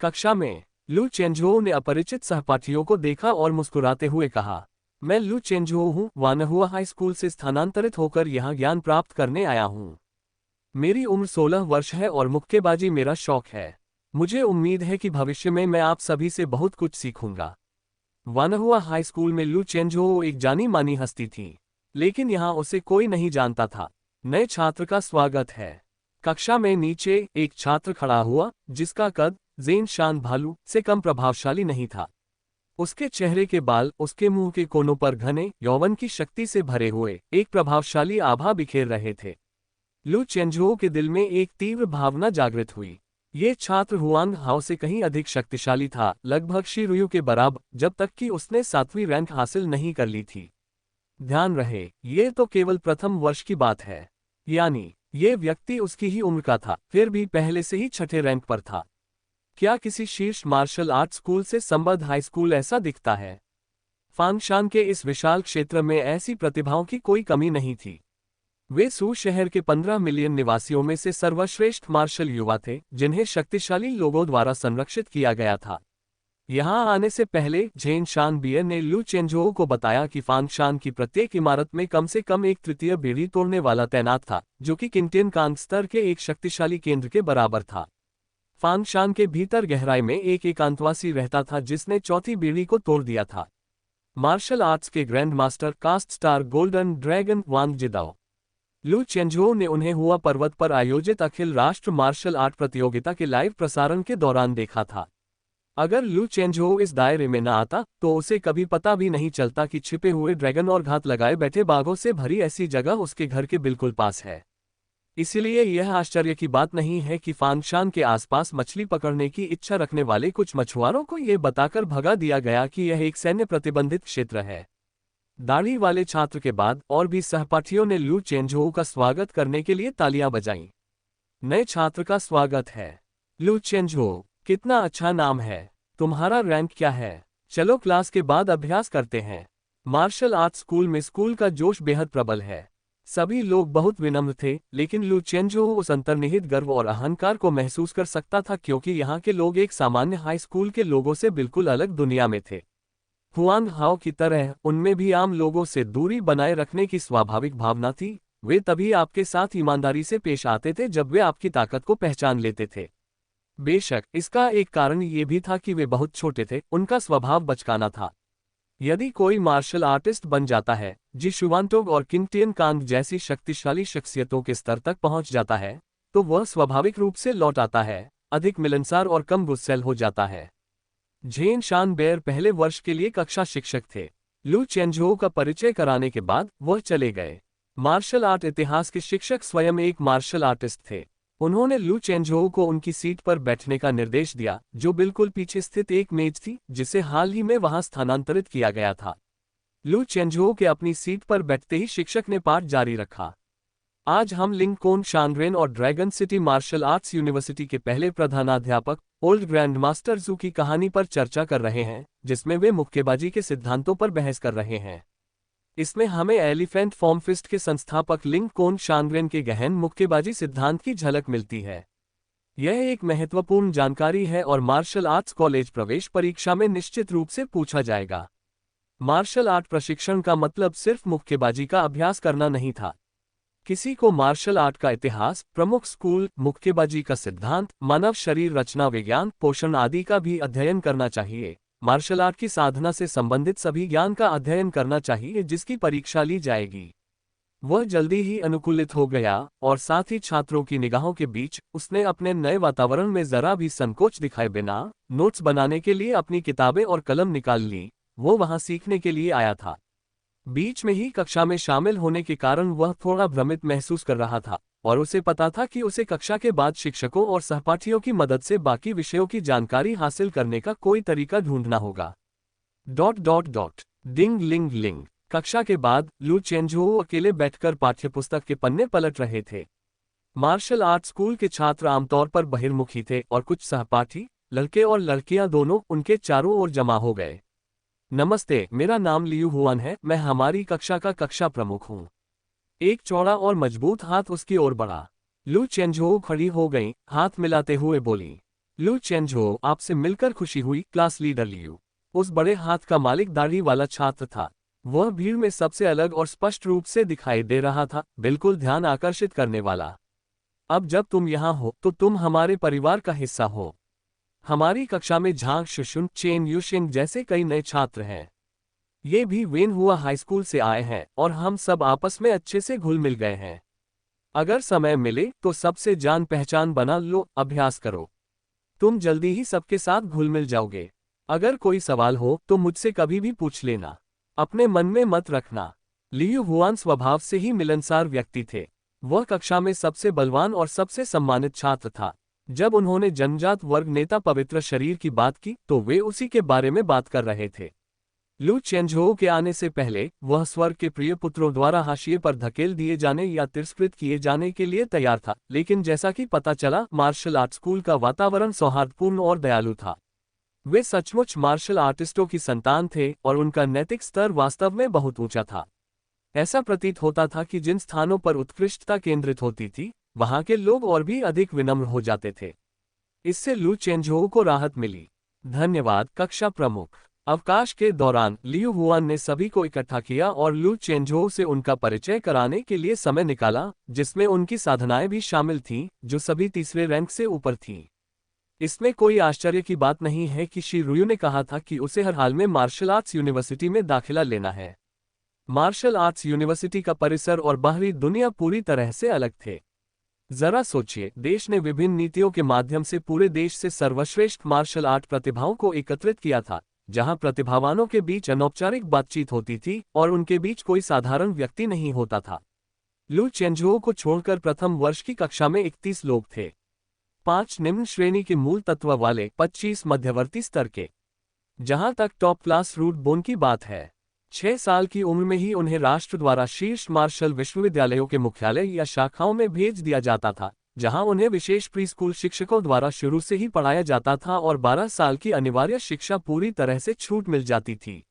कक्षा में लू चेंझो ने अपरिचित सहपाठियों को देखा और मुस्कुराते हुए कहा, मैं लू चेंझो हूँ, वानहुआ हाई स्कूल से स्थानांतरित होकर यहाँ ज्ञान प्राप्त करने आया हूँ। मेरी उम्र 16 वर्ष है और मुक्केबाजी मेरा शौक है। मुझे उम्मीद है कि भविष्य में मैं आप सभी से बहुत कुछ सीखूंगा। वानहुआ हाई स्कूल में लू चेंझो एक जानी मानी हस्ती थी, लेकिन यहाँ उसे कोई नहीं जानता था। नए छात्र का स्वागत है। कक्षा में नीचे एक छात्र खड़ा हुआ जिसका कद ज़ेन शान भालू से कम प्रभावशाली नहीं था। उसके चेहरे के बाल उसके मुंह के कोनों पर घने यौवन की शक्ति से भरे हुए एक प्रभावशाली आभा बिखेर रहे थे। लू चेंझो के दिल में एक तीव्र भावना जागृत हुई। ये छात्र हुआंग हाओ से कहीं अधिक शक्तिशाली था, लगभग शी के बराबर, जब तक कि उसने 7वीं रैंक हासिल नहीं कर ली थी। ध्यान रहे, ये तो केवल प्रथम वर्ष की बात है, यानी ये व्यक्ति उसकी ही उम्र का था, फिर भी पहले से ही 6ठे रैंक पर था। क्या किसी शीर्ष मार्शल आर्ट स्कूल से संबद्ध हाई स्कूल ऐसा दिखता है? फांगशान के इस विशाल क्षेत्र में ऐसी प्रतिभाओं की कोई कमी नहीं थी। वे सू शहर के 15 मिलियन निवासियों में से सर्वश्रेष्ठ मार्शल युवा थे, जिन्हें शक्तिशाली लोगों द्वारा संरक्षित किया गया था। यहाँ आने से पहले झेन शान बियर ने लू चेंझो को बताया कि फांगशान की प्रत्येक इमारत में कम से कम एक तृतीय बीड़ी तोड़ने वाला तैनात था, जो कि किंगटियन कांग स्तर के एक शक्तिशाली केंद्र के बराबर था। फांगशान के भीतर गहराई में एक एकांतवासी रहता था जिसने चौथी बीड़ी को तोड़ दिया था। मार्शल आर्ट्स के grandmaster cast star golden dragon Wang Jidao. Lu Chenzhou ने उन्हें हुआ पर्वत पर आयोजित अखिल राष्ट्र मार्शल आर्ट प्रतियोगिता के लाइव प्रसारण के दौरान देखा था। अगर लू चेंझो इस दायरे में न आता तो उसे कभी पता भी नहीं चलता कि छिपे हुए ड्रैगन और घात लगाए बैठे बाघों से भरी ऐसी जगह उसके घर के बिल्कुल पास है। इसलिए यह आश्चर्य की बात नहीं है कि फांगशान के आसपास मछली पकड़ने की इच्छा रखने वाले कुछ मछुआरों को यह बताकर भगा दिया गया कि यह एक सैन्य प्रतिबंधित क्षेत्र है। दाढ़ी वाले छात्र के बाद और भी सहपाठियों ने लू चेंझो का स्वागत करने के लिए तालियां बजाईं। नए छात्र का स्वागत है। लू चेंझो, कितना अच्छा नाम है। तुम्हारा रैंक क्या है? चलो क्लास के बाद अभ्यास करते हैं। मार्शल आर्ट स्कूल में स्कूल का जोश बेहद प्रबल है। सभी लोग बहुत विनम्र थे, लेकिन लू चेंझो उस अंतर्निहित गर्व और अहंकार को महसूस कर सकता था क्योंकि यहाँ के लोग एक सामान्य हाई स्कूल के लोगों से बिल्कुल अलग दुनिया में थे। हुआंग हाओ की तरह उनमें भी आम लोगों से दूरी बनाए रखने की स्वाभाविक भावना थी। वे तभी आपके साथ ईमानदारी से पेश आते थे जब वे आपकी ताकत को पहचान लेते थे। बेशक इसका एक कारण ये भी था कि वे बहुत छोटे थे, उनका स्वभाव बचकाना था। यदि कोई मार्शल आर्टिस्ट बन जाता है, जी शुवांतोग और किंगटियन कांग जैसी शक्तिशाली शख्सियतों के स्तर तक पहुंच जाता है, तो वह स्वाभाविक रूप से लौट आता है, अधिक मिलनसार और कम गुस्सैल हो जाता है। झेन शान बेयर पहले वर्ष के लिए कक्षा शिक्षक थे। लू चेंझो का परिचय कराने के बाद वह चले गए। मार्शल आर्ट इतिहास के शिक्षक स्वयं एक मार्शल आर्टिस्ट थे। उन्होंने लू चेंझो को उनकी सीट पर बैठने का निर्देश दिया, जो बिल्कुल पीछे स्थित एक मेज थी जिसे हाल ही में वहां स्थानांतरित किया गया था। लू चेंझो के अपनी सीट पर बैठते ही शिक्षक ने पाठ जारी रखा। आज हम लिंकन शानग्रेन और dragon city martial arts university के पहले प्रधानाध्यापक ओल्ड ग्रैंड मास्टर जू की कहानी पर चर्चा कर रहे हैं, जिसमें वे मुक्केबाजी के सिद्धांतों पर बहस कर रहे हैं। इसमें हमें एलिफेंट फॉर्म फिस्ट के संस्थापक लिंकन शानग्रेन के गहन मुक्केबाजी सिद्धांत की झलक मिलती है। यह एक महत्वपूर्ण जानकारी है और मार्शल आर्ट्स कॉलेज प्रवेश परीक्षा में निश्चित रूप से पूछा जाएगा। मार्शल आर्ट प्रशिक्षण का मतलब सिर्फ मुक्केबाजी का अभ्यास करना नहीं था। किसी को मार्शल आर्ट का इतिहास, प्रमुख स्कूल, मुक्केबाजी का सिद्धांत, मानव शरीर रचना विज्ञान, पोषण आदि का भी अध्ययन करना चाहिए। मार्शल आर्ट की साधना से संबंधित सभी ज्ञान का अध्ययन करना चाहिए जिसकी परीक्षा ली जाएगी। वह जल्दी ही अनुकूलित हो गया और साथ ही छात्रों की निगाहों के बीच उसने अपने नए वातावरण में जरा भी संकोच दिखाए बिना नोट्स बनाने के लिए अपनी किताबें और कलम निकाल ली। वो वहां सीखने के लिए आया था। बीच में ही कक्षा में शामिल होने के कारण वह थोड़ा भ्रमित महसूस कर रहा था और उसे पता था कि उसे कक्षा के बाद शिक्षकों और सहपाठियों की मदद से बाकी विषयों की जानकारी हासिल करने का कोई तरीका ढूंढना होगा। डिंग लिंग लिंग। कक्षा के बाद लू चेंझो अकेले बैठकर पाठ्यपुस्तक के पन्ने पलट रहे थे। मार्शल आर्ट स्कूल के छात्र आमतौर पर बहिर्मुखी थे और कुछ सहपाठी, लड़के और लड़कियां दोनों, उनके चारों ओर जमा हो गए। नमस्ते, मेरा नाम लियू हुआन है, मैं हमारी कक्षा का कक्षा प्रमुख हूँ। एक चौड़ा और मजबूत हाथ उसकी ओर बढ़ा। लू चेंझो खड़ी हो गई, हाथ मिलाते हुए बोली, लू चेंझो, आपसे मिलकर खुशी हुई, क्लास लीडर लियू। उस बड़े हाथ का मालिक दाढ़ी वाला छात्र था। वह भीड़ में सबसे अलग और स्पष्ट रूप से दिखाई दे रहा था, बिल्कुल ध्यान आकर्षित करने वाला। अब जब तुम यहाँ हो तो तुम हमारे परिवार का हिस्सा हो। हमारी कक्षा में झांग शुशुन, चेन यूशिंग जैसे कई नए छात्र हैं। ये भी वेनहुआ हाई स्कूल से आए हैं और हम सब आपस में अच्छे से घुल मिल गए हैं। अगर समय मिले तो सबसे जान पहचान बना लो, अभ्यास करो। तुम जल्दी ही सबके साथ घुल मिल जाओगे। अगर कोई सवाल हो तो मुझसे कभी भी पूछ लेना, अपने मन में मत रखना। लियू हुआन स्वभाव से ही मिलनसार व्यक्ति थे। वह कक्षा में सबसे बलवान और सबसे सम्मानित छात्र था। जब उन्होंने जन्मजात वर्ग नेता पवित्र शरीर की बात की तो वे उसी के बारे में बात कर रहे थे। लू चेंझोऊ के आने से पहले वह स्वर्ग के प्रिय पुत्रों द्वारा हाशिए पर धकेल दिए जाने या तिरस्कृत किए जाने के लिए तैयार था, लेकिन जैसा कि पता चला, मार्शल आर्ट स्कूल का वातावरण सौहार्दपूर्ण और दयालु था। वे सचमुच मार्शल आर्टिस्टों की संतान थे और उनका नैतिक स्तर वास्तव में बहुत ऊंचा था। ऐसा प्रतीत होता था कि जिन स्थानों पर उत्कृष्टता केंद्रित होती थी, वहां के लोग और भी अधिक विनम्र हो जाते थे। इससे लू चेंझोऊ को राहत मिली। धन्यवाद कक्षा प्रमुख। अवकाश के दौरान लियू हुआन ने सभी को इकट्ठा किया और लू चेंझोऊ से उनका परिचय कराने के लिए समय निकाला, जिसमें उनकी साधनाएं भी शामिल थीं, जो सभी तीसरे रैंक से ऊपर थीं। इसमें कोई आश्चर्य की बात नहीं है कि शी रुयू ने कहा था कि उसे हर हाल में मार्शल आर्ट्स यूनिवर्सिटी में दाखिला लेना है। मार्शल आर्ट्स यूनिवर्सिटी का परिसर और बाहरी दुनिया पूरी तरह से अलग थे। जरा सोचिए, देश ने विभिन्न नीतियों के माध्यम से पूरे देश से सर्वश्रेष्ठ मार्शल आर्ट प्रतिभाओं को एकत्रित किया था, जहां प्रतिभावानों के बीच अनौपचारिक बातचीत होती थी और उनके बीच कोई साधारण व्यक्ति नहीं होता था। लू चेंझोऊ को छोड़कर प्रथम वर्ष की कक्षा में 31 लोग थे। 5 निम्न श्रेणी के मूल तत्व वाले, 25 मध्यवर्ती स्तर के। जहां तक टॉप क्लास रूट बोन की बात है, 6 साल की उम्र में ही उन्हें राष्ट्र द्वारा शीर्ष मार्शल विश्वविद्यालयों के मुख्यालय या शाखाओं में भेज दिया जाता था, जहां उन्हें विशेष प्री स्कूल शिक्षकों द्वारा शुरू से ही पढ़ाया जाता था और 12 साल की अनिवार्य शिक्षा पूरी तरह से छूट मिल जाती थी।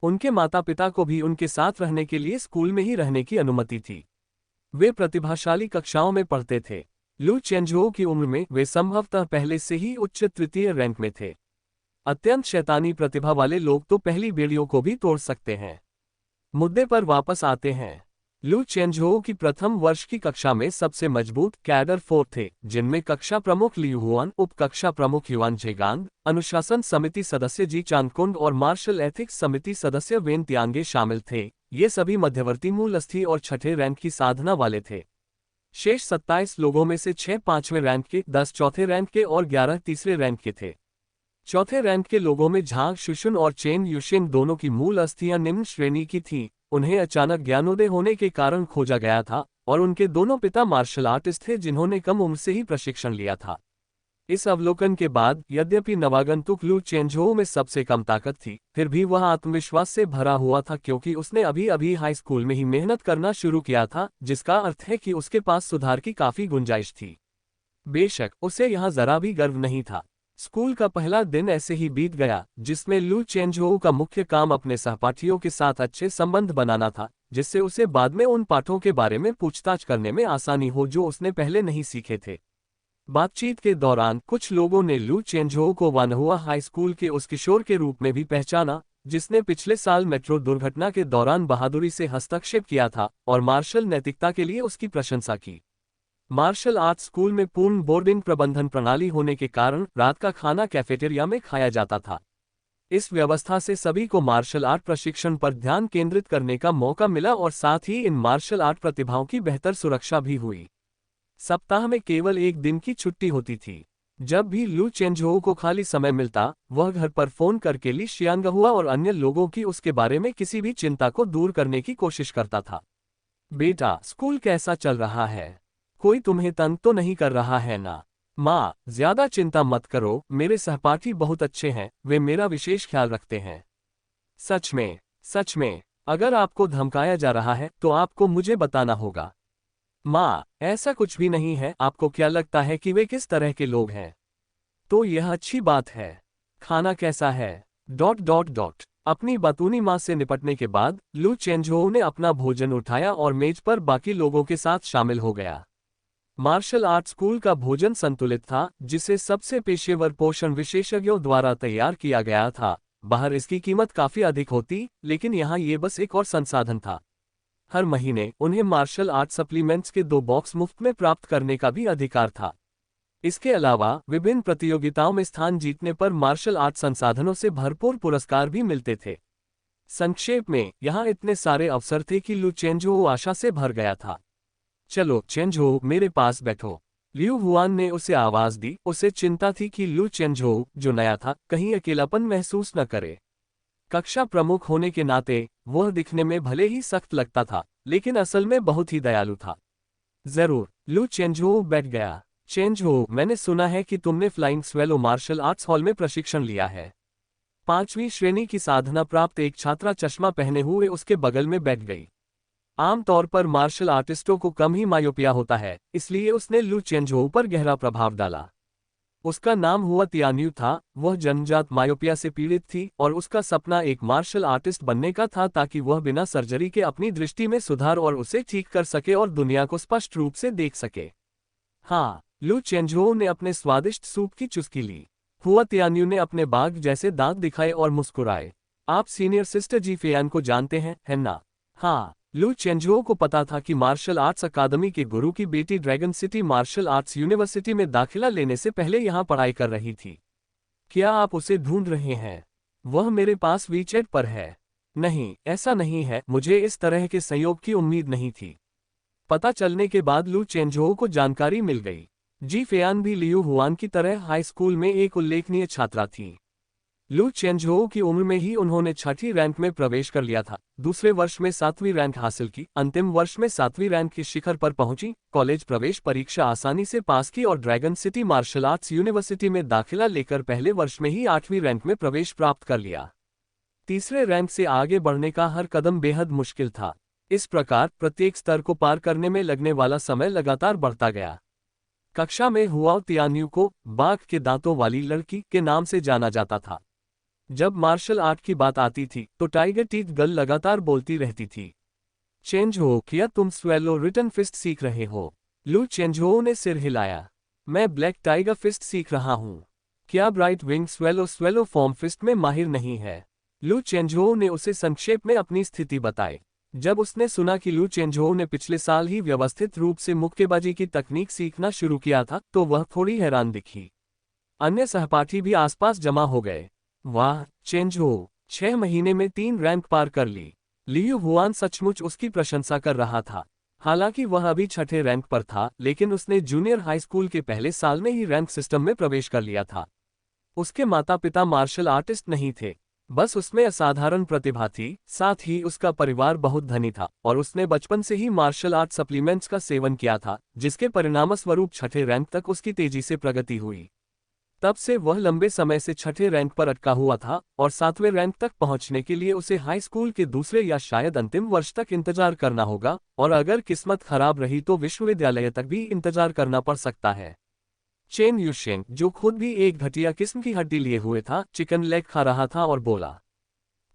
उनके माता पिता को भी उनके साथ रहने के लिए स्कूल में ही रहने की अनुमति थी। वे प्रतिभाशाली कक्षाओं में पढ़ते थे। लू चेंझोऊ की उम्र में वे संभवतः पहले से ही उच्च तृतीय रैंक में थे। अत्यंत शैतानी प्रतिभा वाले लोग तो पहली बेड़ियों को भी तोड़ सकते हैं। मुद्दे पर वापस आते हैं। लू चेंझोऊ की प्रथम वर्ष की कक्षा में सबसे मजबूत कैडर 4 थे, जिनमें कक्षा प्रमुख लियू हुआन, उप कक्षा प्रमुख युआन झेगांग, अनुशासन समिति सदस्य जी चांदकुंड और मार्शल एथिक्स समिति सदस्य वेन तियांगे शामिल थे। ये सभी मध्यवर्ती मूलस्थी और छठे रैंक की साधना वाले थे। शेष 27 लोगों में से 6 पांचवें रैंक के, 10 चौथे रैंक के और 11 तीसरे रैंक के थे। चौथे रैंक के लोगों में झांग शुशुन और चेन यूशिन दोनों की मूल अस्थियां निम्न श्रेणी की थीं। उन्हें अचानक ज्ञानोदय होने के कारण खोजा गया था और उनके दोनों पिता मार्शल आर्टिस्ट थे जिन्होंने कम उम्र से ही प्रशिक्षण लिया था। इस अवलोकन के बाद, यद्यपि नवागंतुक लू चेंझोऊ में सबसे कम ताकत थी, फिर भी वह आत्मविश्वास से भरा हुआ था क्योंकि उसने अभी अभी हाई स्कूल में ही मेहनत करना शुरू किया था, जिसका अर्थ है कि उसके पास सुधार की काफी गुंजाइश थी। बेशक उसे यहाँ जरा भी गर्व नहीं था। स्कूल का पहला दिन ऐसे ही बीत गया, जिसमें लू चेंझोऊ का मुख्य काम अपने सहपाठियों के साथ अच्छे संबंध बनाना था, जिससे उसे बाद में उन पाठों के बारे में पूछताछ करने में आसानी हो जो उसने पहले नहीं सीखे थे। बातचीत के दौरान कुछ लोगों ने लू चेंझोऊ को वानहुआ हाई स्कूल के उस किशोर के रूप में भी पहचाना, जिसने पिछले साल मेट्रो दुर्घटना के दौरान बहादुरी से हस्तक्षेप किया था और मार्शल नैतिकता के लिए उसकी प्रशंसा की। मार्शल आर्ट स्कूल में पूर्ण बोर्डिंग प्रबंधन प्रणाली होने के कारण रात का खाना कैफेटेरिया में खाया जाता था। इस व्यवस्था से सभी को मार्शल आर्ट प्रशिक्षण पर ध्यान केंद्रित करने का मौका मिला और साथ ही इन मार्शल आर्ट प्रतिभाओं की बेहतर सुरक्षा भी हुई। सप्ताह में केवल एक दिन की छुट्टी होती थी। जब भी लू चेंझोऊ को खाली समय मिलता, वह घर पर फोन करके ली शियांगहुआ और अन्य लोगों की उसके बारे में किसी भी चिंता को दूर करने की कोशिश करता था। बेटा, स्कूल कैसा चल रहा है? कोई तुम्हें तंग तो नहीं कर रहा है ना? माँ, ज्यादा चिंता मत करो, मेरे सहपाठी बहुत अच्छे हैं, वे मेरा विशेष ख्याल रखते हैं। सच में, अगर आपको धमकाया जा रहा है तो आपको मुझे बताना होगा। माँ, ऐसा कुछ भी नहीं है, आपको क्या लगता है कि वे किस तरह के लोग हैं? तो यह अच्छी बात है। खाना कैसा है? ... अपनी बतूनी माँ से निपटने के बाद लू चेंझोऊ ने अपना भोजन उठाया और मेज पर बाकी लोगों के साथ शामिल हो गया। मार्शल आर्ट स्कूल का भोजन संतुलित था, जिसे सबसे पेशेवर पोषण विशेषज्ञों द्वारा तैयार किया गया था। बाहर इसकी कीमत काफी अधिक होती, लेकिन यहाँ ये बस एक और संसाधन था। हर महीने उन्हें मार्शल आर्ट सप्लीमेंट्स के 2 बॉक्स मुफ्त में प्राप्त करने का भी अधिकार था। इसके अलावा विभिन्न प्रतियोगिताओं में स्थान जीतने पर मार्शल आर्ट संसाधनों से भरपूर पुरस्कार भी मिलते थे। संक्षेप में, यहाँ इतने सारे अवसर थे कि लू चेंजो आशा से भर गया था। चलो चेंजो, मेरे पास बैठो, लियू हुआन ने उसे आवाज दी। उसे चिंता थी कि लू चेंजो, जो नया था, कहीं अकेलापन महसूस न करे। कक्षा प्रमुख होने के नाते वह दिखने में भले ही सख्त लगता था, लेकिन असल में बहुत ही दयालु था। जरूर, लू चेंजो बैठ गया। चेंजो, मैंने सुना है कि तुमने flying swallow martial arts hall में प्रशिक्षण लिया है। 5वीं श्रेणी की साधना प्राप्त एक छात्रा चश्मा पहने हुए उसके बगल में बैठ गई। आमतौर पर मार्शल आर्टिस्टों को कम ही मायोपिया होता है, इसलिए उसने लू चेंजो पर गहरा प्रभाव डाला। उसका नाम हुआ तियान्यू था। वह जन्मजात मायोपिया से पीड़ित थी और उसका सपना एक मार्शल आर्टिस्ट बनने का था, ताकि वह बिना सर्जरी के अपनी दृष्टि में सुधार और उसे ठीक कर सके और दुनिया को स्पष्ट रूप से देख सके। हाँ, लू चेंजो ने अपने स्वादिष्ट सूप की चुस्की ली। हुआ तियान्यू ने अपने बाघ जैसे दांत दिखाए और मुस्कुराए। आप सीनियर सिस्टर जी फेयान को जानते हैं, है ना? हाँ, लू चेंजो को पता था कि मार्शल आर्ट्स अकादमी के गुरु की बेटी dragon city martial arts university में दाखिला लेने से पहले यहाँ पढ़ाई कर रही थी। क्या आप उसे ढूंढ रहे हैं? वह मेरे पास वीचैट पर है। नहीं, ऐसा नहीं है। मुझे इस तरह के संयोग की उम्मीद नहीं थी। पता चलने के बाद लू चेंजो को जानकारी मिल गई। जी फेयान भी लियू हुआन की तरह हाई स्कूल में एक उल्लेखनीय छात्रा थी। लू चेंजो की उम्र में ही उन्होंने 6ठी रैंक में प्रवेश कर लिया था। दूसरे वर्ष में 7वीं रैंक हासिल की। अंतिम वर्ष में 7वीं रैंक के शिखर पर पहुंची। कॉलेज प्रवेश परीक्षा आसानी से पास की और dragon city martial arts university में दाखिला लेकर पहले वर्ष में ही 8वीं रैंक में प्रवेश प्राप्त कर लिया। तीसरे रैंक से आगे बढ़ने का हर कदम बेहद मुश्किल था। इस प्रकार प्रत्येक स्तर को पार करने में लगने वाला समय लगातार बढ़ता गया। कक्षा में हुआओ तियान्यू को बाघ के दांतों वाली लड़की के नाम से जाना जाता था। जब मार्शल आर्ट की बात आती थी तो टाइगर टीथ गर्ल लगातार बोलती रहती थी। चेंजो, क्या तुम स्वेलो रिटर्न फिस्ट सीख रहे हो? लू चेंजो ने सिर हिलाया। मैं ब्लैक टाइगर फिस्ट सीख रहा हूँ। क्या bright wing swallow form fist में माहिर नहीं है? लू चेंजो ने उसे संक्षेप में अपनी स्थिति बताई। जब उसने सुना कि लू चेंजो ने पिछले साल ही व्यवस्थित रूप से मुक्केबाजी की तकनीक सीखना शुरू किया था, तो वह थोड़ी हैरान दिखी। अन्य सहपाठी भी आसपास जमा हो गए। वाह चेंजो, 6 महीने में 3 रैंक पार कर ली। लियू हुआन सचमुच उसकी प्रशंसा कर रहा था। हालांकि वह अभी 6ठे रैंक पर था, लेकिन उसने जूनियर हाई स्कूल के पहले साल में ही रैंक सिस्टम में प्रवेश कर लिया था। उसके माता पिता मार्शल आर्टिस्ट नहीं थे, बस उसमें असाधारण प्रतिभा थी। साथ ही उसका परिवार बहुत धनी था और उसने बचपन से ही मार्शल आर्ट सप्लीमेंट्स का सेवन किया था, जिसके परिणामस्वरूप 6ठे रैंक तक उसकी तेजी से प्रगति हुई। तब से वह लंबे समय से 6ठे रैंक पर अटका हुआ था और 7वें रैंक तक पहुंचने के लिए उसे हाई स्कूल के दूसरे या शायद अंतिम वर्ष तक इंतजार करना होगा, और अगर किस्मत खराब रही तो विश्वविद्यालय तक भी इंतजार करना पड़ सकता है। चेन युशेंग, जो खुद भी एक घटिया किस्म की हड्डी लिए हुए था, चिकन लेग खा रहा था और बोला,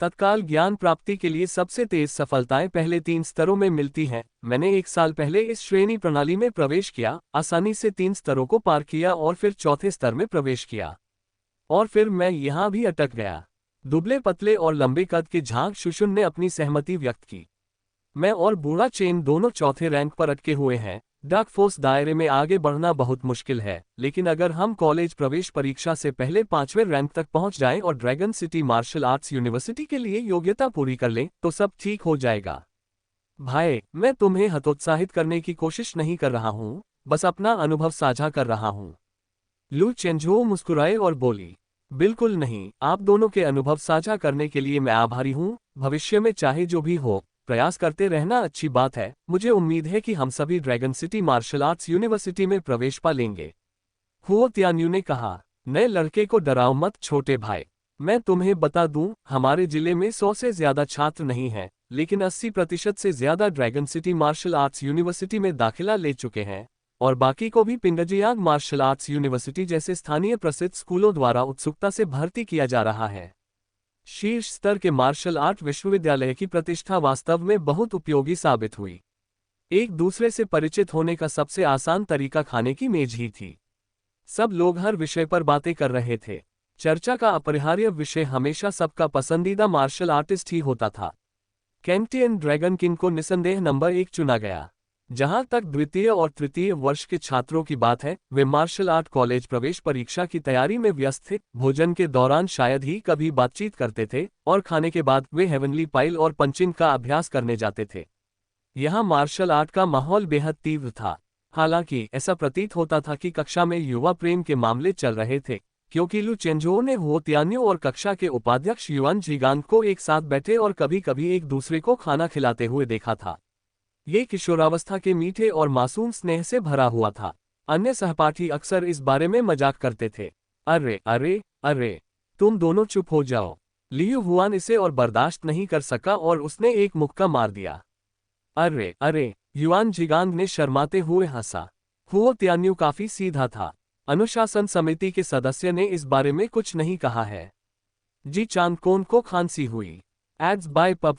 तत्काल ज्ञान प्राप्ति के लिए सबसे तेज सफलताएं पहले 3 स्तरों में मिलती हैं। मैंने 1 साल पहले इस श्रेणी प्रणाली में प्रवेश किया, आसानी से 3 स्तरों को पार किया और फिर चौथे स्तर में प्रवेश किया। और फिर मैं यहाँ भी अटक गया। दुबले पतले और लंबे कद के झांग शुशुन ने अपनी सहमति व्यक्त की। मैं और बूढ़ा चेन दोनों चौथे रैंक पर अटके हुए हैं। डार्क फोर्स दायरे में आगे बढ़ना बहुत मुश्किल है, लेकिन अगर हम कॉलेज प्रवेश परीक्षा से पहले 5वें रैंक तक पहुंच जाएं और dragon city martial arts university के लिए योग्यता पूरी कर लें, तो सब ठीक हो जाएगा। भाई, मैं तुम्हें हतोत्साहित करने की कोशिश नहीं कर रहा हूं, बस अपना अनुभव साझा कर रहा हूं। लू चेंजो मुस्कुराए और बोली, बिल्कुल नहीं, आप दोनों के अनुभव साझा करने के लिए मैं आभारी हूं। भविष्य में चाहे जो भी हो, प्रयास करते रहना अच्छी बात है। मुझे उम्मीद है कि हम सभी dragon city martial arts university में प्रवेश पा लेंगे। हुओ तियान्यू ने कहा, नए लड़के को डराओ मत छोटे भाई। मैं तुम्हें बता दूं, हमारे जिले में 100 से ज्यादा छात्र नहीं हैं, लेकिन 80% से ज्यादा dragon city martial arts university में दाखिला ले चुके हैं, और बाकी को भी पिंगजियांग मार्शल आर्ट्स यूनिवर्सिटी जैसे स्थानीय प्रसिद्ध स्कूलों द्वारा उत्सुकता से भर्ती किया जा रहा है। शीर्ष स्तर के मार्शल आर्ट विश्वविद्यालय की प्रतिष्ठा वास्तव में बहुत उपयोगी साबित हुई। एक दूसरे से परिचित होने का सबसे आसान तरीका खाने की मेज ही थी। सब लोग हर विषय पर बातें कर रहे थे। चर्चा का अपरिहार्य विषय हमेशा सबका पसंदीदा मार्शल आर्टिस्ट ही होता था। कैंटियन ड्रैगन किंग को निसंदेह नंबर 1 चुना गया। जहां तक द्वितीय और तृतीय वर्ष के छात्रों की बात है, वे मार्शल आर्ट कॉलेज प्रवेश परीक्षा की तैयारी में व्यस्त थे। भोजन के दौरान शायद ही कभी बातचीत करते थे और खाने के बाद वे हेवनली पाइल और पंचिंग का अभ्यास करने जाते थे। यहाँ मार्शल आर्ट का माहौल बेहद तीव्र था। हालांकि ऐसा प्रतीत होता था कि कक्षा में युवा प्रेम के मामले चल रहे थे, क्योंकि लू चेंजो ने हुओ तियान्यू और कक्षा के उपाध्यक्ष युआन जिगांग को एक साथ बैठे और कभी कभी एक दूसरे को खाना खिलाते हुए देखा था। ये किशोरावस्था के मीठे और मासूम स्नेह से भरा हुआ था। अन्य सहपाठी अक्सर इस बारे में मजाक करते थे, अरे अरे अरे, तुम दोनों चुप हो जाओ। लियू हुआन इसे और बर्दाश्त नहीं कर सका और उसने एक मुक्का मार दिया। अरे अरे, युआन जिगांग ने शर्माते हुए हंसा। हुओ तियान्यू काफी सीधा था। अनुशासन समिति के सदस्य ने इस बारे में कुछ नहीं कहा है। जी चांदकोन को खांसी हुई। Ads by pub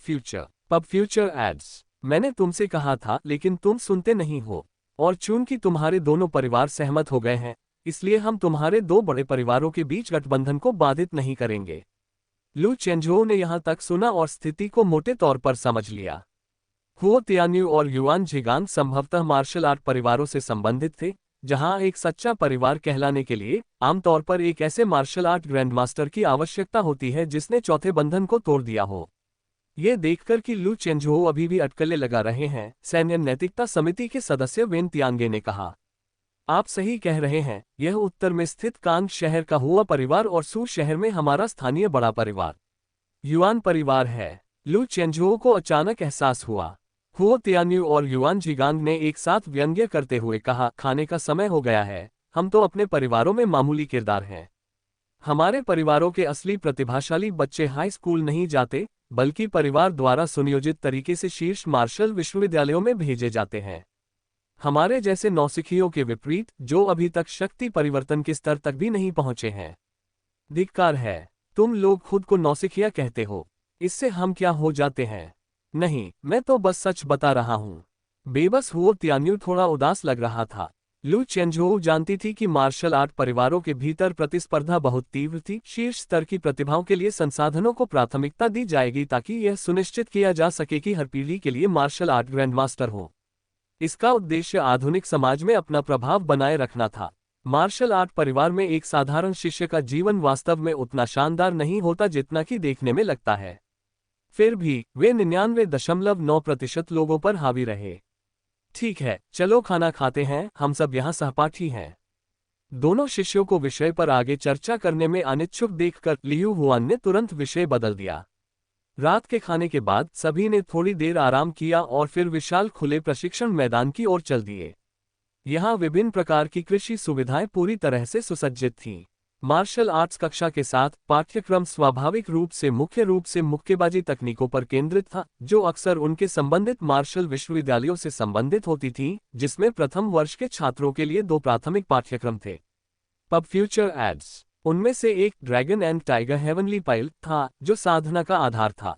future ads. मैंने तुमसे कहा था लेकिन तुम सुनते नहीं हो। और चूंकि तुम्हारे दोनों परिवार सहमत हो गए हैं, इसलिए हम तुम्हारे दो बड़े परिवारों के बीच गठबंधन को बाधित नहीं करेंगे। लू चेंजो ने यहां तक सुना और स्थिति को मोटे तौर पर समझ लिया। हुओ तियान्यू और युआन जिगांग संभवतः मार्शल आर्ट परिवारों से संबंधित थे, जहां एक सच्चा परिवार कहलाने के लिए आमतौर पर एक ऐसे मार्शल आर्ट ग्रैंडमास्टर की आवश्यकता होती है जिसने चौथे बंधन को तोड़ दिया हो। ये देखकर कि लू चेंजो अभी भी अटकलें लगा रहे हैं, सैन्य नैतिकता समिति के सदस्य वेन तियांगे ने कहा, आप सही कह रहे हैं। यह उत्तर में स्थित कांग शहर का हुआ परिवार और सू शहर में हमारा स्थानीय बड़ा परिवार युआन परिवार है। लू चेंजो को अचानक एहसास हुआ। हुओ तियान्यू और युआन जिगांग ने एक साथ व्यंग्य करते हुए कहा, खाने का समय हो गया है। हम तो अपने परिवारों में मामूली किरदार हैं। हमारे परिवारों के असली प्रतिभाशाली बच्चे हाई स्कूल नहीं जाते, बल्कि परिवार द्वारा सुनियोजित तरीके से शीर्ष मार्शल विश्वविद्यालयों में भेजे जाते हैं। हमारे जैसे नौसिखियों के विपरीत, जो अभी तक शक्ति परिवर्तन के स्तर तक भी नहीं पहुंचे हैं। धिक्कार है, तुम लोग खुद को नौसिखिया कहते हो। इससे हम क्या हो जाते हैं? नहीं, मैं तो बस सच बता रहा हूं। बेबस हुओ तियान्यू थोड़ा उदास लग रहा था। लू चेंजो जानती थी कि मार्शल आर्ट परिवारों के भीतर प्रतिस्पर्धा बहुत तीव्र थी। शीर्ष स्तर की प्रतिभाओं के लिए संसाधनों को प्राथमिकता दी जाएगी ताकि यह सुनिश्चित किया जा सके कि हर पीढ़ी के लिए मार्शल आर्ट ग्रैंडमास्टर हो। इसका उद्देश्य आधुनिक समाज में अपना प्रभाव बनाए रखना था। मार्शल आर्ट परिवार में एक साधारण शिष्य का जीवन वास्तव में उतना शानदार नहीं होता जितना कि देखने में लगता है। फिर भी वे 99.9% लोगों पर हावी रहे। ठीक है, चलो खाना खाते हैं, हम सब यहाँ सहपाठी हैं। दोनों शिष्यों को विषय पर आगे चर्चा करने में अनिच्छुक देखकर लियू हुआन ने तुरंत विषय बदल दिया। रात के खाने के बाद सभी ने थोड़ी देर आराम किया और फिर विशाल खुले प्रशिक्षण मैदान की ओर चल दिए। यहाँ विभिन्न प्रकार की कृषि सुविधाएं पूरी तरह से सुसज्जित थीं। मार्शल आर्ट्स कक्षा के साथ पाठ्यक्रम स्वाभाविक रूप से मुक्केबाजी तकनीकों पर केंद्रित था, जो अक्सर उनके संबंधित मार्शल विश्वविद्यालयों से संबंधित होती थीं, जिसमें प्रथम वर्ष के छात्रों के लिए 2 प्राथमिक पाठ्यक्रम थे। पब फ्यूचर एड्स, उनमें से एक dragon and tiger heavenly pile था, जो साधना का आधार था।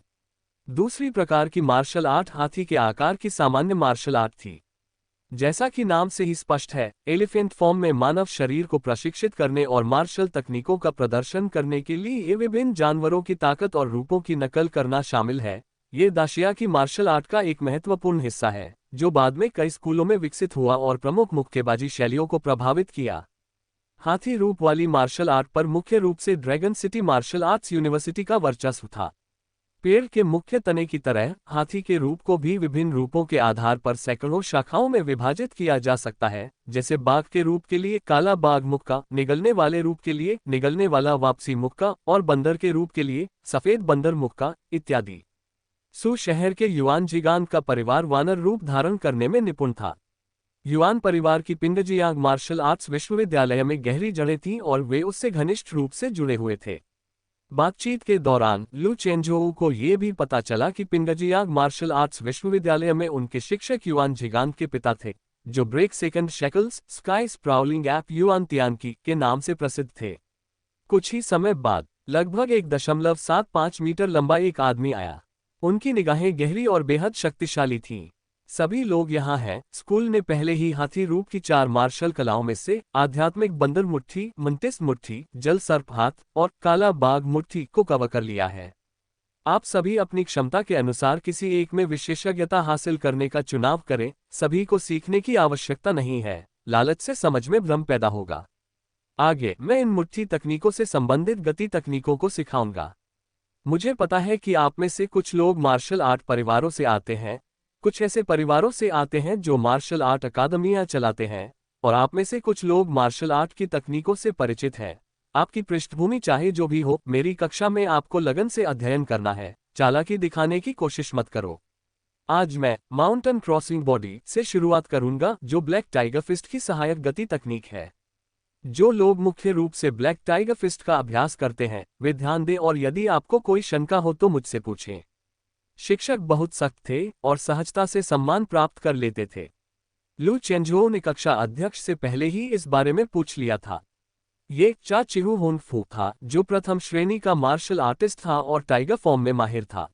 दूसरी प्रकार की मार्शल आर्ट हाथी के आकार की सामान्य मार्शल आर्ट थी। जैसा कि नाम से ही स्पष्ट है, एलिफेंट फॉर्म में मानव शरीर को प्रशिक्षित करने और मार्शल तकनीकों का प्रदर्शन करने के लिए विभिन्न जानवरों की ताकत और रूपों की नकल करना शामिल है। ये दाशिया की मार्शल आर्ट का एक महत्वपूर्ण हिस्सा है, जो बाद में कई स्कूलों में विकसित हुआ और प्रमुख मुक्केबाजी शैलियों को प्रभावित किया। हाथी रूप वाली मार्शल आर्ट पर मुख्य रूप से dragon city martial arts university का वर्चस्व था। पेड़ के मुख्य तने की तरह हाथी के रूप को भी विभिन्न रूपों के आधार पर सैकड़ों शाखाओं में विभाजित किया जा सकता है, जैसे बाघ के रूप के लिए काला बाघ मुक्का, निगलने वाले रूप के लिए निगलने वाला वापसी मुक्का और बंदर के रूप के लिए सफेद बंदर मुक्का इत्यादि। सू शहर के युआन जिगांग का परिवार वानर रूप धारण करने में निपुण था। युआन परिवार की पिंगजियांग मार्शल आर्ट्स विश्वविद्यालय में गहरी जड़ें थीं और वे उससे घनिष्ठ रूप से जुड़े हुए थे। बातचीत के दौरान लू चेंजोऊ को यह भी पता चला कि पिंगजियांग मार्शल आर्ट्स विश्वविद्यालय में उनके शिक्षक युआन जिगांग के पिता थे, जो break second shackles sky sprawling app Yuan Tianqi के नाम से प्रसिद्ध थे। कुछ ही समय बाद लगभग 1.75 मीटर लंबा एक आदमी आया। उनकी निगाहें गहरी और बेहद शक्तिशाली थीं। सभी लोग यहाँ हैं। स्कूल ने पहले ही हाथी रूप की 4 मार्शल कलाओं में से आध्यात्मिक बंदर मुट्ठी, मंटिस मुट्ठी, जल सर्प हाथ और काला बाघ मुट्ठी को कवर कर लिया है। आप सभी अपनी क्षमता के अनुसार किसी एक में विशेषज्ञता हासिल करने का चुनाव करें। सभी को सीखने की आवश्यकता नहीं है, लालच से समझ में भ्रम पैदा होगा। आगे मैं इन मुट्ठी तकनीकों से संबंधित गति तकनीकों को सिखाऊंगा। मुझे पता है कि आप में से कुछ लोग मार्शल आर्ट परिवारों से आते हैं, कुछ ऐसे परिवारों से आते हैं जो मार्शल आर्ट अकादमियां चलाते हैं, और आप में से कुछ लोग मार्शल आर्ट की तकनीकों से परिचित हैं। आपकी पृष्ठभूमि चाहे जो भी हो, मेरी कक्षा में आपको लगन से अध्ययन करना है, चालाकी दिखाने की कोशिश मत करो। आज मैं माउंटेन क्रॉसिंग बॉडी से शुरुआत करूंगा, जो ब्लैक टाइगर फिस्ट की सहायक गति तकनीक है। जो लोग मुख्य रूप से ब्लैक टाइगर फिस्ट का अभ्यास करते हैं वे ध्यान दें, और यदि आपको कोई शंका हो तो मुझसे पूछें। शिक्षक बहुत सख्त थे और सहजता से सम्मान प्राप्त कर लेते थे। लू चेंझो ने कक्षा अध्यक्ष से पहले ही इस बारे में पूछ लिया था। ये चा चिहू होंग फू था, जो प्रथम श्रेणी का मार्शल आर्टिस्ट था और टाइगर फॉर्म में माहिर था।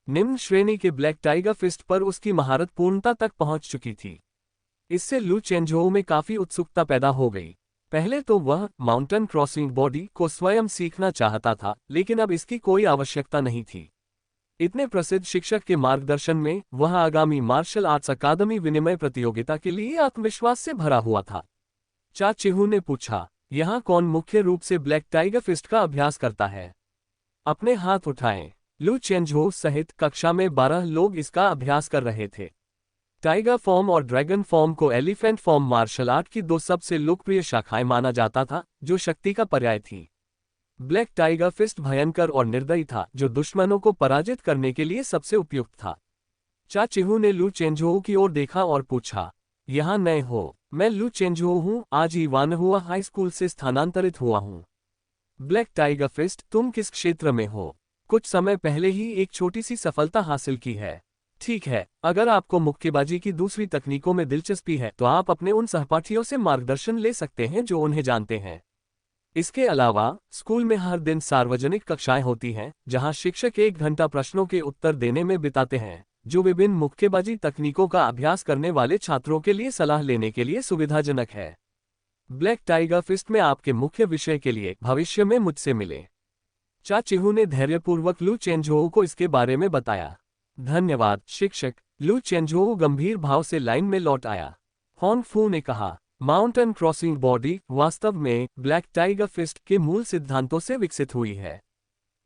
निम्न श्रेणी के ब्लैक टाइगर फिस्ट पर उसकी महारत पूर्णता तक पहुंच चुकी थी। इससे लू चेंझो में काफी उत्सुकता पैदा हो गई। पहले तो वह माउंटेन क्रॉसिंग बॉडी को स्वयं सीखना चाहता था, लेकिन अब इसकी कोई आवश्यकता नहीं थी। इतने प्रसिद्ध शिक्षक के मार्गदर्शन में वह आगामी मार्शल आर्ट्स अकादमी विनिमय प्रतियोगिता के लिए आत्मविश्वास से भरा हुआ था। चा चिहू ने पूछा, यहाँ कौन मुख्य रूप से ब्लैक टाइगर फिस्ट का अभ्यास करता है? अपने हाथ उठाएं। लू चेंझो सहित कक्षा में 12 लोग इसका अभ्यास कर रहे थे। टाइगर फॉर्म और ड्रैगन फॉर्म को एलिफेंट फॉर्म मार्शल आर्ट की 2 सबसे लोकप्रिय शाखाएं माना जाता था, जो शक्ति का पर्याय थी। ब्लैक टाइगर फिस्ट भयंकर और निर्दयी था, जो दुश्मनों को पराजित करने के लिए सबसे उपयुक्त था। चा चिहू ने लू चेंझो की ओर देखा और पूछा, यहाँ नए हो? मैं लू चेंझो हूँ, आज ही वानहुआ हाई स्कूल से स्थानांतरित हुआ हूँ। ब्लैक टाइगर फिस्ट, तुम किस क्षेत्र में हो? कुछ समय पहले ही एक छोटी सी सफलता हासिल की है। ठीक है, अगर आपको मुक्केबाजी की दूसरी तकनीकों में दिलचस्पी है तो आप अपने उन सहपाठियों से मार्गदर्शन ले सकते हैं जो उन्हें जानते हैं। इसके अलावा स्कूल में हर दिन सार्वजनिक कक्षाएं होती हैं, जहां शिक्षक 1 घंटा प्रश्नों के उत्तर देने में बिताते हैं, जो विभिन्न मुक्केबाजी तकनीकों का अभ्यास करने वाले छात्रों के लिए सलाह लेने के लिए सुविधाजनक है। ब्लैक टाइगर फिस्ट में आपके मुख्य विषय के लिए भविष्य में मुझसे मिले। चा चिहू ने धैर्यपूर्वक लू चेंझो को इसके बारे में बताया। धन्यवाद शिक्षक। लू चेंझो गंभीर भाव से लाइन में लौट आया। होंग फू ने कहा, माउंटेन क्रॉसिंग बॉडी वास्तव में ब्लैक टाइगर फिस्ट के मूल सिद्धांतों से विकसित हुई है।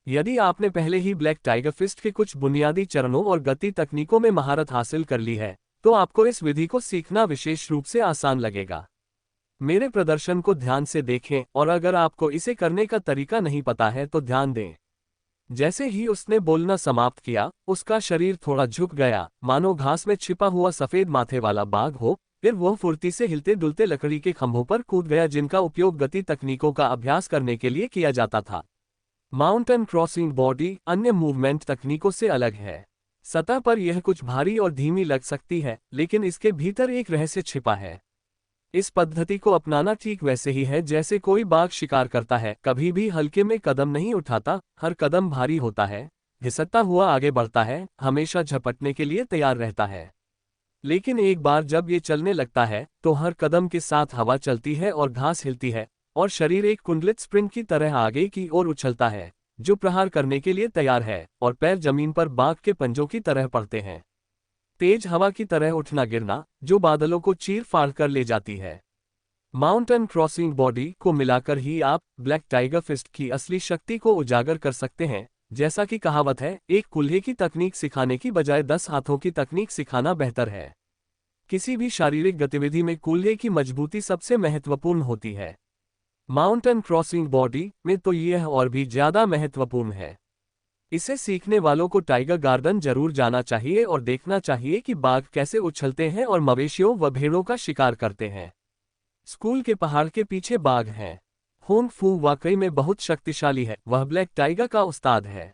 यदि आपने पहले ही ब्लैक टाइगर फिस्ट के कुछ बुनियादी चरणों और गति तकनीकों में महारत हासिल कर ली है, तो आपको इस विधि को सीखना विशेष रूप से आसान लगेगा। मेरे प्रदर्शन को ध्यान से देखें, और अगर आपको इसे करने का तरीका नहीं पता है तो ध्यान दें। जैसे ही उसने बोलना समाप्त किया, उसका शरीर थोड़ा झुक गया, मानो घास में छिपा हुआ सफेद माथे वाला बाघ हो। फिर वह फुर्ती से हिलते डुलते लकड़ी के खंभों पर कूद गया, जिनका उपयोग गति तकनीकों का अभ्यास करने के लिए किया जाता था। माउंटेन क्रॉसिंग बॉडी अन्य मूवमेंट तकनीकों से अलग है। सतह पर यह कुछ भारी और धीमी लग सकती है, लेकिन इसके भीतर एक रहस्य छिपा है। इस पद्धति को अपनाना ठीक वैसे ही है जैसे कोई बाघ शिकार करता है, कभी भी हल्के में कदम नहीं उठाता, हर कदम भारी होता है, घिसटता हुआ आगे बढ़ता है, हमेशा झपटने के लिए तैयार रहता है। लेकिन एक बार जब ये चलने लगता है तो हर कदम के साथ हवा चलती है और घास हिलती है, और शरीर एक कुंडलित स्प्रिंग की तरह आगे की ओर उछलता है, जो प्रहार करने के लिए तैयार है, और पैर जमीन पर बाघ के पंजों की तरह पड़ते हैं। तेज हवा की तरह उठना गिरना, जो बादलों को चीर फाड़ कर ले जाती है। माउंटेन क्रॉसिंग बॉडी को मिलाकर ही आप ब्लैक टाइगर फिस्ट की असली शक्ति को उजागर कर सकते हैं। जैसा कि कहावत है, एक कुल्हे की तकनीक सिखाने की बजाय 10 हाथों की तकनीक सिखाना बेहतर है। किसी भी शारीरिक गतिविधि में कुल्हे की मजबूती सबसे महत्वपूर्ण होती है। माउंटेन क्रॉसिंग बॉडी में तो यह और भी ज्यादा महत्वपूर्ण है। इसे सीखने वालों को टाइगर गार्डन जरूर जाना चाहिए और देखना चाहिए कि बाघ कैसे उछलते हैं और मवेशियों व भेड़ों का शिकार करते हैं। स्कूल के पहाड़ के पीछे बाघ हैं। होंग फू वाकई में बहुत शक्तिशाली है, वह ब्लैक टाइगर का उस्ताद है।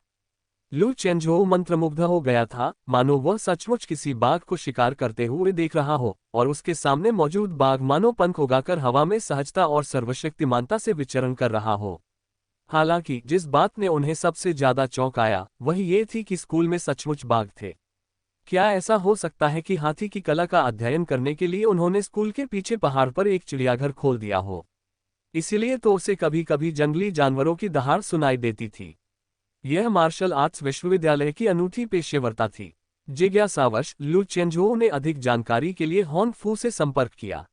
लू चेंझो मंत्रमुग्ध हो गया था, मानो वह सचमुच किसी बाघ को शिकार करते हुए देख रहा हो, और उसके सामने मौजूद बाघ मानो पंख उगाकर हवा में सहजता और सर्वशक्तिमानता से विचरण कर रहा हो। हालांकि जिस बात ने उन्हें सबसे ज्यादा चौंकाया वह ये थी कि स्कूल में सचमुच बाघ थे। क्या ऐसा हो सकता है कि हाथी की कला का अध्ययन करने के लिए उन्होंने स्कूल के पीछे पहाड़ पर एक चिड़ियाघर खोल दिया हो? इसीलिए तो उसे कभी कभी जंगली जानवरों की दहाड़ सुनाई देती थी। यह मार्शल आर्ट्स विश्वविद्यालय की अनूठी पेशेवरता थी। जिज्ञासावश लू चेंझोउ ने अधिक जानकारी के लिए हॉन फू से संपर्क किया।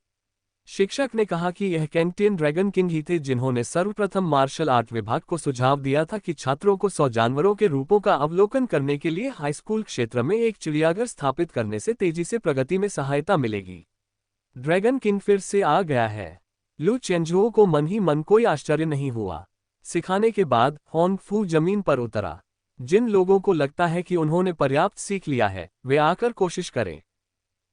शिक्षक ने कहा कि यह कैंटियन ड्रैगन किंग ही थे जिन्होंने सर्वप्रथम मार्शल आर्ट विभाग को सुझाव दिया था कि छात्रों को 100 जानवरों के रूपों का अवलोकन करने के लिए हाई स्कूल क्षेत्र में एक चिड़ियाघर स्थापित करने से तेजी से प्रगति में सहायता मिलेगी। ड्रैगन किंग फिर से आ गया है। लू चेंझोउ को मन ही मन कोई आश्चर्य नहीं हुआ। सिखाने के बाद हॉन फू जमीन पर उतरा। जिन लोगों को लगता है कि उन्होंने पर्याप्त सीख लिया है, वे आकर कोशिश करें।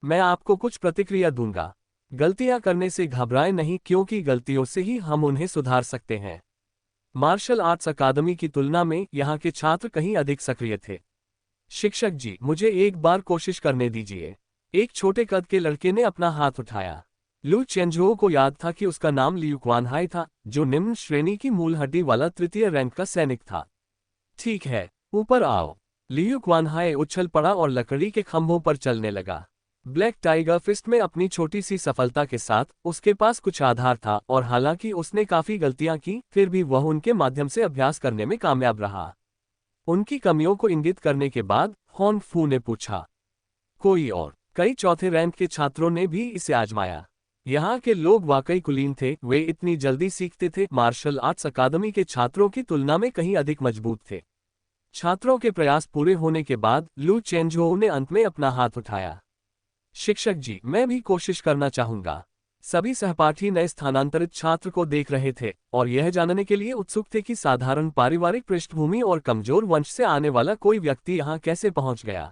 मैं आपको कुछ प्रतिक्रिया दूंगा। गलतियां करने से घबराएं नहीं, क्योंकि गलतियों से ही हम उन्हें सुधार सकते हैं। मार्शल आर्ट्स अकादमी की तुलना में यहाँ के छात्र कहीं अधिक सक्रिय थे। शिक्षक जी, मुझे एक बार कोशिश करने दीजिए। एक छोटे कद के लड़के ने अपना हाथ उठाया। लू चेंझोउ को याद था कि उसका नाम लियू क्वानहाई था, जो निम्न श्रेणी की मूल हड्डी वाला तृतीय रैंक का सैनिक था। ठीक है, ऊपर आओ। लियू क्वानहाई उछल पड़ा और लकड़ी के खंभों पर चलने लगा। ब्लैक टाइगर फिस्ट में अपनी छोटी सी सफलता के साथ उसके पास कुछ आधार था, और हालांकि उसने काफी गलतियां की, फिर भी वह उनके माध्यम से अभ्यास करने में कामयाब रहा। उनकी कमियों को इंगित करने के बाद हॉन फू ने पूछा, कोई और? कई चौथे रैंक के छात्रों ने भी इसे आजमाया। यहाँ के लोग वाकई कुलीन थे, वे इतनी जल्दी सीखते थे। मार्शल आर्ट्स अकादमी के छात्रों की तुलना में कहीं अधिक मजबूत थे। छात्रों के प्रयास पूरे होने के बाद लू चेंझोउ ने अंत में अपना हाथ उठाया। शिक्षक जी, मैं भी कोशिश करना चाहूंगा। सभी सहपाठी नए स्थानांतरित छात्र को देख रहे थे और यह जानने के लिए उत्सुक थे कि साधारण पारिवारिक पृष्ठभूमि और कमजोर वंश से आने वाला कोई व्यक्ति यहाँ कैसे पहुंच गया।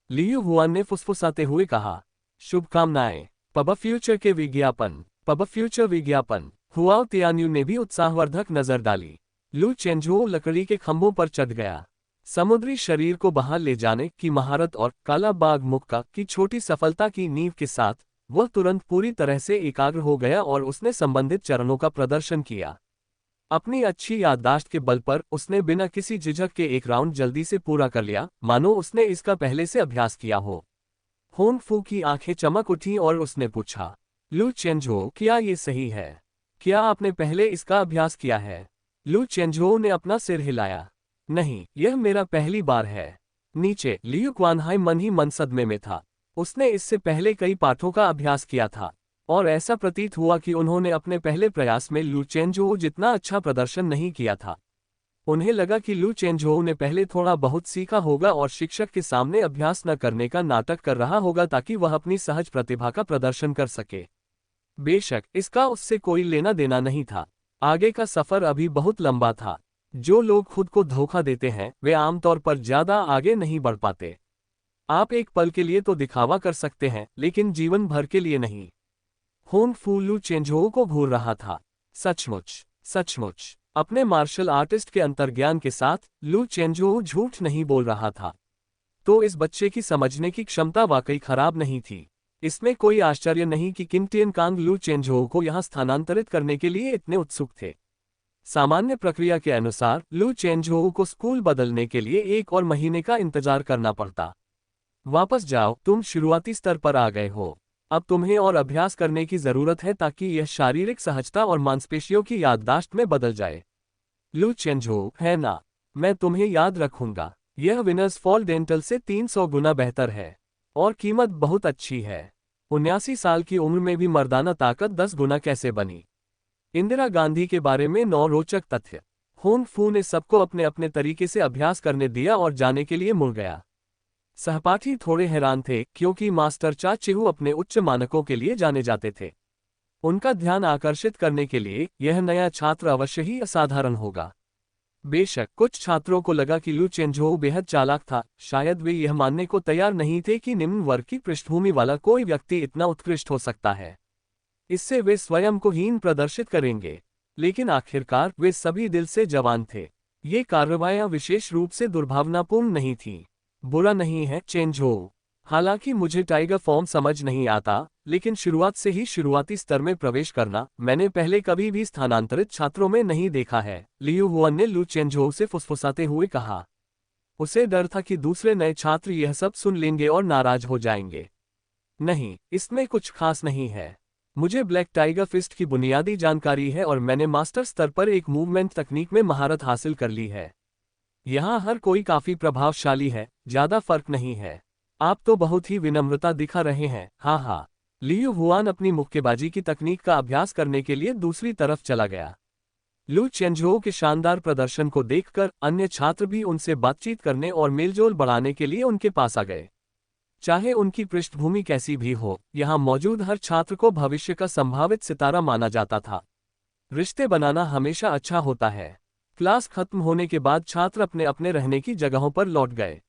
लियू हुआन ने फुसफुसाते हुए कहा, शुभकामनाएं। पब फ्यूचर के विज्ञापन। पब फ्यूचर विज्ञापन। हुआओ तियान्यू ने भी उत्साहवर्धक नजर डाली। लू चेंझोउ लकड़ी के खंभों पर चढ़ गया। समुद्री शरीर को बाहर ले जाने की महारत और काला बाघ मुक्का की छोटी सफलता की नींव के साथ वह तुरंत पूरी तरह से एकाग्र हो गया और उसने संबंधित चरणों का प्रदर्शन किया। अपनी अच्छी याददाश्त के बल पर उसने बिना किसी झिझक के एक राउंड जल्दी से पूरा कर लिया, मानो उसने इसका पहले से अभ्यास किया हो। होन फू की आंखें चमक उठी और उसने पूछा, लू चेंझोउ, क्या ये सही है? क्या आपने पहले इसका अभ्यास किया है? लू चेंझोउ ने अपना सिर हिलाया। नहीं, यह मेरा पहली बार है। नीचे लियू क्वानहाई मन ही मन सदमे में था। उसने इससे पहले कई पाठों का अभ्यास किया था और ऐसा प्रतीत हुआ कि उन्होंने अपने पहले प्रयास में लू चेंझोउ जितना अच्छा प्रदर्शन नहीं किया था। उन्हें लगा कि लू चेंझोउ ने पहले थोड़ा बहुत सीखा होगा और शिक्षक के सामने अभ्यास न करने का नाटक कर रहा होगा ताकि वह अपनी सहज प्रतिभा का प्रदर्शन कर सके। बेशक इसका उससे कोई लेना देना नहीं था। आगे का सफर अभी बहुत लंबा था। जो लोग खुद को धोखा देते हैं वे आमतौर पर ज्यादा आगे नहीं बढ़ पाते। आप एक पल के लिए तो दिखावा कर सकते हैं, लेकिन जीवन भर के लिए नहीं। होन फू लू चेंझोउ को घूर रहा था। सचमुच सचमुच अपने मार्शल आर्टिस्ट के अंतर्ज्ञान के साथ लू चेंझोउ झूठ नहीं बोल रहा था। तो इस बच्चे की समझने की क्षमता वाकई खराब नहीं थी। इसमें कोई आश्चर्य नहीं कि किंगटियन कांग लू चेंझोउ को यहाँ स्थानांतरित करने के लिए इतने उत्सुक थे। सामान्य प्रक्रिया के अनुसार लू चेंझोउ को स्कूल बदलने के लिए 1 और महीने का इंतजार करना पड़ता। वापस जाओ, तुम शुरुआती स्तर पर आ गए हो। अब तुम्हें और अभ्यास करने की जरूरत है ताकि यह शारीरिक सहजता और मांसपेशियों की याददाश्त में बदल जाए। लू चेंझोउ, है ना? मैं तुम्हें याद रखूंगा। यह विनर्स फॉल डेंटल से 300 गुना बेहतर है और कीमत बहुत अच्छी है। 79 साल की उम्र में भी मर्दाना ताकत 10 गुना कैसे बनी? इंदिरा गांधी के बारे में 9 रोचक तथ्य। होन फू ने सबको अपने अपने तरीके से अभ्यास करने दिया और जाने के लिए मुड़ गया। सहपाठी थोड़े हैरान थे, क्योंकि मास्टर चा चिहू अपने उच्च मानकों के लिए जाने जाते थे। उनका ध्यान आकर्षित करने के लिए यह नया छात्र अवश्य ही असाधारण होगा। बेशक कुछ छात्रों को लगा कि लू चेंझोउ बेहद चालाक था। शायद वे यह मानने को तैयार नहीं थे कि निम्न वर्ग की पृष्ठभूमि वाला कोई व्यक्ति इतना उत्कृष्ट हो सकता है। इससे वे स्वयं को हीन प्रदर्शित करेंगे। लेकिन आखिरकार वे सभी दिल से जवान थे। ये कार्रवाइयां विशेष रूप से दुर्भावनापूर्ण नहीं थीं। बुरा नहीं है चेंझोउ। हालांकि मुझे टाइगर फॉर्म समझ नहीं आता, लेकिन शुरुआत से ही शुरुआती स्तर में प्रवेश करना मैंने पहले कभी भी स्थानांतरित छात्रों में नहीं देखा है। लियू हुआन ने लू चेंझोउ से फुसफुसाते हुए कहा। उसे डर था कि दूसरे नए छात्र यह सब सुन लेंगे और नाराज हो जाएंगे। नहीं, इसमें कुछ खास नहीं है। मुझे ब्लैक टाइगर फिस्ट की बुनियादी जानकारी है और मैंने मास्टर स्तर पर एक मूवमेंट तकनीक में महारत हासिल कर ली है। यहाँ हर कोई काफी प्रभावशाली है, ज्यादा फर्क नहीं है। आप तो बहुत ही विनम्रता दिखा रहे हैं। हाँ हाँ। लियू हुआन अपनी मुक्केबाजी की तकनीक का अभ्यास करने के लिए दूसरी तरफ चला गया। लू चेंझोउ के शानदार प्रदर्शन को देखकर अन्य छात्र भी उनसे बातचीत करने और मेलजोल बढ़ाने के लिए उनके पास आ गए। चाहे उनकी पृष्ठभूमि कैसी भी हो, यहाँ मौजूद हर छात्र को भविष्य का संभावित सितारा माना जाता था। रिश्ते बनाना हमेशा अच्छा होता है। क्लास खत्म होने के बाद छात्र अपने अपने रहने की जगहों पर लौट गए।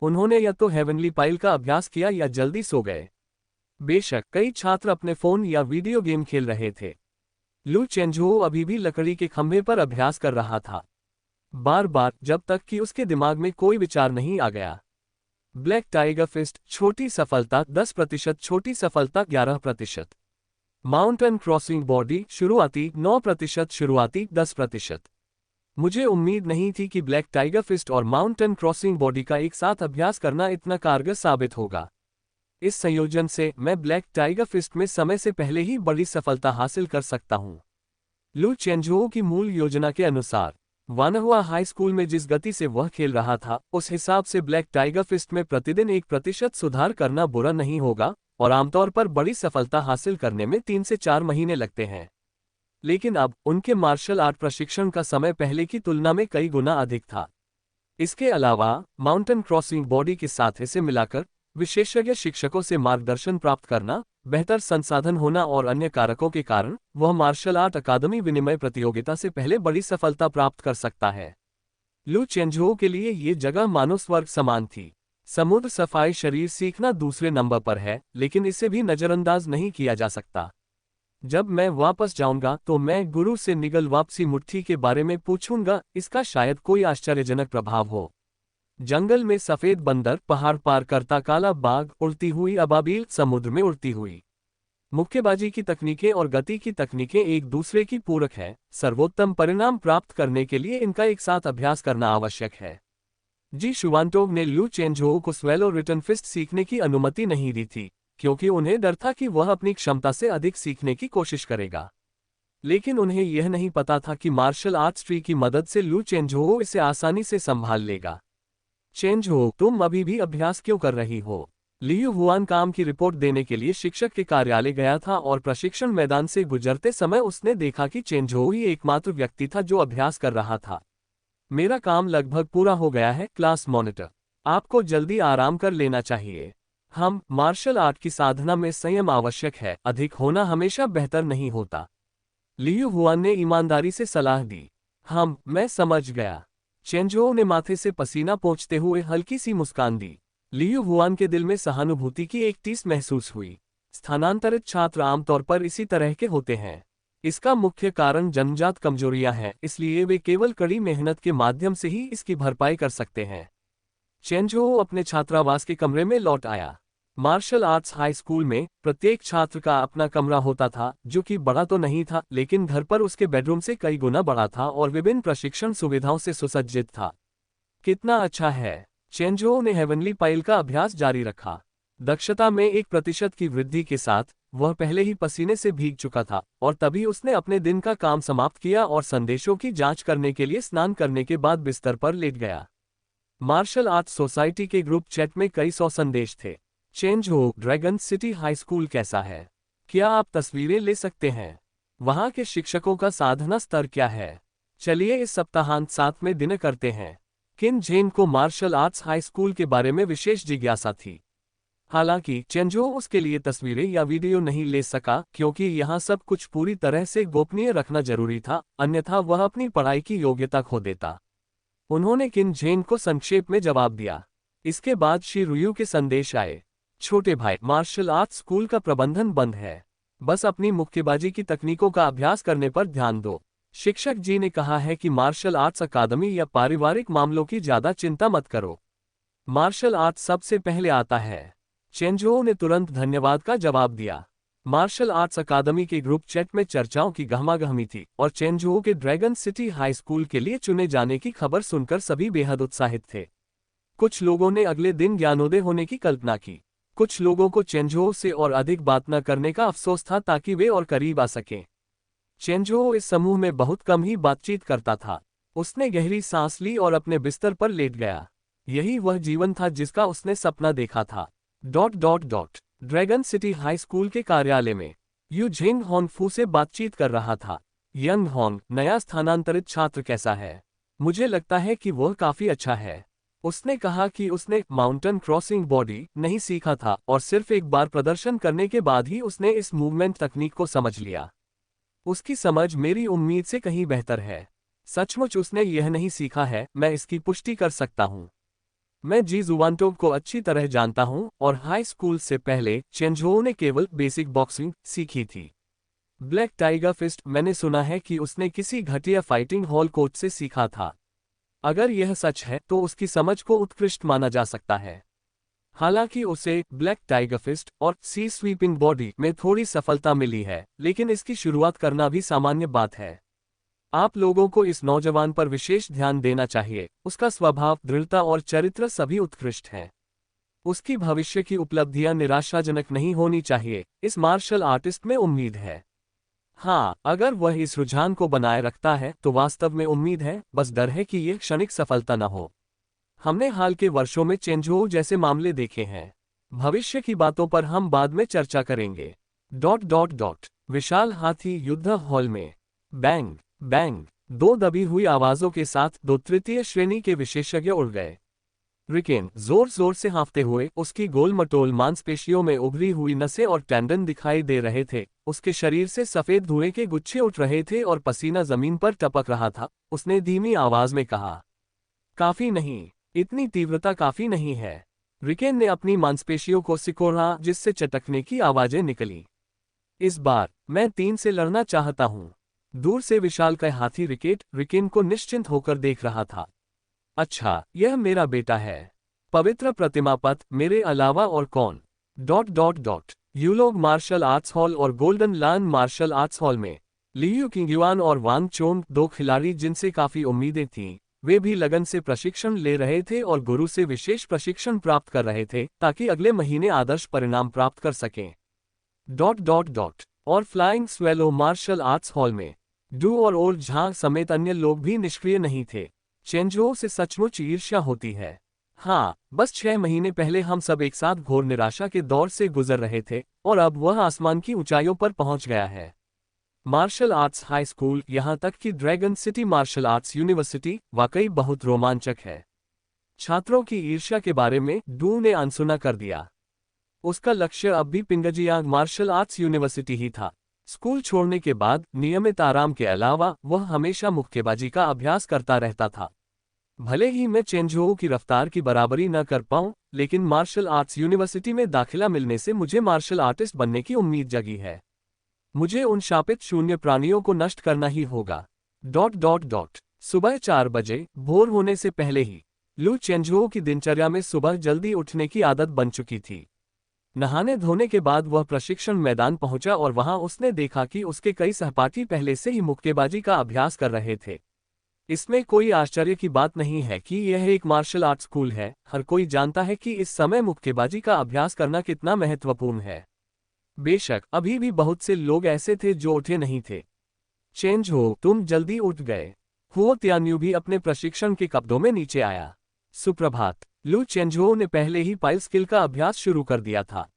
उन्होंने या तो हेवनली पाइल का अभ्यास किया या जल्दी सो गए। बेशक कई छात्र अपने फोन या वीडियो गेम खेल रहे थे। लू चेंझोउ अभी भी लकड़ी के खंभे पर अभ्यास कर रहा था, बार बार, जब तक कि उसके दिमाग में कोई विचार नहीं आ गया। ब्लैक टाइगर फिस्ट, छोटी सफलता 10%, छोटी सफलता 11%। माउंटेन क्रॉसिंग बॉडी, शुरुआती 9%, शुरुआती 10%। मुझे उम्मीद नहीं थी कि ब्लैक टाइगर फिस्ट और माउंटेन क्रॉसिंग बॉडी का एक साथ अभ्यास करना इतना कारगर साबित होगा। इस संयोजन से मैं ब्लैक टाइगर फिस्ट में समय से पहले ही बड़ी सफलता हासिल कर सकता हूं। लू चेंझोउ की मूल योजना के अनुसार वानहुआ हाई स्कूल में जिस गति से वह खेल रहा था, उस हिसाब से ब्लैक टाइगर फिस्ट में प्रतिदिन 1% सुधार करना बुरा नहीं होगा, और आमतौर पर बड़ी सफलता हासिल करने में 3 से 4 महीने लगते हैं। लेकिन अब उनके मार्शल आर्ट प्रशिक्षण का समय पहले की तुलना में कई गुना अधिक था। इसके अलावा माउंटेन क्रॉसिंग बॉडी के साथ इसे मिलाकर विशेषज्ञ शिक्षकों से मार्गदर्शन प्राप्त करना, बेहतर संसाधन होना और अन्य कारकों के कारण वह मार्शल आर्ट अकादमी विनिमय प्रतियोगिता से पहले बड़ी सफलता प्राप्त कर सकता है। लू चेंझोउ के लिए ये जगह मानो स्वर्ग समान थी। समुद्र सफाई शरीर सीखना दूसरे नंबर पर है, लेकिन इसे भी नजरअंदाज नहीं किया जा सकता। जब मैं वापस जाऊंगा तो मैं गुरु से निगल वापसी मुट्ठी के बारे में पूछूंगा, इसका शायद कोई आश्चर्यजनक प्रभाव हो। जंगल में सफेद बंदर, पहाड़ पार करता काला बाघ, उड़ती हुई अबाबील, समुद्र में उड़ती हुई। मुक्केबाजी की तकनीकें और गति की तकनीकें एक दूसरे की पूरक है। सर्वोत्तम परिणाम प्राप्त करने के लिए इनका एक साथ अभ्यास करना आवश्यक है। जी शुवानटोग ने लू चेंझोउ को स्वेलो रिटर्न फिस्ट सीखने की अनुमति नहीं दी थी, क्योंकि उन्हें डर था कि वह अपनी क्षमता से अधिक सीखने की कोशिश करेगा। लेकिन उन्हें यह नहीं पता था कि मार्शल आर्ट्स ट्री की मदद से लू चेंझोउ इसे आसानी से संभाल लेगा। चेंझोउ, तुम अभी भी अभ्यास क्यों कर रही हो? लियू हुआन काम की रिपोर्ट देने के लिए शिक्षक के कार्यालय गया था और प्रशिक्षण मैदान से गुजरते समय उसने देखा कि चेंझोउ ही एकमात्र व्यक्ति था जो अभ्यास कर रहा था। मेरा काम लगभग पूरा हो गया है, क्लास मॉनिटर। आपको जल्दी आराम कर लेना चाहिए। हम मार्शल आर्ट की साधना में संयम आवश्यक है, अधिक होना हमेशा बेहतर नहीं होता। लियू हुआन ने ईमानदारी से सलाह दी। मैं समझ गया। चेंझोउ ने माथे से पसीना पोंछते हुए हल्की सी मुस्कान दी। लियू हुआन के दिल में सहानुभूति की एक टीस महसूस हुई। स्थानांतरित छात्र आमतौर पर इसी तरह के होते हैं। इसका मुख्य कारण जन्मजात कमजोरियां हैं, इसलिए वे केवल कड़ी मेहनत के माध्यम से ही इसकी भरपाई कर सकते हैं। चेंझोउ अपने छात्रावास के कमरे में लौट आया। मार्शल आर्ट्स हाई स्कूल में प्रत्येक छात्र का अपना कमरा होता था, जो कि बड़ा तो नहीं था, लेकिन घर पर उसके बेडरूम से कई गुना बड़ा था और विभिन्न प्रशिक्षण सुविधाओं से सुसज्जित था। कितना अच्छा है। चेंझोउ ने हेवनली पाइल का अभ्यास जारी रखा। दक्षता में 1% की वृद्धि के साथ वह पहले ही पसीने से भीग चुका था, और तभी उसने अपने दिन का काम समाप्त किया और संदेशों की जांच करने के लिए स्नान करने के बाद बिस्तर पर लेट गया। मार्शल आर्ट्स सोसाइटी के ग्रुप चैट में कई 100 संदेश थे। चेंझोउ, ड्रैगन सिटी हाई स्कूल कैसा है? क्या आप तस्वीरें ले सकते हैं? वहां के शिक्षकों का साधना स्तर क्या है? चलिए इस सप्ताहांत साथ में डिनर करते हैं। किन जेन को मार्शल आर्ट्स हाई स्कूल के बारे में विशेष जिज्ञासा थी। हालांकि चेंझोउ उसके लिए तस्वीरें या वीडियो नहीं ले सका, क्योंकि यहाँ सब कुछ पूरी तरह से गोपनीय रखना जरूरी था, अन्यथा वह अपनी पढ़ाई की योग्यता खो देता। उन्होंने किन जेन को संक्षेप में जवाब दिया। इसके बाद शी रुयू के संदेश आए। छोटे भाई, मार्शल आर्ट्स स्कूल का प्रबंधन बंद है। बस अपनी मुक्केबाजी की तकनीकों का अभ्यास करने पर ध्यान दो। शिक्षक जी ने कहा है कि मार्शल आर्ट्स अकादमी या पारिवारिक मामलों की ज्यादा चिंता मत करो। मार्शल आर्ट्स सबसे पहले आता है। चेंझोउ ने तुरंत धन्यवाद का जवाब दिया। मार्शल आर्ट्स अकादमी के ग्रुप चैट में चर्चाओं की गहमागहमी थी, और चेंझोउ के ड्रैगन सिटी हाई स्कूल के लिए चुने जाने की खबर सुनकर सभी बेहद उत्साहित थे। कुछ लोगों ने अगले दिन ज्ञानोदय होने की कल्पना की। कुछ लोगों को चेंजो से और अधिक बात न करने का अफसोस था ताकि वे और करीब आ सकें। चेंजो इस समूह में बहुत कम ही बातचीत करता था। उसने गहरी सांस ली और अपने बिस्तर पर लेट गया। यही वह जीवन था जिसका उसने सपना देखा था। ड्रैगन सिटी हाई स्कूल के कार्यालय में यू झेंग होंगफू से बातचीत कर रहा था। यंग होंग, नया स्थानांतरित छात्र कैसा है? मुझे लगता है कि वह काफी अच्छा है। उसने कहा कि उसने माउंटेन क्रॉसिंग बॉडी नहीं सीखा था और सिर्फ एक बार प्रदर्शन करने के बाद ही उसने इस मूवमेंट तकनीक को समझ लिया। उसकी समझ मेरी उम्मीद से कहीं बेहतर है। सचमुच उसने यह नहीं सीखा है, मैं इसकी पुष्टि कर सकता हूँ। मैं जी जुवानटोव को अच्छी तरह जानता हूँ और हाई स्कूल से पहले चेंजो ने केवल बेसिक बॉक्सिंग सीखी थी। ब्लैक टाइगर फिस्ट, मैंने सुना है कि उसने किसी घटिया फाइटिंग हॉल कोच से सीखा था। अगर यह सच है तो उसकी समझ को उत्कृष्ट माना जा सकता है। हालांकि उसे ब्लैक टाइगर फिस्ट और सी स्वीपिंग बॉडी में थोड़ी सफलता मिली है, लेकिन इसकी शुरुआत करना भी सामान्य बात है। आप लोगों को इस नौजवान पर विशेष ध्यान देना चाहिए। उसका स्वभाव, दृढ़ता और चरित्र सभी उत्कृष्ट हैं। उसकी भविष्य की उपलब्धियां निराशाजनक नहीं होनी चाहिए। इस मार्शल आर्टिस्ट में उम्मीद है। हाँ, अगर वह इस रुझान को बनाए रखता है तो वास्तव में उम्मीद है, बस डर है कि यह क्षणिक सफलता न हो। हमने हाल के वर्षों में चेंजो जैसे मामले देखे हैं। भविष्य की बातों पर हम बाद में चर्चा करेंगे। विशाल हाथी युद्ध हॉल में बैंग बैंग, दो दबी हुई आवाजों के साथ दो तृतीय श्रेणी के विशेषज्ञ उड़ गए। रिकेन जोर जोर से हाँफते हुए, उसकी गोल मटोल मांसपेशियों में उभरी हुई नसें और टेंडन दिखाई दे रहे थे। उसके शरीर से सफेद धुएं के गुच्छे उठ रहे थे और पसीना जमीन पर टपक रहा था। उसने धीमी आवाज में कहा, काफी नहीं, इतनी तीव्रता काफी नहीं है। रिकेन ने अपनी मांसपेशियों को सिकोड़ा जिससे चटकने की आवाजें निकली। इस बार मैं 3 से लड़ना चाहता हूं। दूर से विशालकाय हाथी रिकेन को निश्चिंत होकर देख रहा था। अच्छा, यह मेरा बेटा है। पवित्र प्रतिमा पथ, मेरे अलावा और कौन? यूलोग मार्शल आर्ट्स हॉल और golden lion martial arts hall में लियू किंगयुआन और वांग चोंग, दो खिलाड़ी जिनसे काफी उम्मीदें थीं, वे भी लगन से प्रशिक्षण ले रहे थे और गुरु से विशेष प्रशिक्षण प्राप्त कर रहे थे ताकि अगले महीने आदर्श परिणाम प्राप्त कर सकें। और flying swallow martial arts hall में डू और झांग समेत अन्य लोग भी निष्क्रिय नहीं थे। चेंजो से सचमुच ईर्ष्या होती है। हाँ, बस 6 महीने पहले हम सब एक साथ घोर निराशा के दौर से गुजर रहे थे और अब वह आसमान की ऊंचाइयों पर पहुंच गया है। मार्शल आर्ट्स हाई स्कूल, यहां तक कि dragon city martial arts university वाकई बहुत रोमांचक है। छात्रों की ईर्ष्या के बारे में डू ने अनसुना कर दिया। उसका लक्ष्य अब भी पिंगजियांग मार्शल आर्ट्स यूनिवर्सिटी ही था। स्कूल छोड़ने के बाद नियमित आराम के अलावा वह हमेशा मुक्केबाजी का अभ्यास करता रहता था। भले ही मैं चेंजो की रफ्तार की बराबरी न कर पाऊं, लेकिन मार्शल आर्ट्स यूनिवर्सिटी में दाखिला मिलने से मुझे मार्शल आर्टिस्ट बनने की उम्मीद जगी है। मुझे उन शापित शून्य प्राणियों को नष्ट करना ही होगा। सुबह 4 बजे, भोर होने से पहले ही लू चेंजो की दिनचर्या में सुबह जल्दी उठने की आदत बन चुकी थी। नहाने धोने के बाद वह प्रशिक्षण मैदान पहुंचा और वहां उसने देखा कि उसके कई सहपाठी पहले से ही मुक्केबाजी का अभ्यास कर रहे थे। इसमें कोई आश्चर्य की बात नहीं है कि यह एक मार्शल आर्ट स्कूल है। हर कोई जानता है कि इस समय मुक्केबाजी का अभ्यास करना कितना महत्वपूर्ण है। बेशक अभी भी बहुत से लोग ऐसे थे जो उठे नहीं थे। चेंजो, तुम जल्दी उठ गए। हुओ त्यान्यू भी अपने प्रशिक्षण के कपड़ों में नीचे आया। सुप्रभात। लू चेंजो ने पहले ही पाइल स्किल का अभ्यास शुरू कर दिया था।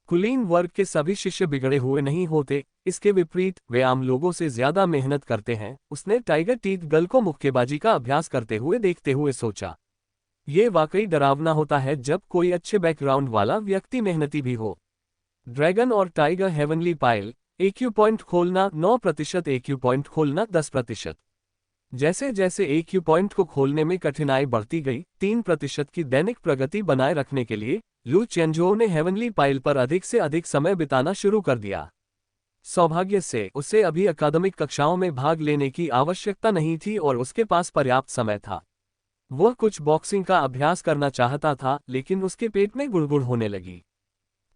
कुलीन वर्ग के सभी शिष्य बिगड़े हुए नहीं होते, इसके विपरीत वे आम लोगों से ज्यादा मेहनत करते हैं। उसने टाइगर टीथ गर्ल को मुक्केबाजी का अभ्यास करते हुए देखते हुए सोचा, ये वाकई डरावना होता है जब कोई अच्छे बैकग्राउंड वाला व्यक्ति मेहनती भी हो। ड्रैगन और tiger heavenly pile, acupoint खोलना 9%, एक्यू पॉइंट खोलना 10%। जैसे जैसे एक्यू पॉइंट को खोलने में कठिनाई बढ़ती गई, 3% की दैनिक प्रगति बनाए रखने के लिए लू चेंजो ने हेवनली पाइल पर अधिक से अधिक समय बिताना शुरू कर दिया। सौभाग्य से उसे अभी अकादमिक कक्षाओं में भाग लेने की आवश्यकता नहीं थी और उसके पास पर्याप्त समय था। वह कुछ बॉक्सिंग का अभ्यास करना चाहता था, लेकिन उसके पेट में गुड़गुड़ होने लगी।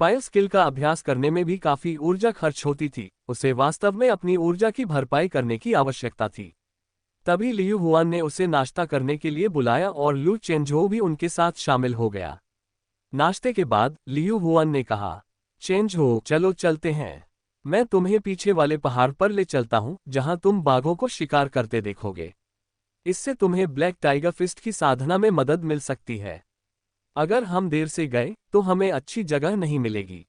पाइल स्किल का अभ्यास करने में भी काफी ऊर्जा खर्च होती थी। उसे वास्तव में अपनी ऊर्जा की भरपाई करने की आवश्यकता थी। तभी लियू हुआन ने उसे नाश्ता करने के लिए बुलाया और लू चेंजो भी उनके साथ शामिल हो गया। नाश्ते के बाद लियू हुआन ने कहा, चेंजो चलो चलते हैं। मैं तुम्हें पीछे वाले पहाड़ पर ले चलता हूं जहां तुम बाघों को शिकार करते देखोगे। इससे तुम्हें ब्लैक टाइगर फिस्ट की साधना में मदद मिल सकती है। अगर हम देर से गए तो हमें अच्छी जगह नहीं मिलेगी।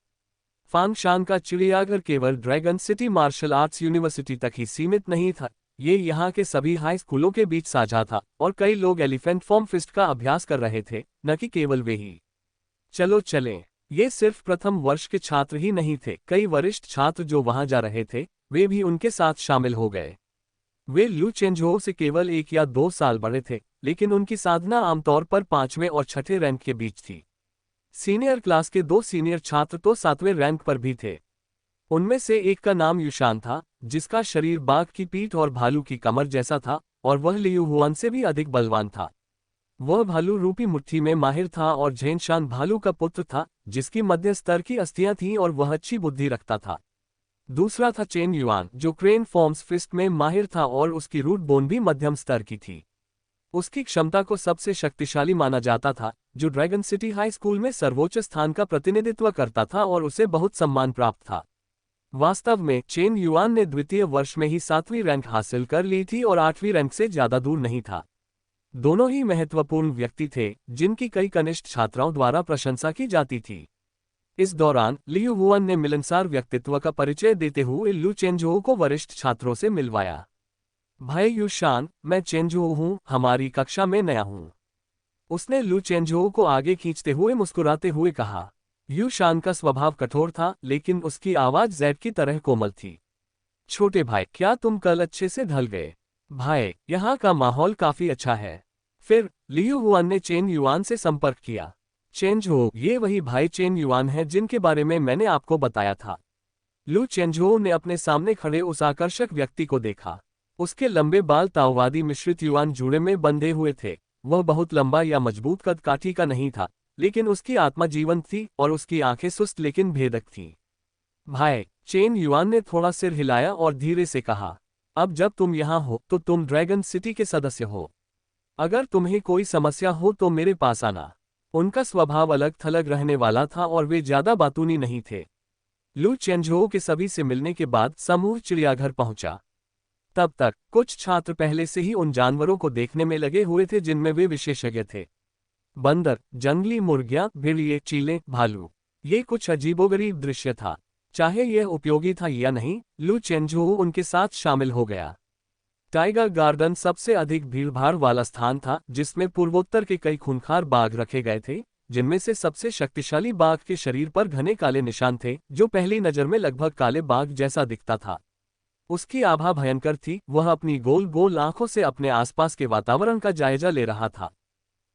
फांगशान का चिड़ियाघर केवल dragon city martial arts university तक ही सीमित नहीं था, ये यहाँ के सभी हाई स्कूलों के बीच साझा था और कई लोग एलिफेंट फॉर्म फिस्ट का अभ्यास कर रहे थे, न कि केवल वे ही। चलो चलें। ये सिर्फ प्रथम वर्ष के छात्र ही नहीं थे, कई वरिष्ठ छात्र जो वहां जा रहे थे वे भी उनके साथ शामिल हो गए। वे लू चेंजो से केवल 1 या 2 साल बड़े थे, लेकिन उनकी साधना आमतौर पर 5वें और 6ठे रैंक के बीच थी। सीनियर क्लास के 2 सीनियर छात्र तो 7वें रैंक पर भी थे। उनमें से एक का नाम युशान था, जिसका शरीर बाघ की पीठ और भालू की कमर जैसा था, और वह लियू हुआन से भी अधिक बलवान था। वह भालू रूपी मुट्ठी में माहिर था और झेनशान भालू का पुत्र था, जिसकी मध्य स्तर की अस्थियां थीं और वह अच्छी बुद्धि रखता था। दूसरा था चेन युआन, जो क्रेन फॉर्म्स फिस्ट में माहिर था और उसकी रूट बोन भी मध्यम स्तर की थी। उसकी क्षमता को सबसे शक्तिशाली माना जाता था, जो ड्रैगन सिटी हाई स्कूल में सर्वोच्च स्थान का प्रतिनिधित्व करता था और उसे बहुत सम्मान प्राप्त था। वास्तव में चेन युआन ने द्वितीय वर्ष में ही 7वीं रैंक हासिल कर ली थी और 8वीं रैंक से ज्यादा दूर नहीं था। दोनों ही महत्वपूर्ण व्यक्ति थे, जिनकी कई कनिष्ठ छात्राओं द्वारा प्रशंसा की जाती थी। इस दौरान लियू हुआन ने मिलनसार व्यक्तित्व का परिचय देते हुए लू चेंजो को वरिष्ठ छात्रों से मिलवाया। भाई युशान, मैं चेंजो हूँ, हमारी कक्षा में नया हूँ। उसने लू चेंजो को आगे खींचते हुए मुस्कुराते हुए कहा। युशान का स्वभाव कठोर था, लेकिन उसकी आवाज जैड की तरह कोमल थी। छोटे भाई, क्या तुम कल अच्छे से ढल गए? भाई, यहाँ का माहौल काफी अच्छा है। फिर लियू हुआन ने चेन युआन से संपर्क किया। चेंजो, ये वही भाई चेन युआन है जिनके बारे में मैंने आपको बताया था। लू चेंजो ने अपने सामने खड़े उस आकर्षक व्यक्ति को देखा। उसके लंबे बाल ताओवादी मिश्रित युआन जूड़े में बंधे हुए थे। वह बहुत लंबा या मजबूत कद काठी का नहीं था, लेकिन उसकी आत्मा जीवंत थी और उसकी आंखें सुस्त लेकिन भेदक थीं। भाई, चेन युआन ने थोड़ा सिर हिलाया और धीरे से कहा, अब जब तुम यहाँ हो तो तुम ड्रैगन सिटी के सदस्य हो। अगर तुम्हें कोई समस्या हो तो मेरे पास आना। उनका स्वभाव अलग थलग रहने वाला था और वे ज्यादा बातूनी नहीं थे। लू चेंजो के सभी से मिलने के बाद समूह चिड़ियाघर पहुंचा। तब तक कुछ छात्र पहले से ही उन जानवरों को देखने में लगे हुए थे जिनमें वे विशेषज्ञ थे। बंदर, जंगली मुर्गियां, भेड़िए, चीले, भालू। ये कुछ अजीबोगरीब दृश्य था। चाहे यह उपयोगी था या नहीं, लू चेंजो उनके साथ शामिल हो गया। टाइगर गार्डन सबसे अधिक भीड़भाड़ वाला स्थान था, जिसमें पूर्वोत्तर के कई खूंखार बाघ रखे गए थे, जिनमें से सबसे शक्तिशाली बाघ के शरीर पर घने काले निशान थे, जो पहली नज़र में लगभग काले बाघ जैसा दिखता था। उसकी आभा भयंकर थी। वह अपनी गोल गोल आंखों से अपने आसपास के वातावरण का जायजा ले रहा था।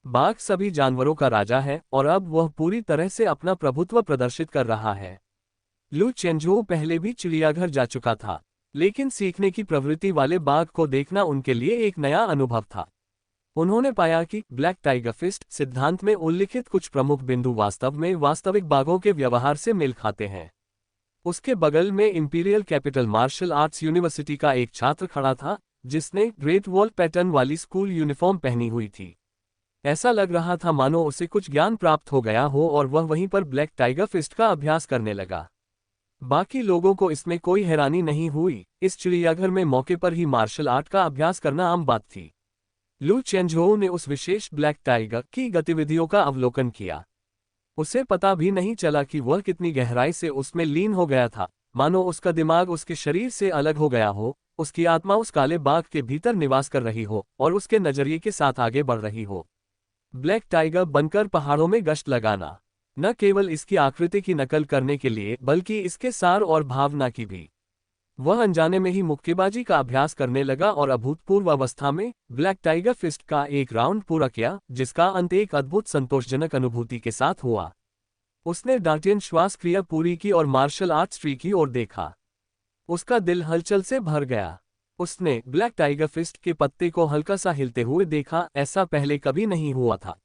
बाघ सभी जानवरों का राजा है और अब वह पूरी तरह से अपना प्रभुत्व प्रदर्शित कर रहा है। लू चेंजो पहले भी चिड़ियाघर जा चुका था, लेकिन सीखने की प्रवृत्ति वाले बाघ को देखना उनके लिए एक नया अनुभव था। उन्होंने पाया कि ब्लैक टाइगर फिस्ट सिद्धांत में उल्लिखित कुछ प्रमुख बिंदु वास्तव में वास्तविक बाघों के व्यवहार से मेल खाते हैं। उसके बगल में imperial capital martial arts university का एक छात्र खड़ा था, जिसने ग्रेट वॉल पैटर्न वाली स्कूल यूनिफॉर्म पहनी हुई थी। ऐसा लग रहा था मानो उसे कुछ ज्ञान प्राप्त हो गया हो और वह वहीं पर ब्लैक टाइगर फिस्ट का अभ्यास करने लगा। बाकी लोगों को इसमें कोई हैरानी नहीं हुई। इस चिड़ियाघर में मौके पर ही मार्शल आर्ट का अभ्यास करना आम बात थी। लू चेंजो ने उस विशेष ब्लैक टाइगर की गतिविधियों का अवलोकन किया। उसे पता भी नहीं चला कि वह कितनी गहराई से उसमें लीन हो गया था, मानो उसका दिमाग उसके शरीर से अलग हो गया हो, उसकी आत्मा उस काले बाघ के भीतर निवास कर रही हो और उसके नजरिए के साथ आगे बढ़ रही हो। ब्लैक टाइगर बनकर पहाड़ों में गश्त लगाना, न केवल इसकी आकृति की नकल करने के लिए बल्कि इसके सार और भावना की भी। वह अनजाने में ही मुक्केबाजी का अभ्यास करने लगा और अभूतपूर्व अवस्था में ब्लैक टाइगर फिस्ट का एक राउंड पूरा किया, जिसका अंत एक अद्भुत संतोषजनक अनुभूति के साथ हुआ। उसने डार्टियन श्वास क्रिया पूरी की और मार्शल आर्ट्स ट्री की ओर देखा। उसका दिल हलचल से भर गया। उसने ब्लैक टाइगर फिस्ट के पत्ते को हल्का सा हिलते हुए देखा, ऐसा पहले कभी नहीं हुआ था।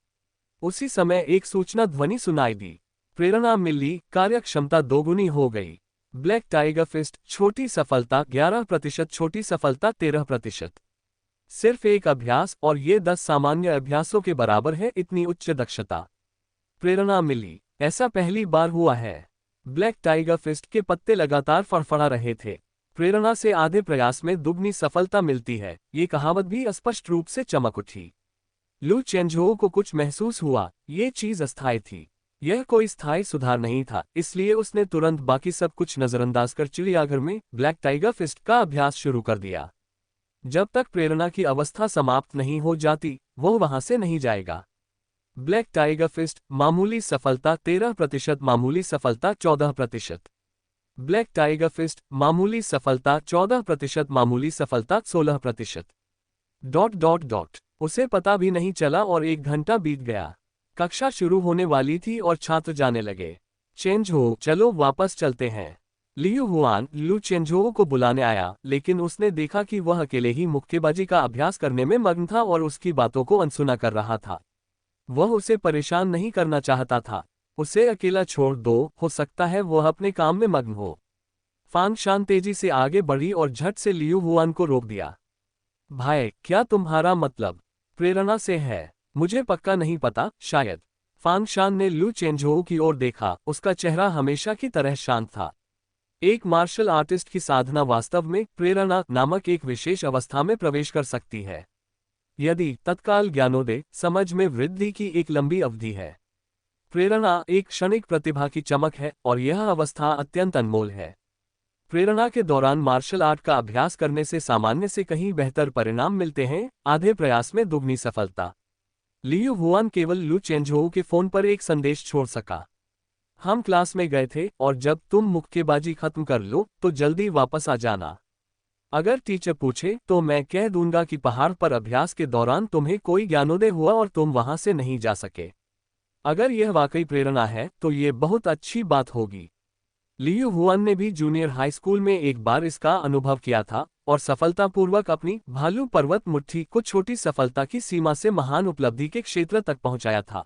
उसी समय एक सूचना ध्वनि सुनाई दी। प्रेरणा मिली, कार्यक्षमता दोगुनी हो गई। ब्लैक टाइगर फिस्ट छोटी सफलता 11%, छोटी सफलता 13%। सिर्फ एक अभ्यास और ये 10 सामान्य अभ्यासों के बराबर है। इतनी उच्च दक्षता। प्रेरणा मिली। ऐसा पहली बार हुआ है। ब्लैक टाइगर फिस्ट के पत्ते लगातार फड़फड़ा रहे थे। प्रेरणा से आधे प्रयास में दुगनी सफलता मिलती है, ये कहावत भी स्पष्ट रूप से चमक उठी। लू चेंझोऊ को कुछ महसूस हुआ, ये चीज अस्थायी थी। यह कोई स्थायी सुधार नहीं था, इसलिए उसने तुरंत बाकी सब कुछ नजरअंदाज कर चिड़ियाघर में ब्लैक टाइगर फिस्ट का अभ्यास शुरू कर दिया। जब तक प्रेरणा की अवस्था समाप्त नहीं हो जाती, वह वहां से नहीं जाएगा। ब्लैक टाइगर फिस्ट, मामूली सफलता 13%, मामूली सफलता 14%। ब्लैक टाइगर फिस्ट, मामूली सफलता 14%, मामूली सफलता 16%। Dot dot dot. उसे पता भी नहीं चला और 1 घंटा बीत गया। कक्षा शुरू होने वाली थी और छात्र जाने लगे। चेंझोऊ, चलो वापस चलते हैं। लियू हुआन लू चेंझोऊ को बुलाने आया, लेकिन उसने देखा कि वह अकेले ही मुक्केबाजी का अभ्यास करने में मग्न था और उसकी बातों को अनसुना कर रहा था। वह उसे परेशान नहीं करना चाहता था। उसे अकेला छोड़ दो, हो सकता है वह अपने काम में मग्न हो। फांग शान तेजी से आगे बढ़ी और झट से लियू हुआन को रोक दिया। भाई, क्या तुम्हारा मतलब प्रेरणा से है? मुझे पक्का नहीं पता, शायद। फांग शान ने लू चेंझोऊ की ओर देखा, उसका चेहरा हमेशा की तरह शांत था। एक मार्शल आर्टिस्ट की साधना वास्तव में प्रेरणा नामक एक विशेष अवस्था में प्रवेश कर सकती है, यदि तत्काल ज्ञानोदय, समझ में वृद्धि की एक लंबी अवधि है। प्रेरणा एक क्षणिक प्रतिभा की चमक है और यह अवस्था अत्यंत अनमोल है। प्रेरणा के दौरान मार्शल आर्ट का अभ्यास करने से सामान्य से कहीं बेहतर परिणाम मिलते हैं, आधे प्रयास में दुगनी सफलता। लियू हुआन केवल लू चेंझोऊ के फोन पर एक संदेश छोड़ सका। हम क्लास में गए थे और जब तुम मुक्केबाजी खत्म कर लो तो जल्दी वापस आ जाना। अगर टीचर पूछे तो मैं कह दूंगा कि पहाड़ पर अभ्यास के दौरान तुम्हें कोई ज्ञानोदय हुआ और तुम वहां से नहीं जा सके। अगर यह वाकई प्रेरणा है तो ये बहुत अच्छी बात होगी। लियू हुआन ने भी जूनियर हाई स्कूल में एक बार इसका अनुभव किया था और सफलतापूर्वक अपनी भालू पर्वत मुट्ठी को छोटी सफलता की सीमा से महान उपलब्धि के क्षेत्र तक पहुंचाया था।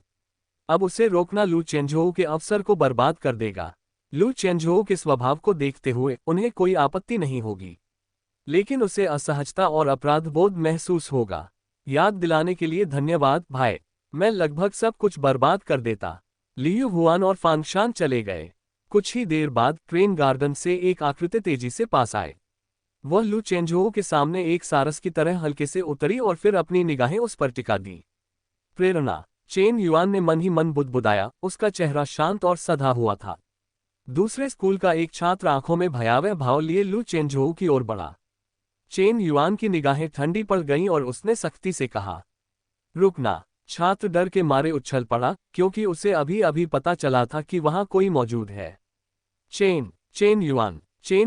अब उसे रोकना लू चेंझोऊ के अवसर को बर्बाद कर देगा। लू चेंझोऊ के स्वभाव को देखते हुए उन्हें कोई आपत्ति नहीं होगी, लेकिन उसे असहजता और अपराधबोध महसूस होगा। याद दिलाने के लिए धन्यवाद भाई, मैं लगभग सब कुछ बर्बाद कर देता। लियू हुआन और फांग शान चले गए। कुछ ही देर बाद ट्रेन गार्डन से एक आकृति तेजी से पास आए। वह लू चेंझोऊ के सामने एक सारस की तरह हल्के से उतरी और फिर अपनी निगाहें उस पर टिका दी। प्रेरणा। चेन युआन ने मन ही मन बुदबुदाया, उसका चेहरा शांत और सधा हुआ था। दूसरे स्कूल का एक छात्र आंखों में भयावह भाव लिए लू चेंझोऊ की ओर बढ़ा। चेन युआन की निगाहें ठंडी पड़ गईं और उसने सख्ती से कहा, रुकना। छात्र डर के मारे उछल पड़ा, क्योंकि उसे अभी अभी पता चला था कि वहां कोई मौजूद है। चेन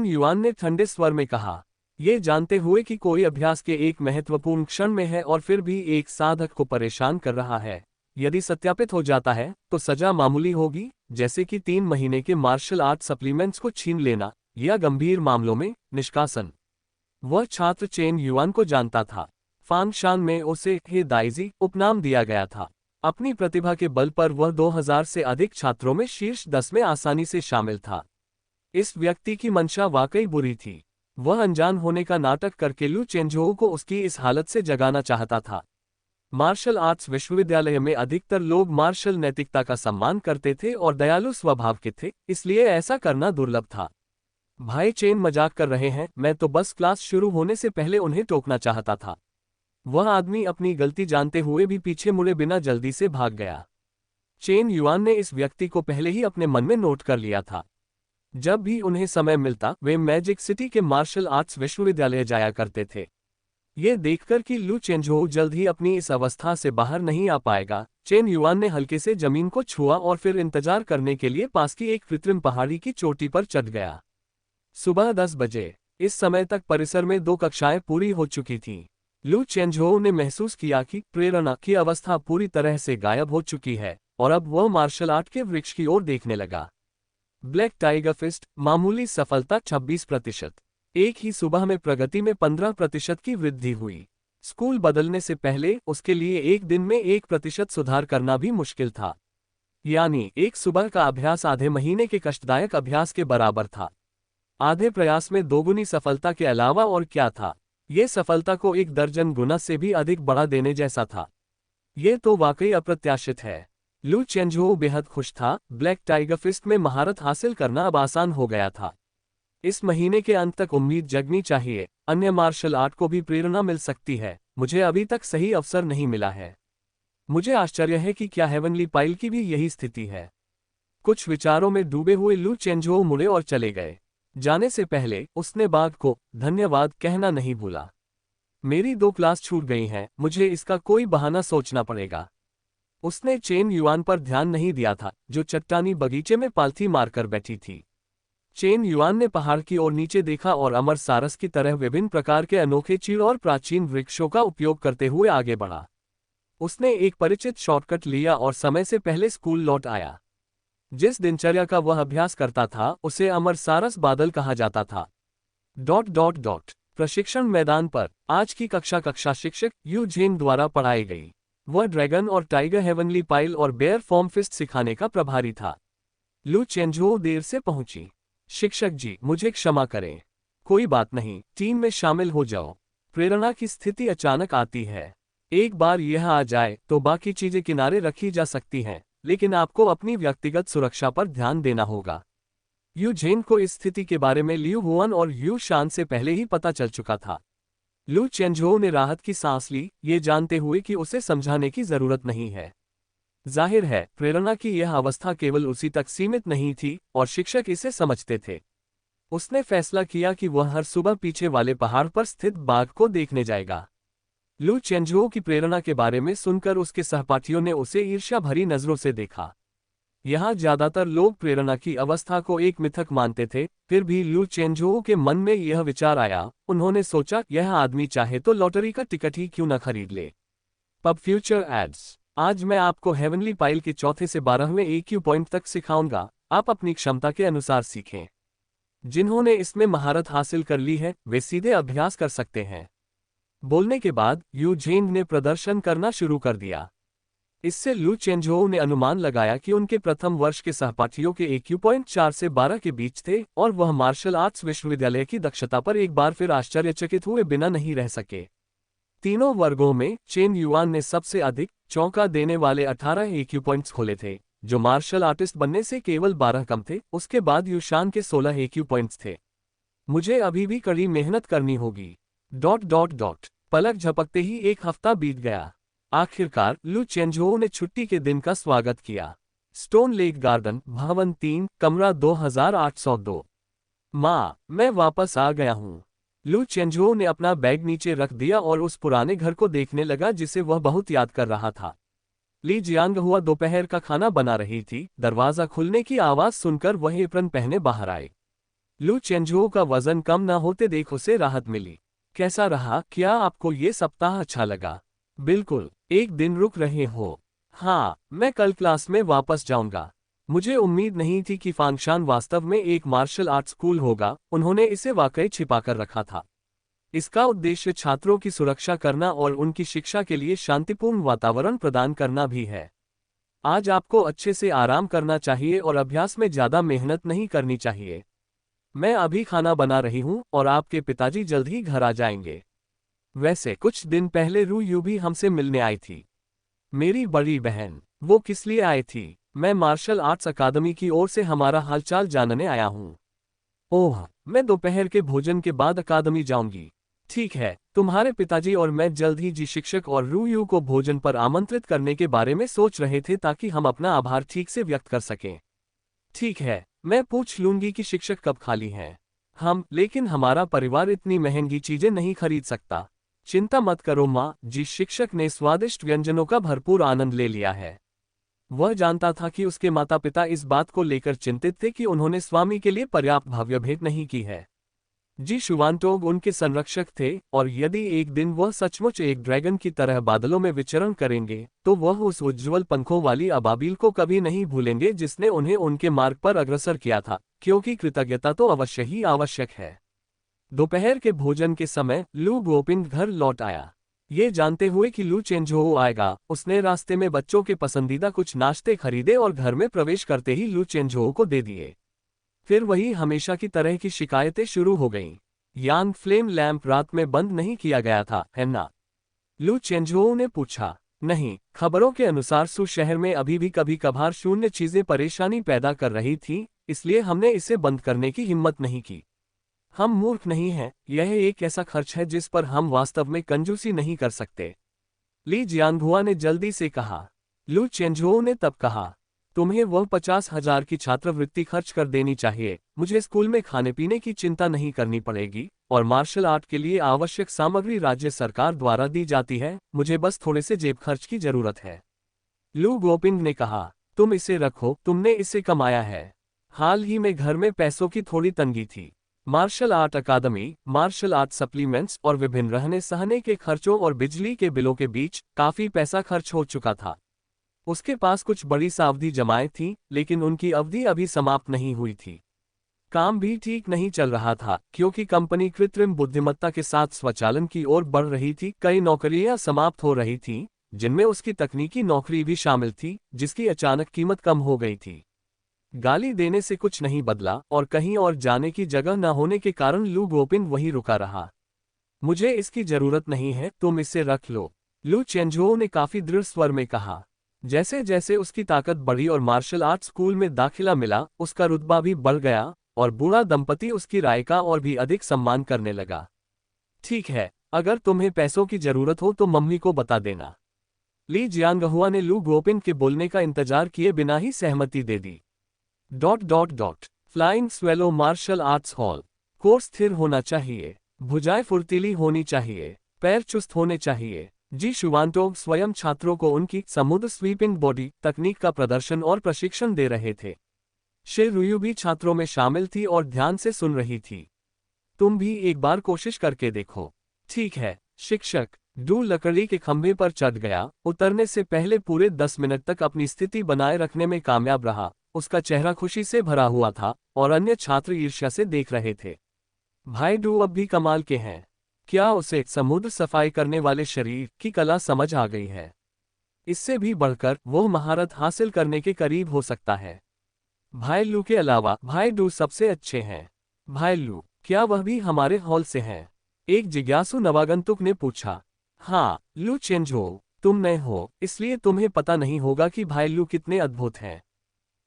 युआन ने ठंडे स्वर में कहा, ये जानते हुए कि कोई अभ्यास के एक महत्वपूर्ण क्षण में है और फिर भी एक साधक को परेशान कर रहा है। यदि सत्यापित हो जाता है तो सजा मामूली होगी, जैसे कि 3 महीने के मार्शल आर्ट सप्लीमेंट्स को छीन लेना या गंभीर मामलों में निष्कासन। वह छात्र चेन युआन को जानता था। फांग शान में उसे हे दाइजी उपनाम दिया गया था। अपनी प्रतिभा के बल पर वह 2000 से अधिक छात्रों में शीर्ष 10 में आसानी से शामिल था। इस व्यक्ति की मंशा वाकई बुरी थी। वह अनजान होने का नाटक करके लू चेंझोऊ को उसकी इस हालत से जगाना चाहता था। मार्शल आर्ट्स विश्वविद्यालय में अधिकतर लोग मार्शल नैतिकता का सम्मान करते थे और दयालु स्वभाव के थे, इसलिए ऐसा करना दुर्लभ था। भाई चेन मजाक कर रहे हैं, मैं तो बस क्लास शुरू होने से पहले उन्हें टोकना चाहता था। वह आदमी अपनी गलती जानते हुए भी पीछे मुड़े बिना जल्दी से भाग गया। चेन युआन ने इस व्यक्ति को पहले ही अपने मन में नोट कर लिया था। जब भी उन्हें समय मिलता वे मैजिक सिटी के मार्शल आर्ट्स विश्वविद्यालय जाया करते थे। ये देखकर कि लू चेंझोऊ जल्द ही अपनी इस अवस्था से बाहर नहीं आ पाएगा, चेन युआन ने हल्के से जमीन को छुआ और फिर इंतजार करने के लिए पास की एक कृत्रिम पहाड़ी की चोटी पर चढ़ गया। सुबह 10 बजे। इस समय तक परिसर में 2 कक्षाएं पूरी हो चुकी थीं। लू चेंझोऊ ने महसूस किया कि प्रेरणा की अवस्था पूरी तरह से गायब हो चुकी है और अब वह मार्शल आर्ट के वृक्ष की ओर देखने लगा। ब्लैक टाइगर फिस्ट, मामूली सफलता 26%। एक ही सुबह में प्रगति में 15% की वृद्धि हुई। स्कूल बदलने से पहले उसके लिए एक दिन में 1% सुधार करना भी मुश्किल था। यानी एक सुबह का अभ्यास आधे महीने के कष्टदायक अभ्यास के बराबर था। आधे प्रयास में दोगुनी सफलता के अलावा और क्या था। ये सफलता को 1 दर्जन गुना से भी अधिक बढ़ा देने जैसा था। ये तो वाकई अप्रत्याशित है। लू चेंझोउ बेहद खुश था, ब्लैक टाइगर फिस्ट में महारत हासिल करना अब आसान हो गया था। इस महीने के अंत तक उम्मीद जगनी चाहिए, अन्य मार्शल आर्ट को भी प्रेरणा मिल सकती है। मुझे अभी तक सही अवसर नहीं मिला है। मुझे आश्चर्य है कि क्या हेवनली पाइल की भी यही स्थिति है। कुछ विचारों में डूबे हुए लू चेंझोउ मुड़े और चले गए। जाने से पहले उसने बाघ को धन्यवाद कहना नहीं भूला। मेरी 2 क्लास छूट गई हैं, मुझे इसका कोई बहाना सोचना पड़ेगा। उसने चेन युआन पर ध्यान नहीं दिया था, जो चट्टानी बगीचे में पालथी मारकर बैठी थी। चेन युआन ने पहाड़ की ओर नीचे देखा और अमर सारस की तरह विभिन्न प्रकार के अनोखे चीड़ और प्राचीन वृक्षों का उपयोग करते हुए आगे बढ़ा। उसने एक परिचित शॉर्टकट लिया और समय से पहले स्कूल लौट आया। जिस दिनचर्या का वह अभ्यास करता था उसे अमर सारस बादल कहा जाता था। प्रशिक्षण मैदान पर आज की कक्षा शिक्षक यू झेंग द्वारा पढ़ाई गई। वह ड्रैगन और टाइगर हेवनली पाइल और बेयर फॉर्म फिस्ट सिखाने का प्रभारी था। लू चेंझोउ देर से पहुंची। शिक्षक जी, मुझे क्षमा करें। कोई बात नहीं, टीम में शामिल हो जाओ। प्रेरणा की स्थिति अचानक आती है। एक बार यह आ जाए तो बाकी चीजें किनारे रखी जा सकती हैं, लेकिन आपको अपनी व्यक्तिगत सुरक्षा पर ध्यान देना होगा। यू झेन को इस स्थिति के बारे में लियू हुआन और यू शान से पहले ही पता चल चुका था। लू चेंझोउ ने राहत की सांस ली, ये जानते हुए कि उसे समझाने की जरूरत नहीं है। जाहिर है, प्रेरणा की यह अवस्था केवल उसी तक सीमित नहीं थी और शिक्षक इसे समझते थे। उसने फैसला किया कि वह हर सुबह पीछे वाले पहाड़ पर स्थित बाघ को देखने जाएगा। लू चेंझोउ की प्रेरणा के बारे में सुनकर उसके सहपाठियों ने उसे ईर्ष्या भरी नजरों से देखा। यहाँ ज्यादातर लोग प्रेरणा की अवस्था को एक मिथक मानते थे, फिर भी लू चेंझोउ के मन में यह विचार आया। उन्होंने सोचा, यह आदमी चाहे तो लॉटरी का टिकट ही क्यों न खरीद ले। Pub future ads. आज मैं आपको हेवनली पाइल के 4 से 12वें EQ पॉइंट तक सिखाऊंगा। आप अपनी क्षमता के अनुसार सीखें। जिन्होंने इसमें महारत हासिल कर ली है वे सीधे अभ्यास कर सकते हैं। बोलने के बाद यू झेंग ने प्रदर्शन करना शुरू कर दिया। इससे लू चेंझोउ ने अनुमान लगाया कि उनके प्रथम वर्ष के सहपाठियों के EQ पॉइंट 4 से 12 के बीच थे और वह मार्शल आर्ट्स विश्वविद्यालय की दक्षता पर एक बार फिर आश्चर्यचकित हुए बिना नहीं रह सके। तीनों वर्गों में चेन युआन ने सबसे अधिक चौंका देने वाले 18 EQ पॉइंट्स खोले थे, जो मार्शल आर्टिस्ट बनने से केवल 12 कम थे। उसके बाद युशान के 16 EQ पॉइंट्स थे। मुझे अभी भी कड़ी मेहनत करनी होगी। पलक झपकते ही 1 हफ्ता बीत गया। आखिरकार लू चेंझोउ ने छुट्टी के दिन का स्वागत किया। स्टोन लेक गार्डन, भवन 3, कमरा 2802। माँ, मैं वापस आ गया हूँ। लू चेंझोउ ने अपना बैग नीचे रख दिया और उस पुराने घर को देखने लगा जिसे वह बहुत याद कर रहा था। ली जियांग हुआ दोपहर का खाना बना रही थी। दरवाजा खुलने की आवाज सुनकर वह एप्रन पहने बाहर आए। लू चेंझोउ का वजन कम न होते देख उसे राहत मिली। कैसा रहा? क्या आपको ये सप्ताह अच्छा लगा? बिल्कुल। एक दिन रुक रहे हो? हाँ, मैं कल क्लास में वापस जाऊंगा। मुझे उम्मीद नहीं थी कि फांगशान वास्तव में एक मार्शल आर्ट स्कूल होगा। उन्होंने इसे वाकई छिपाकर रखा था। इसका उद्देश्य छात्रों की सुरक्षा करना और उनकी शिक्षा के लिए शांतिपूर्ण वातावरण प्रदान करना भी है। आज आपको अच्छे से आराम करना चाहिए और अभ्यास में ज्यादा मेहनत नहीं करनी चाहिए। मैं अभी खाना बना रही हूँ और आपके पिताजी जल्द ही घर आ जाएंगे। वैसे कुछ दिन पहले रू यू भी हमसे मिलने आई थी। मेरी बड़ी बहन। वो किस लिए आई थी? मैं मार्शल आर्ट्स अकादमी की ओर से हमारा हालचाल जानने आया हूँ। ओह, मैं दोपहर के भोजन के बाद अकादमी जाऊंगी। ठीक है, तुम्हारे पिताजी और मैं जल्द ही जी शिक्षक और रू यू को भोजन पर आमंत्रित करने के बारे में सोच रहे थे ताकि हम अपना आभार ठीक से व्यक्त कर सकें। ठीक है, मैं पूछ लूंगी कि शिक्षक कब खाली हैं। लेकिन हमारा परिवार इतनी महंगी चीजें नहीं खरीद सकता। चिंता मत करो माँ जी। शिक्षक ने स्वादिष्ट व्यंजनों का भरपूर आनंद ले लिया है। वह जानता था कि उसके माता पिता इस बात को लेकर चिंतित थे कि उन्होंने स्वामी के लिए पर्याप्त भव्य भेंट नहीं की है। जी शुवानटोग उनके संरक्षक थे और यदि एक दिन वह सचमुच एक ड्रैगन की तरह बादलों में विचरण करेंगे तो वह उस उज्ज्वल पंखों वाली अबाबिल को कभी नहीं भूलेंगे जिसने उन्हें उनके मार्ग पर अग्रसर किया था, क्योंकि कृतज्ञता तो अवश्य ही आवश्यक है। दोपहर के भोजन के समय लू गोपिंग घर लौट आया। ये जानते हुए कि लू चेंझोउ आएगा, उसने रास्ते में बच्चों के पसंदीदा कुछ नाश्ते खरीदे और घर में प्रवेश करते ही लू चेंझोउ को दे दिए। फिर वही हमेशा की तरह की शिकायतें शुरू हो गईं। यान फ्लेम लैंप रात में बंद नहीं किया गया था, है ना? लू चेंझोऊ ने पूछा। नहीं, खबरों के अनुसार सू शहर में अभी भी कभी कभार शून्य चीजें परेशानी पैदा कर रही थी, इसलिए हमने इसे बंद करने की हिम्मत नहीं की। हम मूर्ख नहीं हैं, यह एक ऐसा खर्च है जिस पर हम वास्तव में कंजूसी नहीं कर सकते। ली जियांगहुआ ने जल्दी से कहा। लू चेंझोऊ ने तब कहा, तुम्हें वह 50,000 की छात्रवृत्ति खर्च कर देनी चाहिए, मुझे स्कूल में खाने पीने की चिंता नहीं करनी पड़ेगी, और मार्शल आर्ट के लिए आवश्यक सामग्री राज्य सरकार द्वारा दी जाती है, मुझे बस थोड़े से जेब खर्च की जरूरत है। लू गोपिंग ने कहा, तुम इसे रखो, तुमने इसे कमाया है। हाल ही में घर में पैसों की थोड़ी तंगी थी। मार्शल आर्ट अकादमी, मार्शल आर्ट सप्लीमेंट्स और विभिन्न रहने सहने के खर्चों और बिजली के बिलों के बीच काफी पैसा खर्च हो चुका था। उसके पास कुछ बड़ी सावधि जमाएं थीं, लेकिन उनकी अवधि अभी समाप्त नहीं हुई थी। काम भी ठीक नहीं चल रहा था, क्योंकि कंपनी कृत्रिम बुद्धिमत्ता के साथ स्वचालन की ओर बढ़ रही थी। कई नौकरियां समाप्त हो रही थीं, जिनमें उसकी तकनीकी नौकरी भी शामिल थी, जिसकी अचानक कीमत कम हो गई थी। गाली देने से कुछ नहीं बदला, और कहीं और जाने की जगह न होने के कारण लू गोपिन वहीं रुका रहा। मुझे इसकी जरूरत नहीं है, तुम इसे रख लो, लू चेंझोऊ ने काफी दृढ़ स्वर में कहा। जैसे जैसे उसकी ताकत बढ़ी और मार्शल आर्ट स्कूल में दाखिला मिला, उसका रुतबा भी बढ़ गया, और बूढ़ा दंपति उसकी राय का और भी अधिक सम्मान करने लगा। ठीक है, अगर तुम्हें पैसों की जरूरत हो तो मम्मी को बता देना। ली जियांगहुआ ने लू गोपिन के बोलने का इंतजार किए बिना ही सहमति दे दी। Flying swallow martial arts hall. Course स्थिर होना चाहिए, भुजाएं फुर्तीली होनी चाहिए, पैर चुस्त होने चाहिए। जी शुवांटोग स्वयं छात्रों को उनकी समुद्र स्वीपिंग बॉडी तकनीक का प्रदर्शन और प्रशिक्षण दे रहे थे। शे रुयू भी छात्रों में शामिल थी और ध्यान से सुन रही थी। तुम भी एक बार कोशिश करके देखो। ठीक है, शिक्षक। डू लकड़ी के खंभे पर चढ़ गया, उतरने से पहले पूरे 10 मिनट तक अपनी स्थिति बनाए रखने में कामयाब रहा। उसका चेहरा खुशी से भरा हुआ था, और अन्य छात्र ईर्ष्या से देख रहे थे। भाई डू अब भी कमाल के हैं। क्या उसे समुद्र सफाई करने वाले शरीर की कला समझ आ गई है? इससे भी बढ़कर वो महारत हासिल करने के करीब हो सकता है। भाई लू के अलावा भाई डू सबसे अच्छे हैं। भाई लू, क्या वह भी हमारे हॉल से हैं? एक जिज्ञासु नवागंतुक ने पूछा। हाँ, लू चेंझोऊ, तुम नए हो, इसलिए तुम्हें पता नहीं होगा कि भाई लू कितने अद्भुत हैं।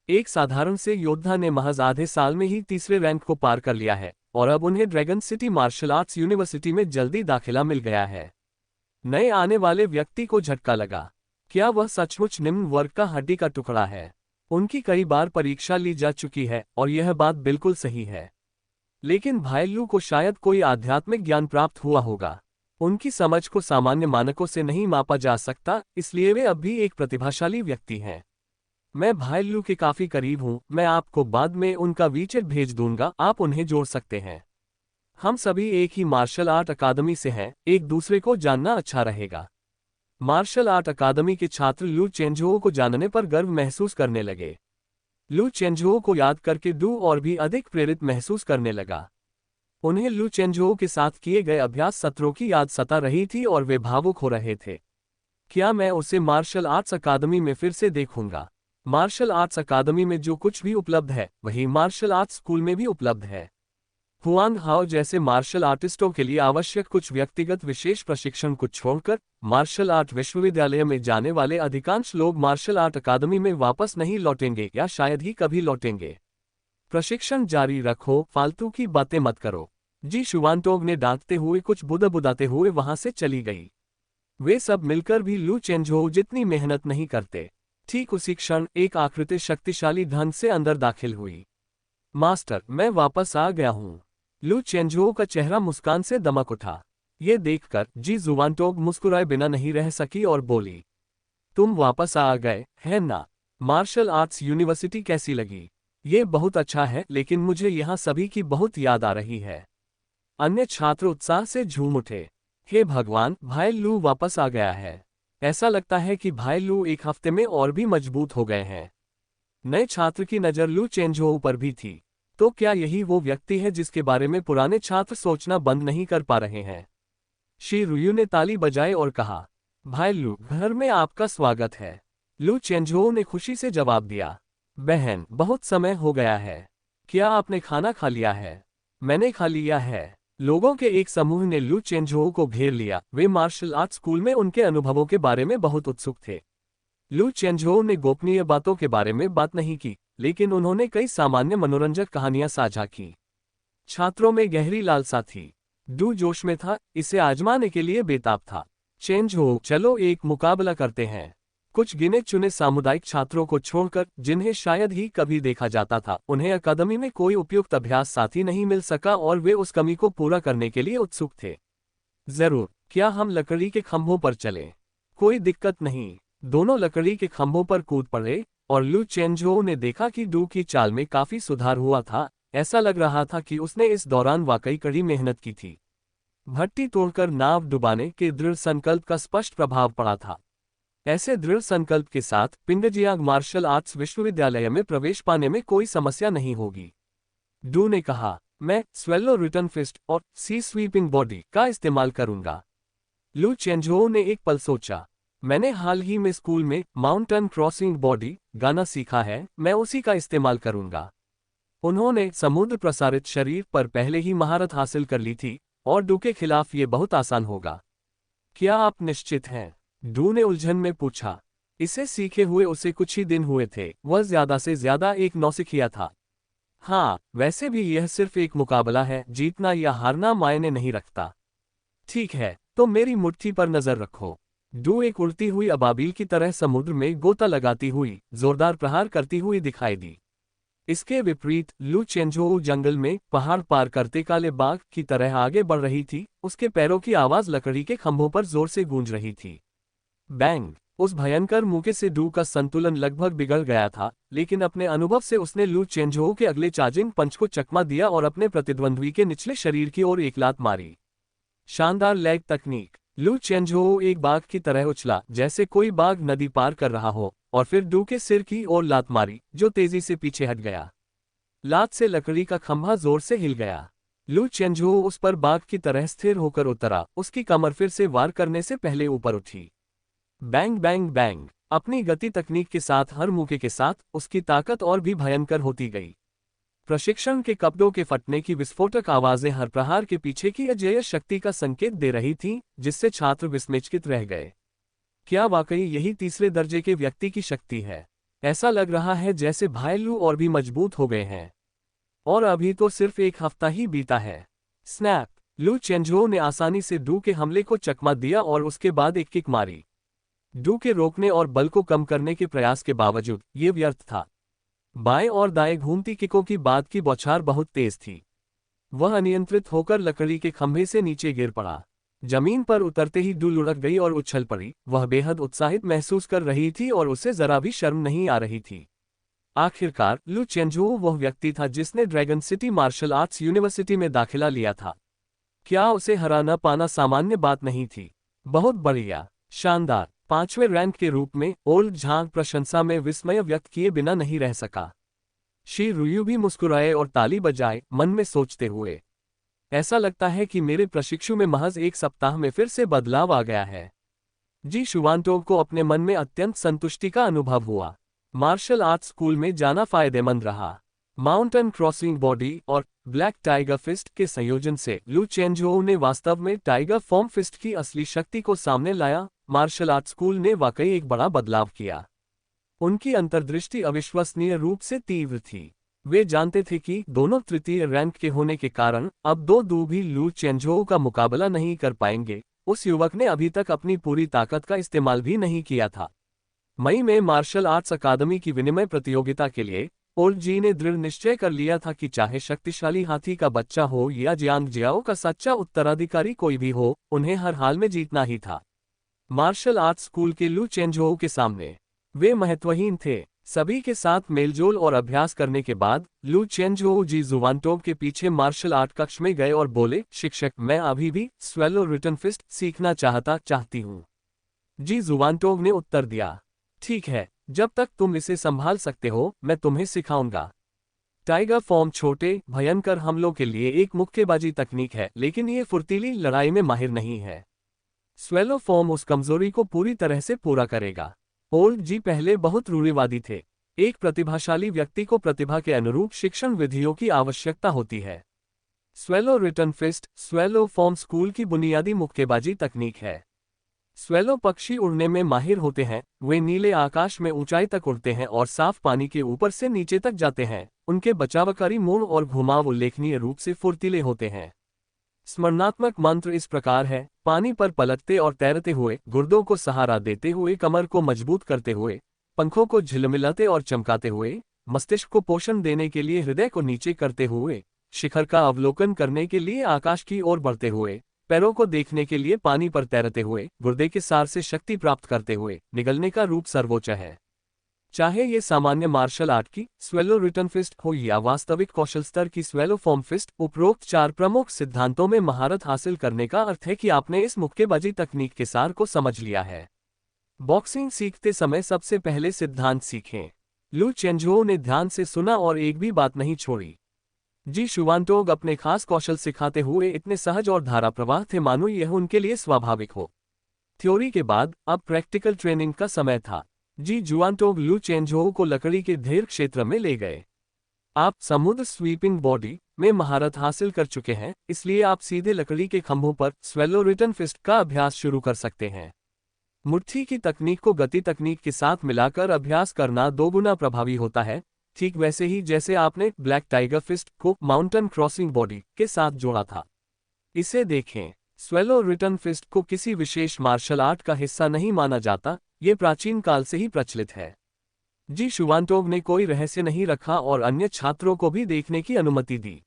एक साधारण से योद्धा ने महज आधे साल में ही तीसरे रैंक को पार कर लिया है, और अब उन्हें dragon city martial arts university में जल्दी दाखिला मिल गया है। नए आने वाले व्यक्ति को झटका लगा। क्या वह सचमुच निम्न वर्ग का हड्डी का टुकड़ा है? उनकी कई बार परीक्षा ली जा चुकी है, और यह बात बिल्कुल सही है। लेकिन भाई लू को शायद कोई आध्यात्मिक ज्ञान प्राप्त हुआ होगा। उनकी समझ को सामान्य मानकों से नहीं मापा जा सकता, इसलिए वे अब भी एक प्रतिभाशाली व्यक्ति हैं। मैं भाई लू के काफी करीब हूं, मैं आपको बाद में उनका वीचेट भेज दूंगा, आप उन्हें जोड़ सकते हैं। हम सभी एक ही मार्शल आर्ट अकादमी से हैं, एक दूसरे को जानना अच्छा रहेगा। मार्शल आर्ट अकादमी के छात्र लू चेंझोऊ को जानने पर गर्व महसूस करने लगे। लू चेंझोऊ को याद करके डू और भी अधिक प्रेरित महसूस करने लगा। उन्हें लू चेंझोऊ के साथ किए गए अभ्यास सत्रों की याद सता रही थी और वे भावुक हो रहे थे। क्या मैं उसे मार्शल आर्ट्स अकादमी में फिर से देखूंगा? मार्शल आर्ट्स अकादमी में जो कुछ भी उपलब्ध है, वही मार्शल आर्ट्स स्कूल में भी उपलब्ध है। हुआंग हाओ जैसे मार्शल आर्टिस्टों के लिए आवश्यक कुछ व्यक्तिगत विशेष प्रशिक्षण को छोड़कर मार्शल आर्ट विश्वविद्यालय में जाने वाले अधिकांश लोग मार्शल आर्ट अकादमी में वापस नहीं लौटेंगे, या शायद ही कभी लौटेंगे। प्रशिक्षण जारी रखो, फालतू की बातें मत करो। जी शुवांटोग ने डांटते हुए कुछ बुदाबुदाते हुए वहां से चली गई। वे सब मिलकर भी लू चेंझोऊ जितनी मेहनत नहीं करते। ठीक उसी क्षण एक आकृति शक्तिशाली ढंग से अंदर दाखिल हुई। मास्टर, मैं वापस आ गया हूँ। लू चेंझोऊ का चेहरा मुस्कान से दमक उठा। ये देखकर जी जुवांटोग मुस्कुराए बिना नहीं रह सकी और बोली, तुम वापस आ गए, है ना? मार्शल आर्ट्स यूनिवर्सिटी कैसी लगी? ये बहुत अच्छा है, लेकिन मुझे यहाँ सभी की बहुत याद आ रही है। अन्य छात्र उत्साह से झूम उठे। हे भगवान, भाई लू वापस आ गया है। ऐसा लगता है कि भाई लू एक हफ्ते में और भी मजबूत हो गए हैं। नए छात्र की नज़र लू चेंझोऊ पर भी थी। तो क्या यही वो व्यक्ति है जिसके बारे में पुराने छात्र सोचना बंद नहीं कर पा रहे हैं? शी रुयू ने ताली बजाई और कहा, भाई लू, घर में आपका स्वागत है। लू चेंझोऊ ने खुशी से जवाब दिया, बहन, बहुत समय हो गया है। क्या आपने खाना खा लिया है? मैंने खा लिया है। लोगों के एक समूह ने लू चेंझोऊ को घेर लिया। वे मार्शल आर्ट स्कूल में उनके अनुभवों के बारे में बहुत उत्सुक थे। लू चेंझोऊ ने गोपनीय बातों के बारे में बात नहीं की, लेकिन उन्होंने कई सामान्य मनोरंजक कहानियां साझा की। छात्रों में गहरी लालसा थी। डू जोश में था, इसे आजमाने के लिए बेताब था। चेंझोऊ, चलो एक मुकाबला करते हैं। कुछ गिने चुने सामुदायिक छात्रों को छोड़कर, जिन्हें शायद ही कभी देखा जाता था, उन्हें अकादमी में कोई उपयुक्त अभ्यास साथी नहीं मिल सका और वे उस कमी को पूरा करने के लिए उत्सुक थे। जरूर, क्या हम लकड़ी के खंभों पर चलें? कोई दिक्कत नहीं। दोनों लकड़ी के खंभों पर कूद पड़े और लू चेंझोऊ ने देखा कि डू की चाल में काफी सुधार हुआ था। ऐसा लग रहा था कि उसने इस दौरान वाकई कड़ी मेहनत की थी। भट्टी तोड़कर नाव डुबाने के दृढ़ संकल्प का स्पष्ट प्रभाव पड़ा था। ऐसे दृढ़ संकल्प के साथ पिंडजियांग मार्शल आर्ट्स विश्वविद्यालय में प्रवेश पाने में कोई समस्या नहीं होगी। डू ने कहा, मैं स्वेलो रिटर्न फिस्ट और सी स्वीपिंग बॉडी का इस्तेमाल करूंगा। लू चेंझोऊ ने एक पल सोचा, मैंने हाल ही में स्कूल में माउंटेन क्रॉसिंग बॉडी गाना सीखा है, मैं उसी का इस्तेमाल करूंगा। उन्होंने समुद्र प्रसारित शरीर पर पहले ही महारत हासिल कर ली थी और डू के खिलाफ ये बहुत आसान होगा। क्या आप निश्चित हैं? डू ने उलझन में पूछा। इसे सीखे हुए उसे कुछ ही दिन हुए थे, वह ज्यादा से ज्यादा एक नौसिखिया था। हाँ, वैसे भी यह सिर्फ एक मुकाबला है, जीतना या हारना मायने नहीं रखता। ठीक है, तो मेरी मुट्ठी पर नजर रखो। डू एक उड़ती हुई अबाबील की तरह समुद्र में गोता लगाती हुई, जोरदार प्रहार करती हुई दिखाई दी। इसके विपरीत लू चेंझोऊ जंगल में पहाड़ पार करते काले बाघ की तरह आगे बढ़ रही थी। उसके पैरों की आवाज लकड़ी के खंभों पर जोर से गूंज रही थी। बैंग! उस भयंकर मुके से डू का संतुलन लगभग बिगड़ गया था, लेकिन अपने अनुभव से उसने लू चेंझोऊ के अगले चार्जिंग पंच को चकमा दिया और अपने प्रतिद्वंद्वी के निचले शरीर की ओर एक लात मारी। शानदार लेग तकनीक। लू चेंझोऊ एक बाघ की तरह उछला, जैसे कोई बाघ नदी पार कर रहा हो, और फिर डू के सिर की ओर लात मारी, जो तेजी से पीछे हट गया। लात से लकड़ी का खंभा जोर से हिल गया। लू चेंझोऊ उस पर बाघ की तरह स्थिर होकर उतरा, उसकी कमर फिर से वार करने से पहले ऊपर उठी। Bang bang bang! अपनी गति तकनीक के साथ हर मुके के साथ उसकी ताकत और भी भयंकर होती गई। प्रशिक्षण के कपड़ों के फटने की विस्फोटक आवाजें हर प्रहार के पीछे की अजेय शक्ति का संकेत दे रही थीं, जिससे छात्र विस्मित रह गए। क्या वाकई यही तीसरे दर्जे के व्यक्ति की शक्ति है? ऐसा लग रहा है जैसे भाई लू और भी मजबूत हो गए हैं। और अभी तो सिर्फ एक हफ्ता ही बीता है। स्नैप! लू चेंझोऊ ने आसानी से डू के हमले को चकमा दिया और उसके बाद एक किक मारी। डू के रोकने और बल को कम करने के प्रयास के बावजूद ये व्यर्थ था। बाएं और दाएं घूमती किकों की बाद की बौछार बहुत तेज थी। वह अनियंत्रित होकर लकड़ी के खंभे से नीचे गिर पड़ा। जमीन पर उतरते ही डू लुढ़क गई और उछल पड़ी। वह बेहद उत्साहित महसूस कर रही थी और उसे जरा भी शर्म नहीं आ रही थी। आखिरकार लू चेंझोऊ वह व्यक्ति था जिसने dragon city martial arts university में दाखिला लिया था। क्या उसे हराना पाना सामान्य बात नहीं थी? बहुत बढ़िया, शानदार! 5वें रैंक के रूप में ओल्ड झांग प्रशंसा में विस्मय व्यक्त किए बिना नहीं रह सका। शी रुयू भी मुस्कुराए और ताली बजाए, मन में सोचते हुए, ऐसा लगता है कि मेरे प्रशिक्षु में महज एक सप्ताह में फिर से बदलाव आ गया है। जी शुवानतोव को अपने मन में अत्यंत संतुष्टि का अनुभव हुआ। मार्शल आर्ट्स स्कूल में जाना फायदेमंद रहा। माउंटेन क्रॉसिंग बॉडी और ब्लैक टाइगर फिस्ट के संयोजन से लू चेंझोऊ ने वास्तव में टाइगर फॉर्म फिस्ट की असली शक्ति को सामने लाया। मार्शल आर्ट्स स्कूल ने वाकई एक बड़ा बदलाव किया। उनकी अंतर्दृष्टि अविश्वसनीय रूप से तीव्र थी। वे जानते थे कि दोनों तृतीय रैंक के होने के कारण अब दो भी लू चेंझोऊ का मुकाबला नहीं कर पाएंगे। उस युवक ने अभी तक अपनी पूरी ताकत का इस्तेमाल भी नहीं किया था। मई में मार्शल आर्ट्स अकादमी की विनिमय प्रतियोगिता के लिए ओल्ड जी ने दृढ़ निश्चय कर लिया था कि चाहे शक्तिशाली हाथी का बच्चा हो या जियांग जियाओ का सच्चा उत्तराधिकारी कोई भी हो, उन्हें हर हाल में जीतना ही था। मार्शल आर्ट्स स्कूल के लू चेंझोऊ के सामने वे महत्वहीन थे। सभी के साथ मेलजोल और अभ्यास करने के बाद लू चेंझोऊ जी जुवानटोव के पीछे मार्शल आर्ट कक्ष में गए और बोले, शिक्षक, मैं अभी भी स्वेलो रिटर्न फिस्ट सीखना चाहती हूँ। जी जुवानटोव ने उत्तर दिया, ठीक है, जब तक तुम इसे संभाल सकते हो मैं तुम्हें सिखाऊंगा। टाइगर फॉर्म छोटे भयंकर हमलों के लिए एक मुक्केबाजी तकनीक है, लेकिन ये फुर्तीली लड़ाई में माहिर नहीं है। स्वेलो फॉर्म उस कमजोरी को पूरी तरह से पूरा करेगा। ओल्ड जी पहले बहुत रूढ़िवादी थे। एक प्रतिभाशाली व्यक्ति को प्रतिभा के अनुरूप शिक्षण विधियों की आवश्यकता होती है। Swallow return fist swallow form school की बुनियादी मुक्केबाजी तकनीक है। स्वेलो पक्षी उड़ने में माहिर होते हैं। वे नीले आकाश में ऊंचाई तक उड़ते हैं और साफ पानी के ऊपर से नीचे तक जाते हैं। उनके बचावकारी मोड़ और घुमाव उल्लेखनीय रूप से फुर्तीले होते हैं। स्मरणात्मक मंत्र इस प्रकार है: पानी पर पलटते और तैरते हुए, गुर्दों को सहारा देते हुए, कमर को मजबूत करते हुए, पंखों को झिलमिलाते और चमकाते हुए, मस्तिष्क को पोषण देने के लिए हृदय को नीचे करते हुए, शिखर का अवलोकन करने के लिए आकाश की ओर बढ़ते हुए, पैरों को देखने के लिए पानी पर तैरते हुए, गुर्दे के सार से शक्ति प्राप्त करते हुए, निगलने का रूप सर्वोच्च है। चाहे ये सामान्य मार्शल आर्ट की स्वेलो रिटर्न फिस्ट हो या वास्तविक कौशल स्तर की स्वेलो फॉर्म फिस्ट, उपरोक्त 4 प्रमुख सिद्धांतों में महारत हासिल करने का अर्थ है कि आपने इस मुक्केबाजी तकनीक के सार को समझ लिया है। बॉक्सिंग सीखते समय सबसे पहले सिद्धांत सीखें। लू चेंझुओ ने ध्यान से सुना और एक भी बात नहीं छोड़ी। जी शुवानतोग अपने खास कौशल सिखाते हुए इतने सहज और धारा प्रवाह थे मानो यह उनके लिए स्वाभाविक हो। थ्योरी के बाद अब प्रैक्टिकल ट्रेनिंग का समय था। जी जुआनतोग लू चेंझुओ को लकड़ी के ढेर क्षेत्र में ले गए। आप समुद्र स्वीपिंग बॉडी में महारत हासिल कर चुके हैं, इसलिए आप सीधे लकड़ी के खंभों पर स्वेलो रिटर्न फिस्ट का अभ्यास शुरू कर सकते हैं। मुट्ठी की तकनीक को गति तकनीक के साथ मिलाकर अभ्यास करना 2 गुना प्रभावी होता है, ठीक वैसे ही जैसे आपने ब्लैक टाइगर फिस्ट को माउंटेन क्रॉसिंग बॉडी के साथ जोड़ा था। इसे देखें। स्वेलो रिटर्न फिस्ट को किसी विशेष मार्शल आर्ट का हिस्सा नहीं माना जाता, ये प्राचीन काल से ही प्रचलित है। जी शुवानतोग ने कोई रहस्य नहीं रखा और अन्य छात्रों को भी देखने की अनुमति दी।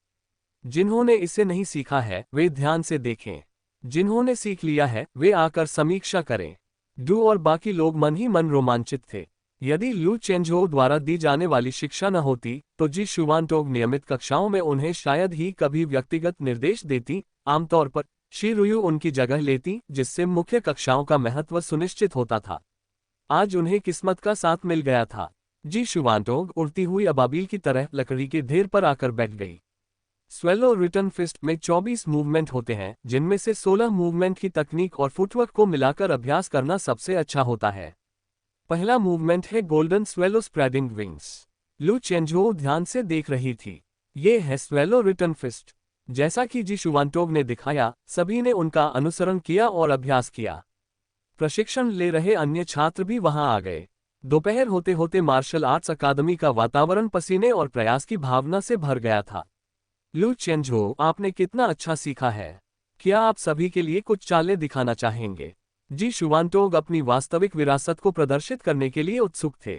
जिन्होंने इसे नहीं सीखा है वे ध्यान से देखें। जिन्होंने सीख लिया है वे आकर समीक्षा करें। डू और बाकी लोग मन ही मन रोमांचित थे। यदि लू चेंझुओ द्वारा दी जाने वाली शिक्षा न होती तो जी शुवानतोग नियमित कक्षाओं में उन्हें शायद ही कभी व्यक्तिगत निर्देश देती। आमतौर पर शिरुयू उनकी जगह लेती, जिससे मुख्य कक्षाओं का महत्व सुनिश्चित होता था। आज उन्हें किस्मत का साथ मिल गया था। जी शुवानतोग उड़ती हुई अबाबील की तरह लकड़ी के ढेर पर आकर बैठ गई। स्वेलो रिटर्न फिस्ट में 24 मूवमेंट होते हैं, जिनमें से 16 मूवमेंट की तकनीक और फुटवर्क को मिलाकर अभ्यास करना सबसे अच्छा होता है। पहला मूवमेंट है गोल्डन स्वेलो स्प्रेडिंग विंग्स। लू चेंझुओ ध्यान से देख रही थी। ये है स्वेलो रिटर्न फिस्ट। जैसा कि जी शुवानतोग ने दिखाया, सभी ने उनका अनुसरण किया और अभ्यास किया। प्रशिक्षण ले रहे अन्य छात्र भी वहां आ गए। दोपहर होते होते मार्शल आर्ट्स अकादमी का वातावरण पसीने और प्रयास की भावना से भर गया था। लू चेंझुओ, आपने कितना अच्छा सीखा है। क्या आप सभी के लिए कुछ चालें दिखाना चाहेंगे? जी शुवानतोग अपनी वास्तविक विरासत को प्रदर्शित करने के लिए उत्सुक थे।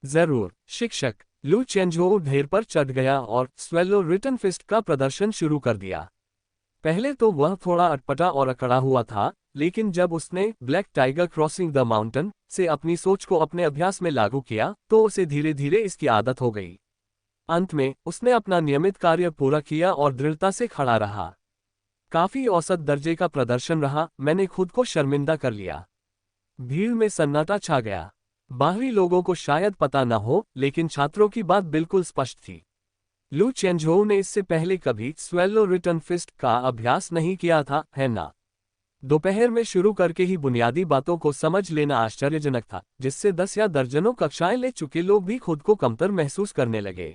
जरूर शिक्षक। लू चेंझुओ ढेर पर चढ़ गया और स्वेलो रिटर्न फिस्ट का प्रदर्शन शुरू कर दिया। पहले तो वह थोड़ा अटपटा और अकड़ा हुआ था, लेकिन जब उसने black tiger crossing the mountain से अपनी सोच को अपने अभ्यास में लागू किया तो उसे धीरे धीरे इसकी आदत हो गई। अंत में उसने अपना नियमित कार्य पूरा किया और दृढ़ता से खड़ा रहा। काफी औसत दर्जे का प्रदर्शन रहा। मैंने खुद को शर्मिंदा कर लिया। भीड़ में सन्नाटा छा गया। बाहरी लोगों को शायद पता न हो, लेकिन छात्रों की बात बिल्कुल स्पष्ट थी। लू चेंझुओ ने इससे पहले कभी स्वेलो रिटर्न फिस्ट का अभ्यास नहीं किया था, है ना? दोपहर में शुरू करके ही बुनियादी बातों को समझ लेना आश्चर्यजनक था, जिससे 10 या दर्जनों कक्षाएं ले चुके लोग भी खुद को कमतर महसूस करने लगे।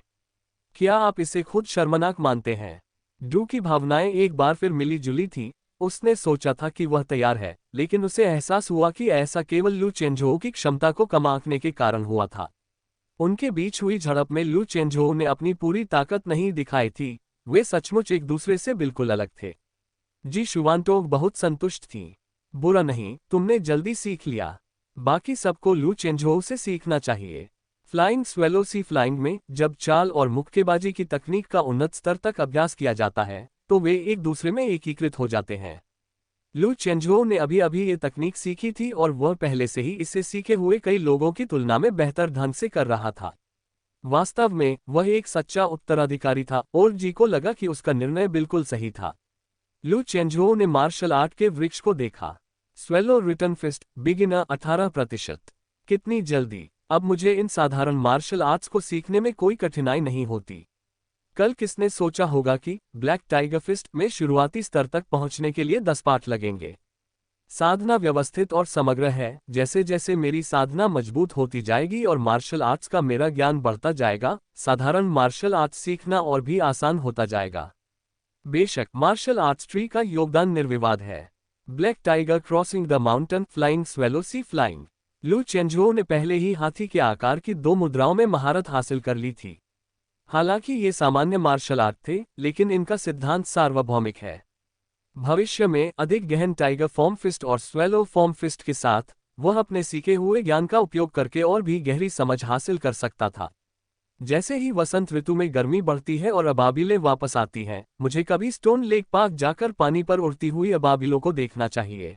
क्या आप इसे खुद शर्मनाक मानते हैं? डू की भावनाएं एक बार फिर मिली जुली थी। उसने सोचा था कि वह तैयार है, लेकिन उसे एहसास हुआ कि ऐसा केवल लू चेंझुओ की क्षमता को कम आंकने के कारण हुआ था। उनके बीच हुई झड़प में लू चेंझुओ ने अपनी पूरी ताकत नहीं दिखाई थी। वे सचमुच एक दूसरे से बिल्कुल अलग थे। जी शुवानतोग बहुत संतुष्ट थीं। बुरा नहीं, तुमने जल्दी सीख लिया। बाकी सबको लू चेंझुओ से सीखना चाहिए। फ्लाइंग स्वेलो सी फ्लाइंग में जब चाल और मुक्केबाजी की तकनीक का उन्नत स्तर तक अभ्यास किया जाता है तो वे एक दूसरे में एकीकृत हो जाते हैं। लू चेंझुओ ने अभी अभी ये तकनीक सीखी थी और वह पहले से ही इसे सीखे हुए कई लोगों की तुलना में बेहतर ढंग से कर रहा था। वास्तव में वह एक सच्चा उत्तराधिकारी था और जी को लगा कि उसका निर्णय बिल्कुल सही था। लू चेंझुओ ने मार्शल आर्ट के वृक्ष को देखा। Swallow return fist beginner 18%। कितनी जल्दी! अब मुझे इन साधारण मार्शल आर्ट्स को सीखने में कोई कठिनाई नहीं होती। कल किसने सोचा होगा कि ब्लैक टाइगर फिस्ट में शुरुआती स्तर तक पहुंचने के लिए 10 पाठ लगेंगे। साधना व्यवस्थित और समग्र है। जैसे जैसे मेरी साधना मजबूत होती जाएगी और मार्शल आर्ट्स का मेरा ज्ञान बढ़ता जाएगा, साधारण मार्शल आर्ट्स सीखना और भी आसान होता जाएगा। बेशक मार्शल आर्ट्स ट्री का योगदान निर्विवाद है। Black tiger crossing the mountain, flying swallow, sea flying. लू चेंझुओ ने पहले ही हाथी के आकार की 2 मुद्राओं में महारत हासिल कर ली थी। हालांकि ये सामान्य मार्शल आर्ट थे, लेकिन इनका सिद्धांत सार्वभौमिक है। भविष्य में अधिक गहन टाइगर फॉर्म फिस्ट और स्वेलो फॉर्म फिस्ट के साथ वह अपने सीखे हुए ज्ञान का उपयोग करके और भी गहरी समझ हासिल कर सकता था। जैसे ही वसंत ऋतु में गर्मी बढ़ती है और अबाबिलें वापस आती हैं, मुझे कभी स्टोन लेक पार्क जाकर पानी पर उड़ती हुई अबाबिलों को देखना चाहिए।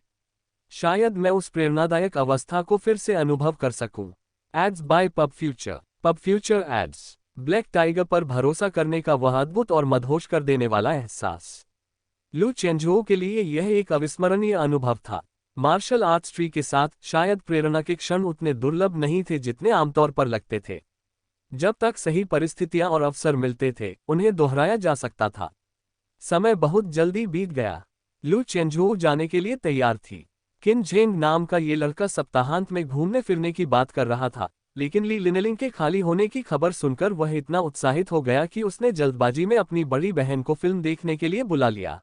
शायद मैं उस प्रेरणादायक अवस्था को फिर से अनुभव कर सकूं। Ads by pub future. Pub future ads. Black tiger पर भरोसा करने का वह अद्भुत और मदहोश कर देने वाला एहसास। लू चेंझुओ के लिए यह एक अविस्मरणीय अनुभव था। मार्शल आर्ट्स ट्री के साथ शायद प्रेरणा के क्षण उतने दुर्लभ नहीं थे जितने आमतौर पर लगते थे। जब तक सही परिस्थितियां और अवसर मिलते थे, उन्हें दोहराया जा सकता था। समय बहुत जल्दी बीत गया। लू चेंझुओ जाने के लिए तैयार थी। किन झेंग नाम का ये लड़का सप्ताहांत में घूमने फिरने की बात कर रहा था, लेकिन ली लिनेलिंग के खाली होने की खबर सुनकर वह इतना उत्साहित हो गया कि उसने जल्दबाजी में अपनी बड़ी बहन को फिल्म देखने के लिए बुला लिया।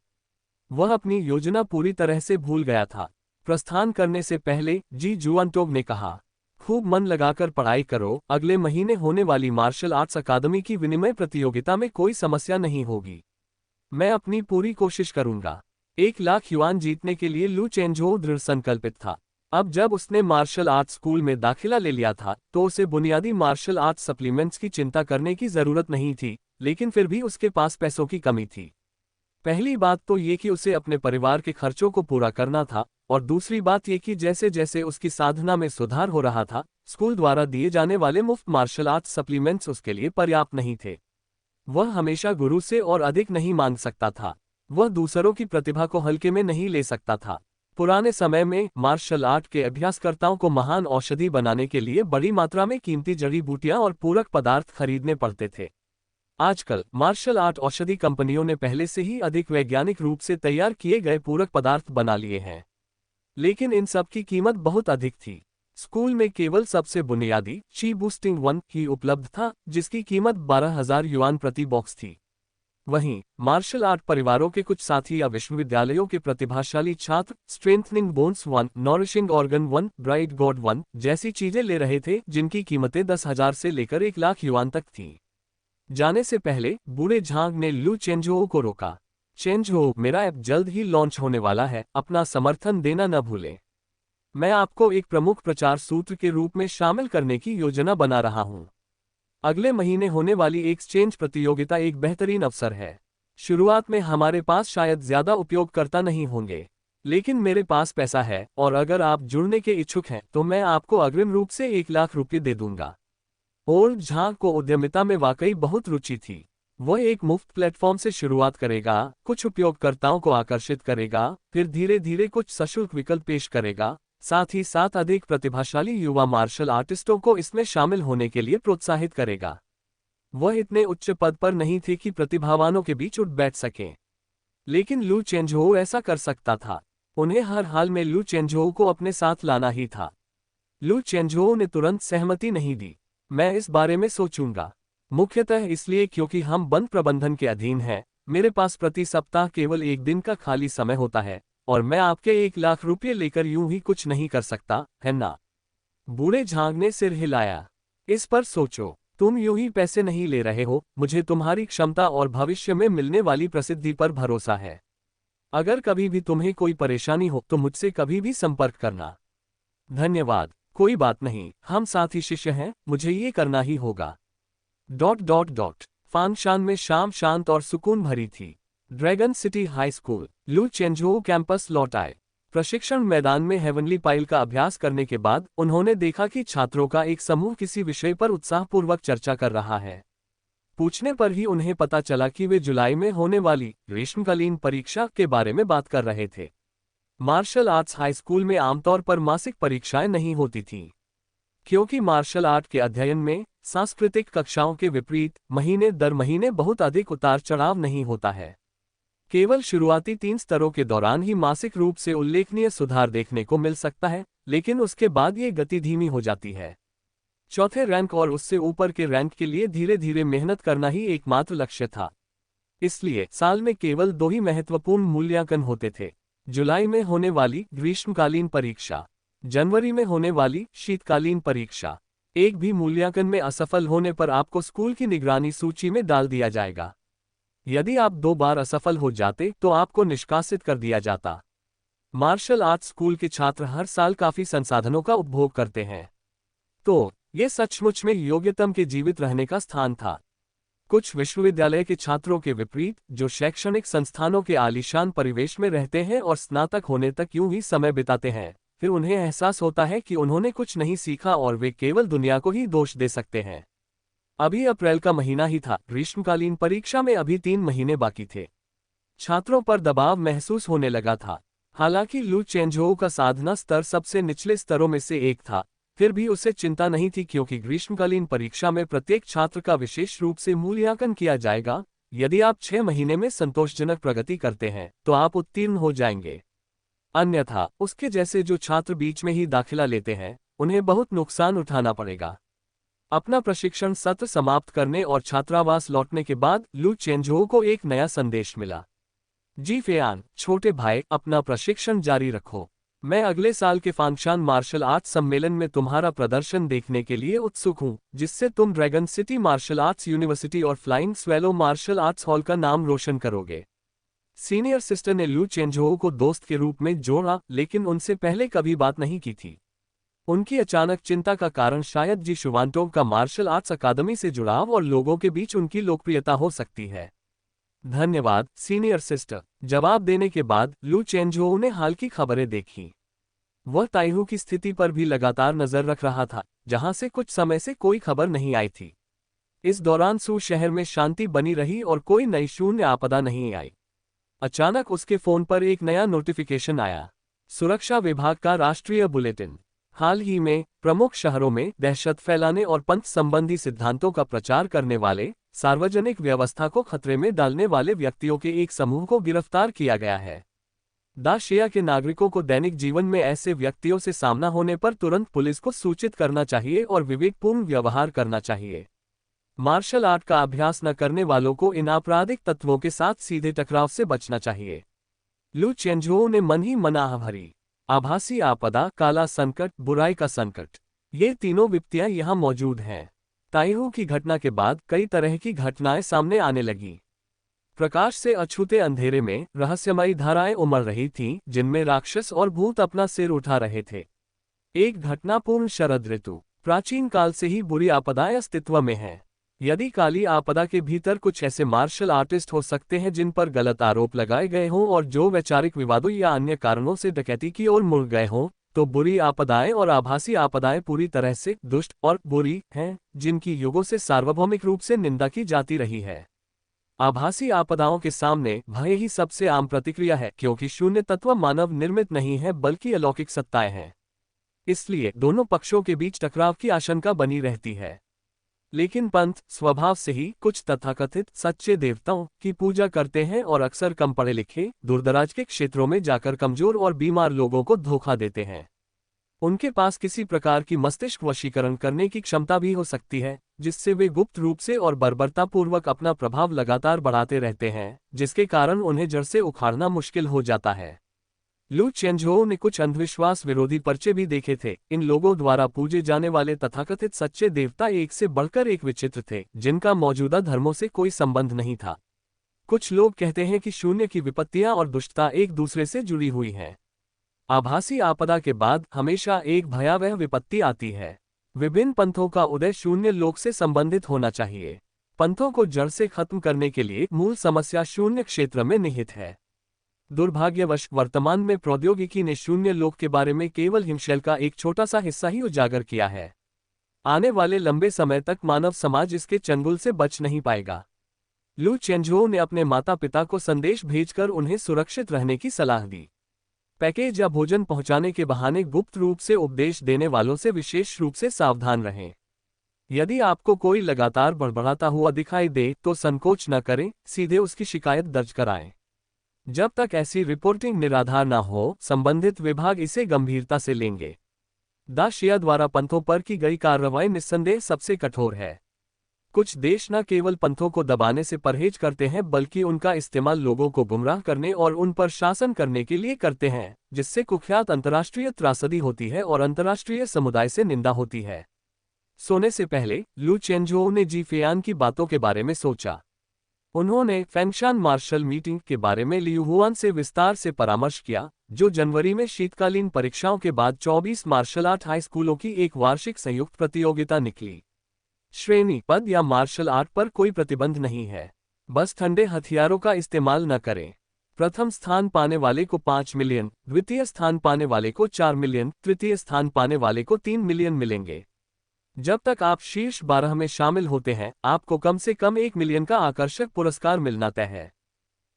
वह अपनी योजना पूरी तरह से भूल गया था। प्रस्थान करने से पहले जी जुआनटोग ने कहा, खूब मन लगाकर पढ़ाई करो, अगले महीने होने वाली मार्शल आर्ट्स अकादमी की विनिमय प्रतियोगिता में कोई समस्या नहीं होगी। मैं अपनी पूरी कोशिश करूंगा। 1,00,000 युआन जीतने के लिए लू चेंझुओ दृढ़ संकल्पित था। अब जब उसने मार्शल आर्ट्स स्कूल में दाखिला ले लिया था, तो उसे बुनियादी मार्शल आर्ट्स सप्लीमेंट्स की चिंता करने की जरूरत नहीं थी, लेकिन फिर भी उसके पास पैसों की कमी थी। पहली बात तो ये कि उसे अपने परिवार के खर्चों को पूरा करना था, और दूसरी बात ये कि जैसे जैसे उसकी साधना में सुधार हो रहा था, स्कूल द्वारा दिए जाने वाले मुफ्त मार्शल आर्ट्स सप्लीमेंट्स उसके लिए पर्याप्त नहीं थे। वह हमेशा गुरु से और अधिक नहीं मांग सकता था। वह दूसरों की प्रतिभा को हल्के में नहीं ले सकता था। पुराने समय में मार्शल आर्ट के अभ्यासकर्ताओं को महान औषधि बनाने के लिए बड़ी मात्रा में कीमती जड़ी बूटियां और पूरक पदार्थ खरीदने पड़ते थे। आजकल मार्शल आर्ट औषधि कंपनियों ने पहले से ही अधिक वैज्ञानिक रूप से तैयार किए गए पूरक पदार्थ बना लिए हैं, लेकिन इन सब की कीमत बहुत अधिक थी। स्कूल में केवल सबसे बुनियादी ची बूस्टिंग 1 ही उपलब्ध था, जिसकी कीमत 12,000 युआन प्रति बॉक्स थी। वहीं मार्शल आर्ट परिवारों के कुछ साथी या विश्वविद्यालयों के प्रतिभाशाली छात्र strengthening bones 1, nourishing organ 1, bright God 1 जैसी चीजें ले रहे थे, जिनकी कीमतें 10,000 से लेकर 1,00,000 युआन तक थीं। जाने से पहले बूढ़े झांग ने लू चेंझुओ को रोका। चेंझुओ, मेरा ऐप जल्द ही लॉन्च होने वाला है, अपना समर्थन देना न भूलें। मैं आपको एक प्रमुख प्रचार सूत्र के रूप में शामिल करने की योजना बना रहा हूं। अगले महीने होने वाली एक्सचेंज प्रतियोगिता एक बेहतरीन अवसर है। शुरुआत में हमारे पास शायद ज्यादा उपयोगकर्ता नहीं होंगे, लेकिन मेरे पास पैसा है, और अगर आप जुड़ने के इच्छुक हैं तो मैं आपको अग्रिम रूप से 1,00,000 रुपये दे दूंगा। ओल्ड झांग को उद्यमिता में वाकई बहुत रुचि थी। वह एक मुफ्त प्लेटफॉर्म से शुरुआत करेगा, कुछ उपयोगकर्ताओं को आकर्षित करेगा, फिर धीरे धीरे कुछ सशुल्क विकल्प पेश करेगा, साथ ही साथ अधिक प्रतिभाशाली युवा मार्शल आर्टिस्टों को इसमें शामिल होने के लिए प्रोत्साहित करेगा। वह इतने उच्च पद पर नहीं थे कि प्रतिभावानों के बीच उठ बैठ सकें, लेकिन लू चेंझुओ ऐसा कर सकता था। उन्हें हर हाल में लू चेंझुओ को अपने साथ लाना ही था। लू चेंझुओ ने तुरंत सहमति नहीं दी। मैं इस बारे में सोचूंगा, मुख्यतः इसलिए क्योंकि हम बंद प्रबंधन के अधीन हैं। मेरे पास प्रति सप्ताह केवल 1 दिन का खाली समय होता है, और मैं आपके 1,00,000 रुपये लेकर यूं ही कुछ नहीं कर सकता, है ना? बूढ़े झांग ने सिर हिलाया। इस पर सोचो, तुम यूं ही पैसे नहीं ले रहे हो, मुझे तुम्हारी क्षमता और भविष्य में मिलने वाली प्रसिद्धि पर भरोसा है। अगर कभी भी तुम्हें कोई परेशानी हो तो मुझसे कभी भी संपर्क करना। धन्यवाद। कोई बात नहीं, हम साथी शिष्य हैं, मुझे ये करना ही होगा। ... फांगशान में शाम शांत और सुकून भरी थी। ड्रैगन सिटी हाई स्कूल, लू चेंझुओ कैंपस लौट आए। प्रशिक्षण मैदान में हेवनली पाइल का अभ्यास करने के बाद उन्होंने देखा कि छात्रों का एक समूह किसी विषय पर उत्साहपूर्वक चर्चा कर रहा है। पूछने पर ही उन्हें पता चला कि वे जुलाई में होने वाली ग्रीष्मकालीन परीक्षा के बारे में बात कर रहे थे। मार्शल आर्ट्स हाई स्कूल में आमतौर पर मासिक परीक्षाएं नहीं होती थीं, क्योंकि मार्शल आर्ट के अध्ययन में सांस्कृतिक कक्षाओं के विपरीत महीने दर महीने बहुत अधिक उतार चढ़ाव नहीं होता है। केवल शुरुआती 3 स्तरों के दौरान ही मासिक रूप से उल्लेखनीय सुधार देखने को मिल सकता है, लेकिन उसके बाद ये गति धीमी हो जाती है। चौथे रैंक और उससे ऊपर के रैंक के लिए धीरे धीरे मेहनत करना ही एकमात्र लक्ष्य था। इसलिए साल में केवल 2 ही महत्वपूर्ण मूल्यांकन होते थे। जुलाई में होने वाली ग्रीष्मकालीन परीक्षा, जनवरी में होने वाली शीतकालीन परीक्षा। एक भी मूल्यांकन में असफल होने पर आपको स्कूल की निगरानी सूची में डाल दिया जाएगा। यदि आप 2 बार असफल हो जाते तो आपको निष्कासित कर दिया जाता। मार्शल आर्ट्स स्कूल के छात्र हर साल काफी संसाधनों का उपभोग करते हैं, तो ये सचमुच में योग्यतम के जीवित रहने का स्थान था। कुछ विश्वविद्यालय के छात्रों के विपरीत, जो शैक्षणिक संस्थानों के आलीशान परिवेश में रहते हैं और स्नातक होने तक यूं ही समय बिताते हैं, फिर उन्हें एहसास होता है कि उन्होंने कुछ नहीं सीखा और वे केवल दुनिया को ही दोष दे सकते हैं। अभी अप्रैल का महीना ही था, ग्रीष्मकालीन परीक्षा में अभी 3 महीने बाकी थे। छात्रों पर दबाव महसूस होने लगा था। हालांकि लू चेंझोऊ का साधना स्तर सबसे निचले स्तरों में से एक था, फिर भी उसे चिंता नहीं थी क्योंकि ग्रीष्मकालीन परीक्षा में प्रत्येक छात्र का विशेष रूप से मूल्यांकन किया जाएगा। यदि आप 6 महीने में संतोषजनक प्रगति करते हैं तो आप उत्तीर्ण हो जाएंगे। अन्यथा उसके जैसे जो छात्र बीच में ही दाखिला लेते हैं, उन्हें बहुत नुकसान उठाना पड़ेगा। अपना प्रशिक्षण सत्र समाप्त करने और छात्रावास लौटने के बाद लू चेंझोऊ को एक नया संदेश मिला। जी फेयान, छोटे भाई, अपना प्रशिक्षण जारी रखो। मैं अगले साल के फांगशान मार्शल आर्ट्स सम्मेलन में तुम्हारा प्रदर्शन देखने के लिए उत्सुक हूं, जिससे तुम dragon city martial arts university और flying swallow martial arts hall का नाम रोशन करोगे। सीनियर सिस्टर ने लू चेंझोऊ को दोस्त के रूप में जोड़ा, लेकिन उनसे पहले कभी बात नहीं की थी। उनकी अचानक चिंता का कारण शायद जी शुवांटोव का मार्शल आर्ट्स अकादमी से जुड़ाव और लोगों के बीच उनकी लोकप्रियता हो सकती है। धन्यवाद सीनियर सिस्टर। जवाब देने के बाद लू चेंझोऊ ने हाल की खबरें देखी। वह ताइहू की स्थिति पर भी लगातार नजर रख रहा था, जहां से कुछ समय से कोई खबर नहीं आई थी। इस दौरान सू शहर में शांति बनी रही और कोई नई शून्य आपदा नहीं आई। अचानक उसके फोन पर एक नया नोटिफिकेशन आया। सुरक्षा विभाग का राष्ट्रीय बुलेटिन। हाल ही में प्रमुख शहरों में दहशत फैलाने और पंथ संबंधी सिद्धांतों का प्रचार करने वाले, सार्वजनिक व्यवस्था को खतरे में डालने वाले व्यक्तियों के एक समूह को गिरफ्तार किया गया है। दाशिया के नागरिकों को दैनिक जीवन में ऐसे व्यक्तियों से सामना होने पर तुरंत पुलिस को सूचित करना चाहिए और विवेकपूर्ण व्यवहार करना चाहिए। मार्शल आर्ट का अभ्यास न करने वालों को इन आपराधिक तत्वों के साथ सीधे टकराव से बचना चाहिए। लू चेंझोऊ ने मन ही मन आह भरी। आभासी आपदा, काला संकट, बुराई का संकट, ये तीनों विपत्तियां यहां मौजूद हैं। ताइहू की घटना के बाद कई तरह की घटनाएं सामने आने लगी। प्रकाश से अछूते अंधेरे में रहस्यमयी धाराएं उमड़ रही थीं, जिनमें राक्षस और भूत अपना सिर उठा रहे थे। एक घटनापूर्ण शरद ऋतु। प्राचीन काल से ही बुरी आपदाएं अस्तित्व में हैं। यदि काली आपदा के भीतर कुछ ऐसे मार्शल आर्टिस्ट हो सकते हैं जिन पर गलत आरोप लगाए गए हों और जो वैचारिक विवादों या अन्य कारणों से डकैती की ओर मुड़ गए हों, तो बुरी आपदाएं और आभासी आपदाएं पूरी तरह से दुष्ट और बुरी हैं, जिनकी युगों से सार्वभौमिक रूप से निंदा की जाती रही है। आभासी आपदाओं के सामने भय ही सबसे आम प्रतिक्रिया है, क्योंकि शून्य तत्व मानव निर्मित नहीं है बल्कि अलौकिक सत्ताएं हैं। इसलिए दोनों पक्षों के बीच टकराव की आशंका बनी रहती है। लेकिन पंथ स्वभाव से ही कुछ तथाकथित सच्चे देवताओं की पूजा करते हैं और अक्सर कम पढ़े लिखे, दूरदराज के क्षेत्रों में जाकर कमजोर और बीमार लोगों को धोखा देते हैं। उनके पास किसी प्रकार की मस्तिष्क वशीकरण करने की क्षमता भी हो सकती है, जिससे वे गुप्त रूप से और बर्बरतापूर्वक अपना प्रभाव लगातार बढ़ाते रहते हैं, जिसके कारण उन्हें जड़ से उखाड़ना मुश्किल हो जाता है। लू चेंझोऊ ने कुछ अंधविश्वास विरोधी पर्चे भी देखे थे। इन लोगों द्वारा पूजे जाने वाले तथाकथित सच्चे देवता एक से बढ़कर एक विचित्र थे, जिनका मौजूदा धर्मों से कोई संबंध नहीं था। कुछ लोग कहते हैं कि शून्य की विपत्तियां और दुष्टता एक दूसरे से जुड़ी हुई हैं। आभासी आपदा के बाद हमेशा एक भयावह विपत्ति आती है। विभिन्न पंथों का उदय शून्य लोक से संबंधित होना चाहिए। पंथों को जड़ से खत्म करने के लिए मूल समस्या शून्य क्षेत्र में निहित है। दुर्भाग्यवश वर्तमान में प्रौद्योगिकी ने शून्य लोक के बारे में केवल हिमशैल का एक छोटा सा हिस्सा ही उजागर किया है। आने वाले लंबे समय तक मानव समाज इसके चंगुल से बच नहीं पाएगा। लू चेंझोऊ ने अपने माता पिता को संदेश भेजकर उन्हें सुरक्षित रहने की सलाह दी। पैकेज या भोजन पहुंचाने के बहाने गुप्त रूप से उपदेश देने वालों से विशेष रूप से सावधान रहें। यदि आपको कोई लगातार बड़बड़ाता हुआ दिखाई दे तो संकोच न करें, सीधे उसकी शिकायत दर्ज कराएं। जब तक ऐसी रिपोर्टिंग निराधार न हो, संबंधित विभाग इसे गंभीरता से लेंगे। दाशिया द्वारा पंथों पर की गई कार्रवाई निस्संदेह सबसे कठोर है। कुछ देश न केवल पंथों को दबाने से परहेज करते हैं बल्कि उनका इस्तेमाल लोगों को गुमराह करने और उन पर शासन करने के लिए करते हैं, जिससे कुख्यात अंतर्राष्ट्रीय त्रासदी होती है और अंतर्राष्ट्रीय समुदाय से निंदा होती है। सोने से पहले लू चेंझोउ ने जी फेयान की बातों के बारे में सोचा। उन्होंने फेंगशान मार्शल मीटिंग के बारे में लियू हुआन से विस्तार से परामर्श किया, जो जनवरी में शीतकालीन परीक्षाओं के बाद 24 मार्शल आर्ट हाई स्कूलों की एक वार्षिक संयुक्त प्रतियोगिता निकली। श्रेणी, पद या मार्शल आर्ट पर कोई प्रतिबंध नहीं है, बस ठंडे हथियारों का इस्तेमाल न करें। प्रथम स्थान पाने वाले को 5 मिलियन, द्वितीय स्थान पाने वाले को 4 मिलियन, तृतीय स्थान पाने वाले को 3 मिलियन मिलेंगे। जब तक आप शीर्ष 12 में शामिल होते हैं, आपको कम से कम 1 मिलियन का आकर्षक पुरस्कार मिलना तय है।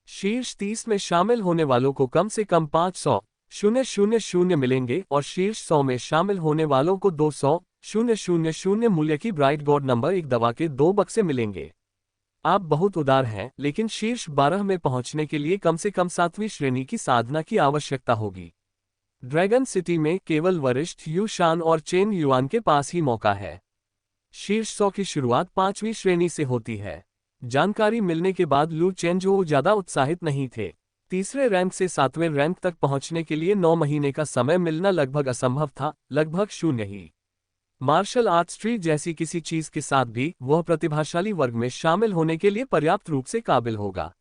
शीर्ष 30 में शामिल होने वालों को कम से कम 500,000 मिलेंगे और शीर्ष 100 में शामिल होने वालों को 200,000 मूल्य की ब्राइट गॉड नंबर 1 दवा के 2 बक्से मिलेंगे। आप बहुत उदार हैं, लेकिन शीर्ष 12 में पहुंचने के लिए कम से कम 7वीं श्रेणी की साधना की आवश्यकता होगी। ड्रैगन सिटी में केवल वरिष्ठ यू शान और चेन युआन के पास ही मौका है। शीर्ष 100 की शुरुआत 5वीं श्रेणी से होती है। जानकारी मिलने के बाद लू चेंझोउ ज्यादा उत्साहित नहीं थे। तीसरे रैंक से 7वें रैंक तक पहुंचने के लिए 9 महीने का समय मिलना लगभग असंभव था, लगभग शून्य ही। मार्शल आर्ट स्ट्रीट जैसी किसी चीज के साथ भी वह प्रतिभाशाली वर्ग में शामिल होने के लिए पर्याप्त रूप से काबिल होगा।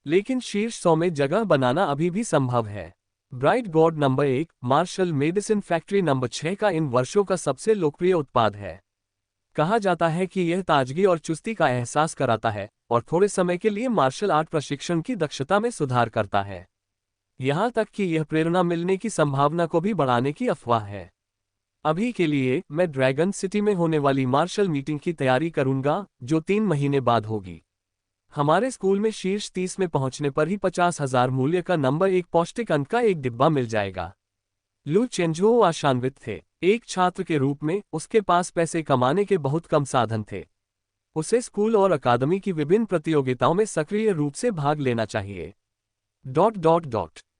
लेकिन शीर्ष 100 में जगह बनाना अभी भी संभव है। Bright god number 1 martial medicine factory number 6 का इन वर्षों का सबसे लोकप्रिय उत्पाद है। कहा जाता है कि यह ताजगी और चुस्ती का एहसास कराता है और थोड़े समय के लिए मार्शल आर्ट प्रशिक्षण की दक्षता में सुधार करता है। यहां तक कि यह प्रेरणा मिलने की संभावना को भी बढ़ाने की अफवाह है। अभी के लिए मैं ड्रैगन सिटी में होने वाली मार्शल मीटिंग की तैयारी करूंगा, जो 3 महीने बाद होगी। हमारे स्कूल में शीर्ष 30 में पहुंचने पर ही 50,000 मूल्य का नंबर 1 पौष्टिक अंक का एक डिब्बा मिल जाएगा। लू चेंझोउ आशान्वित थे। एक छात्र के रूप में उसके पास पैसे कमाने के बहुत कम साधन थे। उसे स्कूल और अकादमी की विभिन्न प्रतियोगिताओं में सक्रिय रूप से भाग लेना चाहिए।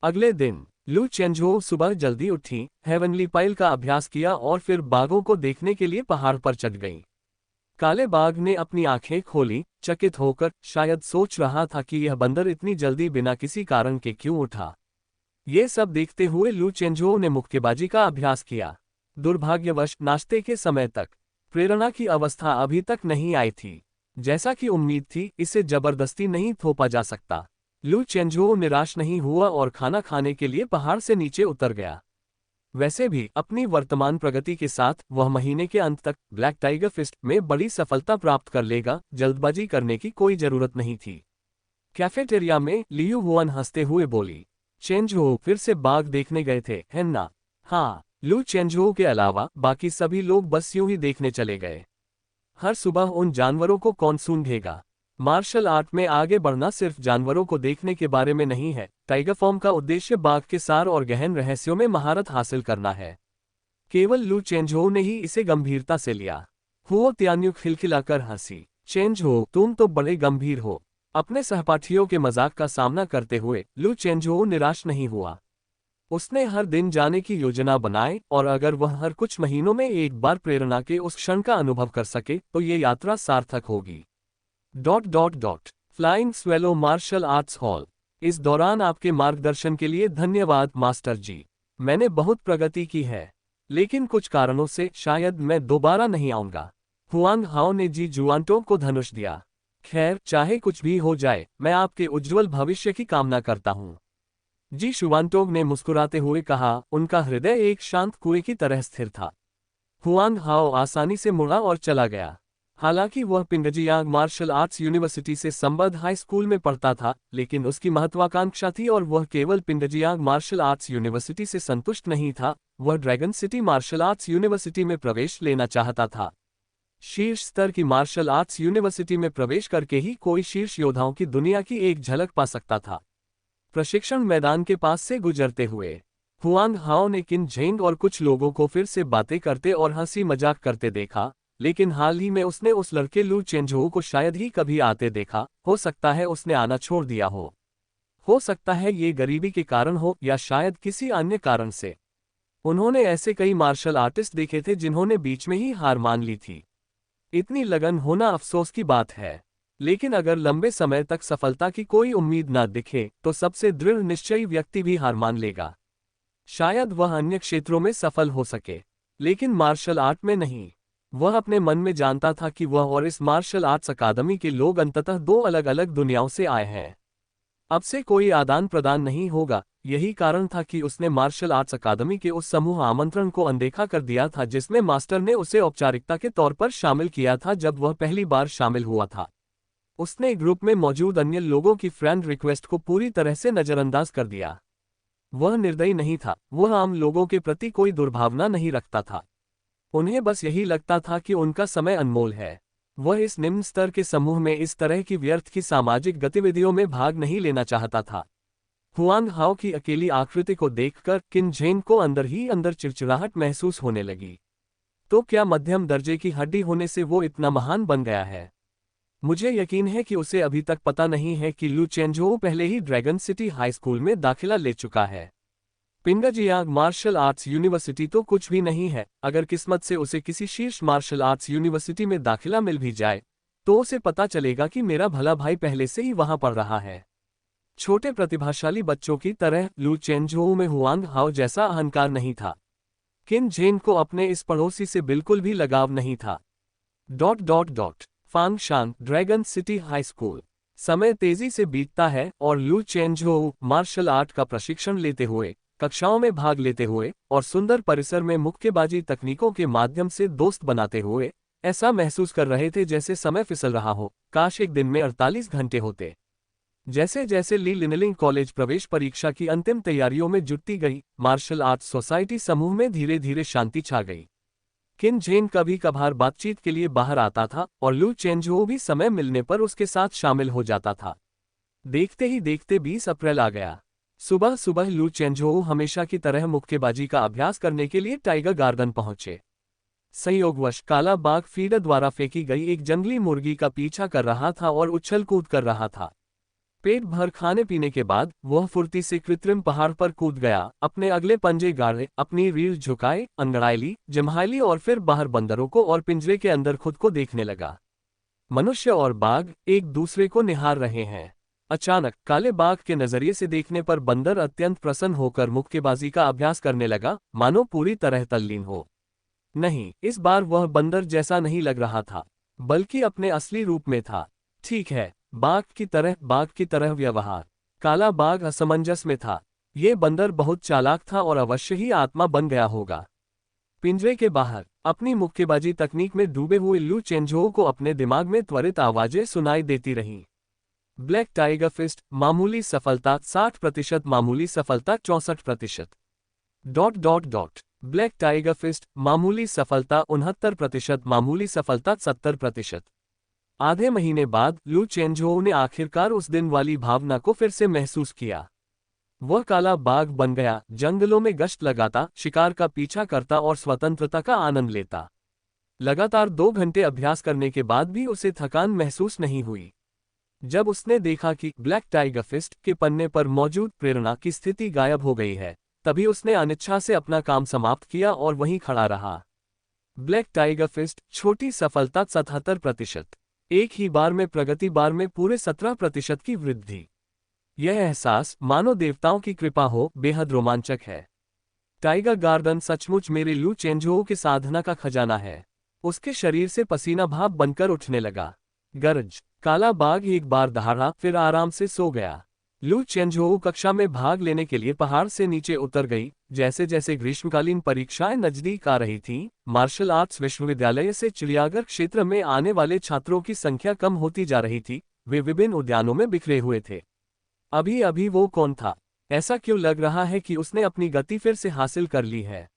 अगले दिन लू चेंझोउ सुबह जल्दी उठी, हेवनली पाइल का अभ्यास किया और फिर बाघों को देखने के लिए पहाड़ पर चढ़ गई। काले बाघ ने अपनी आंखें खोली, चकित होकर, शायद सोच रहा था कि यह बंदर इतनी जल्दी बिना किसी कारण के क्यों उठा। ये सब देखते हुए लू चेंझोउ ने मुक्केबाजी का अभ्यास किया। दुर्भाग्यवश नाश्ते के समय तक प्रेरणा की अवस्था अभी तक नहीं आई थी। जैसा कि उम्मीद थी, इसे जबरदस्ती नहीं थोपा जा सकता। लू चेंझोउ निराश नहीं हुआ और खाना खाने के लिए पहाड़ से नीचे उतर गया। वैसे भी अपनी वर्तमान प्रगति के साथ वह महीने के अंत तक ब्लैक टाइगर फिस्ट में बड़ी सफलता प्राप्त कर लेगा। जल्दबाजी करने की कोई जरूरत नहीं थी। कैफेटेरिया में लियू हुआन हंसते हुए बोली, चेंझोउ फिर से बाघ देखने गए थे, है ना? हाँ। लू चेंझोउ के अलावा बाकी सभी लोग बस यूं ही देखने चले गए। हर सुबह उन जानवरों को कौन सूंघेगा? मार्शल आर्ट में आगे बढ़ना सिर्फ जानवरों को देखने के बारे में नहीं है। टाइगर फॉर्म का उद्देश्य बाघ के सार और गहन रहस्यों में महारत हासिल करना है। केवल लू चेंझोउ ने ही इसे गंभीरता से लिया। हुओ तियान्यू खिलखिलाकर हंसी, चेंझोउ तुम तो बड़े गंभीर हो। अपने सहपाठियों के मजाक का सामना करते हुए लू चेंझोउ निराश नहीं हुआ। उसने हर दिन जाने की योजना बनाई और अगर वह हर कुछ महीनों में एक बार प्रेरणा के उस क्षण का अनुभव कर सके तो ये यात्रा सार्थक होगी। Flying swallow martial arts hall. इस दौरान आपके मार्गदर्शन के लिए धन्यवाद मास्टर जी। मैंने बहुत प्रगति की है, लेकिन कुछ कारणों से शायद मैं दोबारा नहीं आऊंगा। हुआंग हाओ ने जी जुआनटो को धनुष दिया। खैर, चाहे कुछ भी हो जाए, मैं आपके उज्जवल भविष्य की कामना करता हूँ। जी शुवानटोग ने मुस्कुराते हुए कहा, उनका हृदय एक शांत कुएं की तरह स्थिर था। हुआंग हाओ आसानी से मुड़ा और चला गया। हालांकि वह पिंगजियांग मार्शल आर्ट्स यूनिवर्सिटी से संबद्ध हाई स्कूल में पढ़ता था, लेकिन उसकी महत्वाकांक्षा थी और वह केवल पिंगजियांग मार्शल आर्ट्स यूनिवर्सिटी से संतुष्ट नहीं था। वह dragon city martial arts university में प्रवेश लेना चाहता था। शीर्ष स्तर की मार्शल आर्ट्स यूनिवर्सिटी में प्रवेश करके ही कोई शीर्ष योद्धाओं की दुनिया की एक झलक पा सकता था। प्रशिक्षण मैदान के पास से गुजरते हुए हुआंग हाओ ने किन झेंग और कुछ लोगों को फिर से बातें करते और हंसी मजाक करते देखा, लेकिन हाल ही में उसने उस लड़के लू चेंझोउ को शायद ही कभी आते देखा। हो सकता है उसने आना छोड़ दिया हो सकता है ये गरीबी के कारण हो या शायद किसी अन्य कारण से। उन्होंने ऐसे कई मार्शल आर्टिस्ट देखे थे जिन्होंने बीच में ही हार मान ली थी। इतनी लगन होना अफसोस की बात है। लेकिन अगर लंबे समय तक सफलता की कोई उम्मीद न दिखे तो सबसे दृढ़ निश्चयी व्यक्ति भी हार मान लेगा। शायद वह अन्य क्षेत्रों में सफल हो सके, लेकिन मार्शल आर्ट में नहीं। वह अपने मन में जानता था कि वह और इस मार्शल आर्ट्स अकादमी के लोग अंततः दो अलग अलग दुनियाओं से आए हैं। अब से कोई आदान प्रदान नहीं होगा। यही कारण था कि उसने मार्शल आर्ट्स अकादमी के उस समूह आमंत्रण को अनदेखा कर दिया था जिसमें मास्टर ने उसे औपचारिकता के तौर पर शामिल किया था जब वह पहली बार शामिल हुआ था। उसने ग्रुप में मौजूद अन्य लोगों की फ्रेंड रिक्वेस्ट को पूरी तरह से नजरअंदाज कर दिया। वह निर्दयी नहीं था, वह आम लोगों के प्रति कोई दुर्भावना नहीं रखता था। उन्हें बस यही लगता था कि उनका समय अनमोल है। वह इस निम्न स्तर के समूह में इस तरह की व्यर्थ की सामाजिक गतिविधियों में भाग नहीं लेना चाहता था। हुआंग हाओ की अकेली आकृति को देखकर किन झेन को अंदर ही अंदर चिड़चिड़ाहट महसूस होने लगी। तो क्या मध्यम दर्जे की हड्डी होने से वो इतना महान बन गया है? मुझे यकीन है कि उसे अभी तक पता नहीं है कि लू चेंजोऊ पहले ही ड्रैगन सिटी हाई स्कूल में दाखिला ले चुका है। पिंगजियांग मार्शल आर्ट्स यूनिवर्सिटी तो कुछ भी नहीं है। अगर किस्मत से उसे किसी शीर्ष मार्शल आर्ट्स यूनिवर्सिटी में दाखिला मिल भी जाए तो उसे पता चलेगा कि मेरा भला भाई पहले से ही वहां पढ़ रहा है। छोटे प्रतिभाशाली बच्चों की तरह लू चेंजोऊ में हुआंग हाओ जैसा अहंकार नहीं था। किन झेन को अपने इस पड़ोसी से बिल्कुल भी लगाव नहीं था। फांगशान ड्रैगन सिटी हाई स्कूल। समय तेजी से बीतता है और लू चेंजोऊ मार्शल आर्ट का प्रशिक्षण लेते हुए, कक्षाओं में भाग लेते हुए और सुंदर परिसर में मुक्केबाजी तकनीकों के माध्यम से दोस्त बनाते हुए ऐसा महसूस कर रहे थे जैसे समय फिसल रहा हो। काश एक दिन में 48 घंटे होते। जैसे जैसे ली लिनलिंग कॉलेज प्रवेश परीक्षा की अंतिम तैयारियों में जुटती गई, मार्शल आर्ट्स सोसाइटी समूह में धीरे धीरे शांति छा गई। किन झेन कभी कभार बातचीत के लिए बाहर आता था और लू चेंजोऊ भी समय मिलने पर उसके साथ शामिल हो जाता था। देखते ही देखते 20 अप्रैल आ गया। सुबह सुबह लू चेंजोऊ हमेशा की तरह मुक्केबाजी का अभ्यास करने के लिए टाइगर गार्डन पहुंचे। संयोगवश काला बाघ फीडर द्वारा फेंकी गई एक जंगली मुर्गी का पीछा कर रहा था और उछल कूद कर रहा था। पेट भर खाने पीने के बाद वह फुर्ती से कृत्रिम पहाड़ पर कूद गया, अपने अगले पंजे गाड़े, अपनी रीढ़ झुकाए, अंगड़ाई ली, जम्हाई ली और फिर बाहर बंदरों को और पिंजरे के अंदर खुद को देखने लगा। मनुष्य और बाघ एक दूसरे को निहार रहे हैं। अचानक काले बाघ के नजरिए से देखने पर बंदर अत्यंत प्रसन्न होकर मुक्केबाजी का अभ्यास करने लगा, मानो पूरी तरह तल्लीन हो। नहीं, इस बार वह बंदर जैसा नहीं लग रहा था, बल्कि अपने असली रूप में था। ठीक है, बाघ की तरह व्यवहार। काला बाघ असमंजस में था। ये बंदर बहुत चालाक था और अवश्य ही आत्मा बन गया होगा। पिंजरे के बाहर अपनी मुक्केबाजी तकनीक में डूबे हुए लू चेंजोऊ को अपने दिमाग में त्वरित आवाजें सुनाई देती रहीं। ब्लैक टाइगर फिस्ट, मामूली सफलता 60%, मामूली सफलता 64%। ब्लैक टाइगर फिस्ट, मामूली सफलता 69%, मामूली सफलता 70%। आधे महीने बाद लू चेंजोऊ ने आखिरकार उस दिन वाली भावना को फिर से महसूस किया। वह काला बाघ बन गया, जंगलों में गश्त लगाता, शिकार का पीछा करता और स्वतंत्रता का आनंद लेता। लगातार 2 घंटे अभ्यास करने के बाद भी उसे थकान महसूस नहीं हुई। जब उसने देखा कि ब्लैक टाइगर फिस्ट के पन्ने पर मौजूद प्रेरणा की स्थिति गायब हो गई है, तभी उसने अनिच्छा से अपना काम समाप्त किया और वहीं खड़ा रहा। ब्लैक टाइगर फिस्ट, छोटी सफलता 77%, एक ही बार में प्रगति, बार में पूरे 17% की वृद्धि। यह एहसास मानो देवताओं की कृपा हो, बेहद रोमांचक है। टाइगर गार्डन सचमुच मेरे लू चेंजोऊ के साधना का खजाना है। उसके शरीर से पसीना भाप बनकर उठने लगा। गरज। काला बाघ एक बार दहाड़ा, फिर आराम से सो गया। लू चेंजोऊ कक्षा में भाग लेने के लिए पहाड़ से नीचे उतर गई। जैसे जैसे ग्रीष्मकालीन परीक्षाएं नजदीक आ रही थीं, मार्शल आर्ट्स विश्वविद्यालय से चिड़ियाघर क्षेत्र में आने वाले छात्रों की संख्या कम होती जा रही थी। वे विभिन्न उद्यानों में बिखरे हुए थे। अभी अभी वो कौन था? ऐसा क्यों लग रहा है कि उसने अपनी गति फिर से हासिल कर ली है?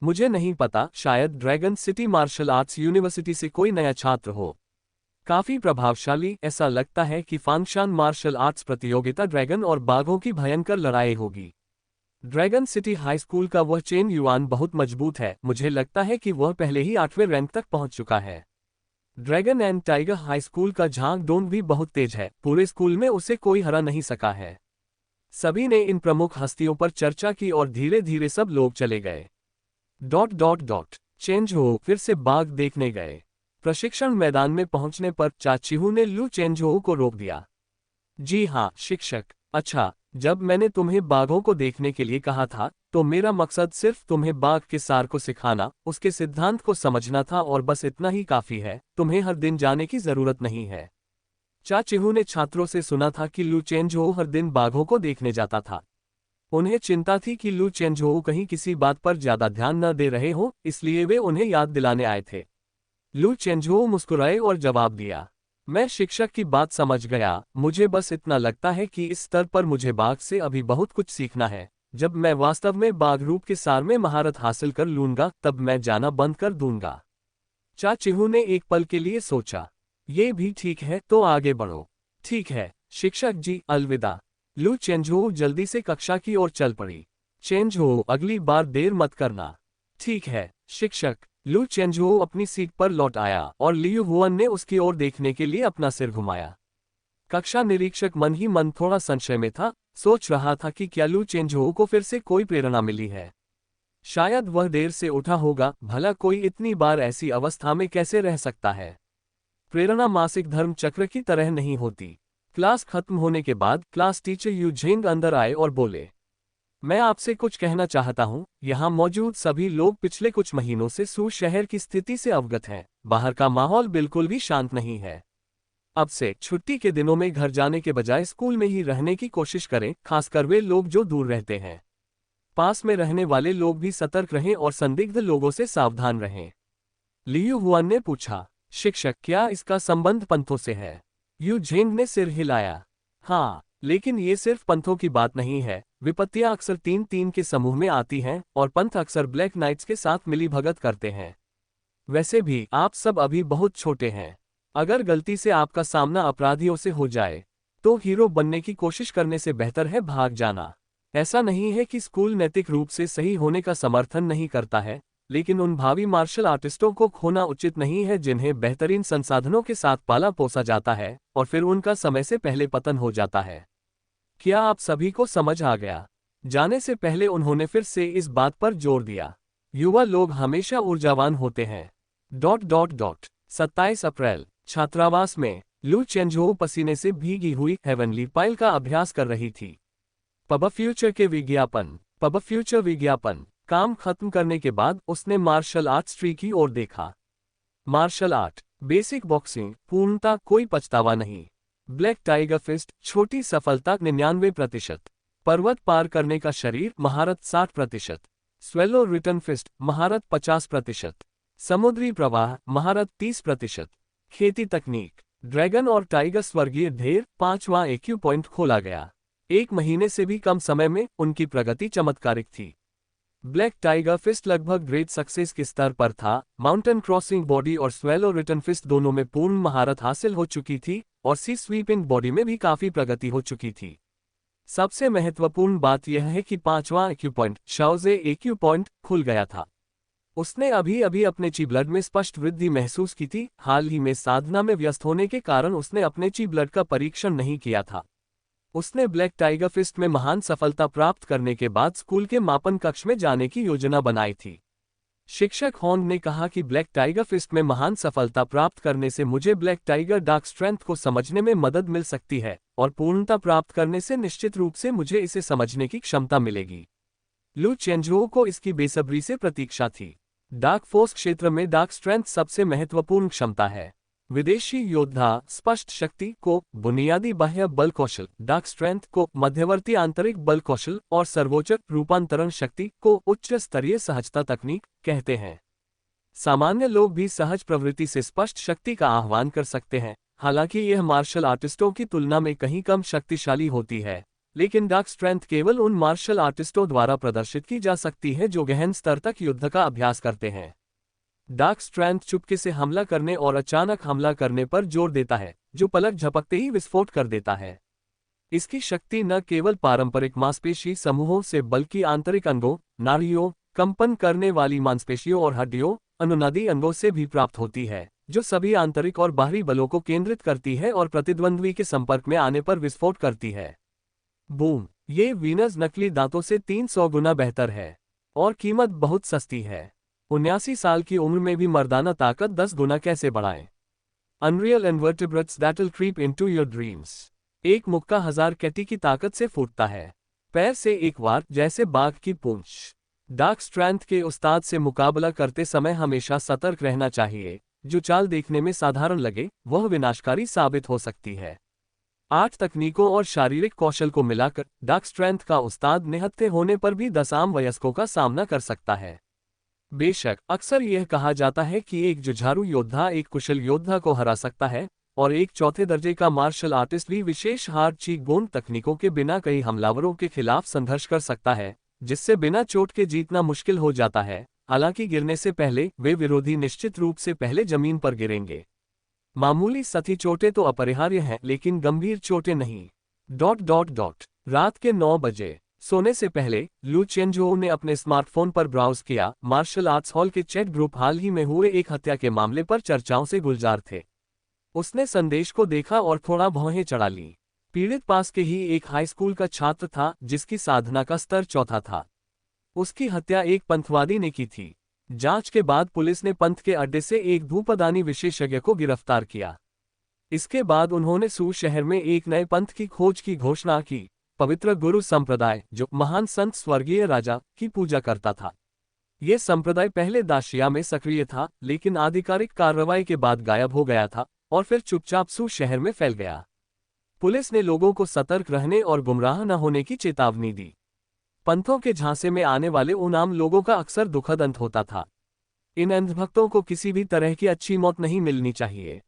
मुझे नहीं पता, शायद dragon city martial arts university से कोई नया छात्र हो। काफी प्रभावशाली। ऐसा लगता है कि फांगशान मार्शल आर्ट्स प्रतियोगिता ड्रैगन और बाघों की भयंकर लड़ाई होगी। ड्रैगन सिटी हाई स्कूल का वह चेन युआन बहुत मजबूत है। मुझे लगता है कि वह पहले ही 8वें रैंक तक पहुंच चुका है। Dragon and tiger high school का झांक डोंग भी बहुत तेज है। पूरे स्कूल में उसे कोई हरा नहीं सका है। सभी ने इन प्रमुख हस्तियों पर चर्चा की और धीरे धीरे सब लोग चले गए। चेंज हो फिर से बाघ देखने गए। प्रशिक्षण मैदान में पहुंचने पर चाचीहू ने लू चेंजोऊ को रोक दिया। जी हाँ शिक्षक, अच्छा, जब मैंने तुम्हें बाघों को देखने के लिए कहा था तो मेरा मकसद सिर्फ तुम्हें बाघ के सार को सिखाना, उसके सिद्धांत को समझना था और बस इतना ही काफी है, तुम्हें हर दिन जाने की जरूरत नहीं है। चाचीहू ने छात्रों से सुना था कि लू चेंजोऊ हर दिन बाघों को देखने जाता था। उन्हें चिंता थी कि लू चेंजोऊ कहीं किसी बात पर ज्यादा ध्यान न दे रहे हों, इसलिए वे उन्हें याद दिलाने आए थे। लू चेंजोऊ मुस्कुराए और जवाब दिया, मैं शिक्षक की बात समझ गया, मुझे बस इतना लगता है कि इस स्तर पर मुझे बाघ से अभी बहुत कुछ सीखना है। जब मैं वास्तव में बाघ रूप के सार में महारत हासिल कर लूंगा तब मैं जाना बंद कर दूंगा। चाचीहू ने एक पल के लिए सोचा, ये भी ठीक है, तो आगे बढ़ो। ठीक है शिक्षक जी, अलविदा। लू चेंजोऊ जल्दी से कक्षा की ओर चल पड़ी। चेंजोऊ, अगली बार देर मत करना। ठीक है शिक्षक। लू चेंजोऊ अपनी सीट पर लौट आया और लियू हुआन ने उसकी ओर देखने के लिए अपना सिर घुमाया। कक्षा निरीक्षक मन ही मन थोड़ा संशय में था, सोच रहा था कि क्या लू चेंजोऊ को फिर से कोई प्रेरणा मिली है। शायद वह देर से उठा होगा, भला कोई इतनी बार ऐसी अवस्था में कैसे रह सकता है। प्रेरणा मासिक धर्म चक्र की तरह नहीं होती। क्लास खत्म होने के बाद क्लास टीचर यू झेंग अंदर आए और बोले, मैं आपसे कुछ कहना चाहता हूं, यहाँ मौजूद सभी लोग पिछले कुछ महीनों से सू शहर की स्थिति से अवगत हैं। बाहर का माहौल बिल्कुल भी शांत नहीं है। अब से छुट्टी के दिनों में घर जाने के बजाय स्कूल में ही रहने की कोशिश करें, खासकर वे लोग जो दूर रहते हैं। पास में रहने वाले लोग भी सतर्क रहें और संदिग्ध लोगों से सावधान रहें। लियू हुआन ने पूछा, शिक्षक, क्या इसका संबंध पंथों से है? यू झेंग ने सिर हिलाया। हाँ, लेकिन ये सिर्फ पंथों की बात नहीं है। विपत्तियां अक्सर 3-3 के समूह में आती हैं और पंथ अक्सर ब्लैक नाइट्स के साथ मिलीभगत करते हैं। वैसे भी आप सब अभी बहुत छोटे हैं। अगर गलती से आपका सामना अपराधियों से हो जाए तो हीरो बनने की कोशिश करने से बेहतर है भाग जाना। ऐसा नहीं है कि स्कूल नैतिक रूप से सही होने का समर्थन नहीं करता है, लेकिन उन भावी मार्शल आर्टिस्टों को खोना उचित नहीं है जिन्हें बेहतरीन संसाधनों के साथ पाला पोसा जाता है और फिर उनका समय से पहले पतन हो जाता है। क्या आप सभी को समझ आ गया? जाने से पहले उन्होंने फिर से इस बात पर जोर दिया, युवा लोग हमेशा ऊर्जावान होते हैं। 27 अप्रैल, छात्रावास में लू चेंजोऊ पसीने से भीगी हुई हेवनली पाइल का अभ्यास कर रही थी। पब फ्यूचर विज्ञापन काम खत्म करने के बाद उसने मार्शल आर्ट्स ट्री की ओर देखा। मार्शल आर्ट, बेसिक बॉक्सिंग, पूर्णता कोई पछतावा नहीं। ब्लैक टाइगर फिस्ट, छोटी सफलता 99%। पर्वत पार करने का शरीर, महारत 60%। स्वेलो रिटर्न फिस्ट, महारत 50%। समुद्री प्रवाह, महारत 30%। खेती तकनीक, ड्रैगन और टाइगर स्वर्गीय ढेर, 5वां एक्यू पॉइंट खोला गया। 1 महीने से भी कम समय में उनकी प्रगति चमत्कारिक थी। ब्लैक टाइगर फिस्ट लगभग ग्रेट सक्सेस के स्तर पर था। माउंटेन क्रॉसिंग बॉडी और स्वेलो रिटर्न फिस्ट दोनों में पूर्ण महारत हासिल हो चुकी थी और सी स्वीपिंग बॉडी में भी काफी प्रगति हो चुकी थी। सबसे महत्वपूर्ण बात यह है कि 5वां एक्यू पॉइंट, शाओजे एक्यू पॉइंट, खुल गया था। उसने अभी अभी अपने ची ब्लड में स्पष्ट वृद्धि महसूस की थी। हाल ही में साधना में व्यस्त होने के कारण उसने अपने ची ब्लड का परीक्षण नहीं किया था। उसने ब्लैक टाइगर फिस्ट में महान सफलता प्राप्त करने के बाद स्कूल के मापन कक्ष में जाने की योजना बनाई थी। शिक्षक हॉन्ग ने कहा कि ब्लैक टाइगर फिस्ट में महान सफलता प्राप्त करने से मुझे ब्लैक टाइगर डार्क स्ट्रेंथ को समझने में मदद मिल सकती है और पूर्णता प्राप्त करने से निश्चित रूप से मुझे इसे समझने की क्षमता मिलेगी। लू चेंजोऊ को इसकी बेसब्री से प्रतीक्षा थी। डार्क फोर्स क्षेत्र में डार्क स्ट्रेंथ सबसे महत्वपूर्ण क्षमता है। विदेशी योद्धा स्पष्ट शक्ति को बुनियादी बाह्य बल कौशल, डार्क स्ट्रेंथ को मध्यवर्ती आंतरिक बल कौशल और सर्वोच्च रूपांतरण शक्ति को उच्च स्तरीय सहजता तकनीक कहते हैं। सामान्य लोग भी सहज प्रवृत्ति से स्पष्ट शक्ति का आह्वान कर सकते हैं, हालांकि यह मार्शल आर्टिस्टों की तुलना में कहीं कम शक्तिशाली होती है। लेकिन डार्क स्ट्रेंथ केवल उन मार्शल आर्टिस्टों द्वारा प्रदर्शित की जा सकती है जो गहन स्तर तक युद्ध का अभ्यास करते हैं। डार्क स्ट्रेंथ चुपके से हमला करने और अचानक हमला करने पर जोर देता है, जो पलक झपकते ही विस्फोट कर देता है। इसकी शक्ति न केवल पारंपरिक मांसपेशी समूहों से बल्कि आंतरिक अंगों, नाड़ियों, कंपन करने वाली मांसपेशियों और हड्डियों, अनुनादी अंगों से भी प्राप्त होती है, जो सभी आंतरिक और बाहरी बलों को केंद्रित करती है और प्रतिद्वंद्वी के संपर्क में आने पर विस्फोट करती है। बूम! ये वीनस नकली दांतों से 300 गुना बेहतर है और कीमत बहुत सस्ती है। 79 साल की उम्र में भी मर्दाना ताकत 10 गुना कैसे बढ़ाएं? Unreal invertebrates that'll creep into your dreams. एक मुक्का 1000 कैटी की ताकत से फूटता है। पैर से एक वार, जैसे बाघ की पूंछ। डार्क स्ट्रेंथ के उस्ताद से मुकाबला करते समय हमेशा सतर्क रहना चाहिए। जो चाल देखने में साधारण लगे, वह विनाशकारी साबित हो सकती है। 8 तकनीकों और शारीरिक कौशल को मिलाकर डार्क स्ट्रेंथ का उस्ताद निहत्थे होने पर भी 10 आम वयस्कों का सामना कर सकता है। बेशक, अक्सर यह कहा जाता है कि एक जुझारू योद्धा एक कुशल योद्धा को हरा सकता है, और एक चौथे दर्जे का मार्शल आर्टिस्ट भी विशेष हार्ड चीक बोन तकनीकों के बिना कई हमलावरों के खिलाफ संघर्ष कर सकता है, जिससे बिना चोट के जीतना मुश्किल हो जाता है। हालांकि गिरने से पहले वे विरोधी निश्चित रूप से पहले जमीन पर गिरेंगे। मामूली सतही चोटें तो अपरिहार्य हैं, लेकिन गंभीर चोटें नहीं। रात के 9 बजे सोने से पहले लू चेंजोऊ ने अपने स्मार्टफोन पर ब्राउज किया। मार्शल आर्ट्स हॉल के चैट ग्रुप हाल ही में हुए एक हत्या के मामले पर चर्चाओं से गुलजार थे। उसने संदेश को देखा और थोड़ा भौहें चढ़ा ली। पीड़ित पास के ही एक हाई स्कूल का छात्र था, जिसकी साधना का स्तर 4था था। उसकी हत्या एक पंथवादी ने की थी। जांच के बाद पुलिस ने पंथ के अड्डे से एक धूपदानी विशेषज्ञ को गिरफ्तार किया। इसके बाद उन्होंने सू शहर में एक नए पंथ की खोज की घोषणा की, पवित्र गुरु संप्रदाय, जो महान संत स्वर्गीय राजा की पूजा करता था। यह संप्रदाय पहले दाशिया में सक्रिय था, लेकिन आधिकारिक कार्रवाई के बाद गायब हो गया था और फिर चुपचाप सू शहर में फैल गया। पुलिस ने लोगों को सतर्क रहने और गुमराह न होने की चेतावनी दी। पंथों के झांसे में आने वाले उन आम लोगों का अक्सर दुखद अंत होता था। इन अंधभक्तों को किसी भी तरह की अच्छी मौत नहीं मिलनी चाहिए।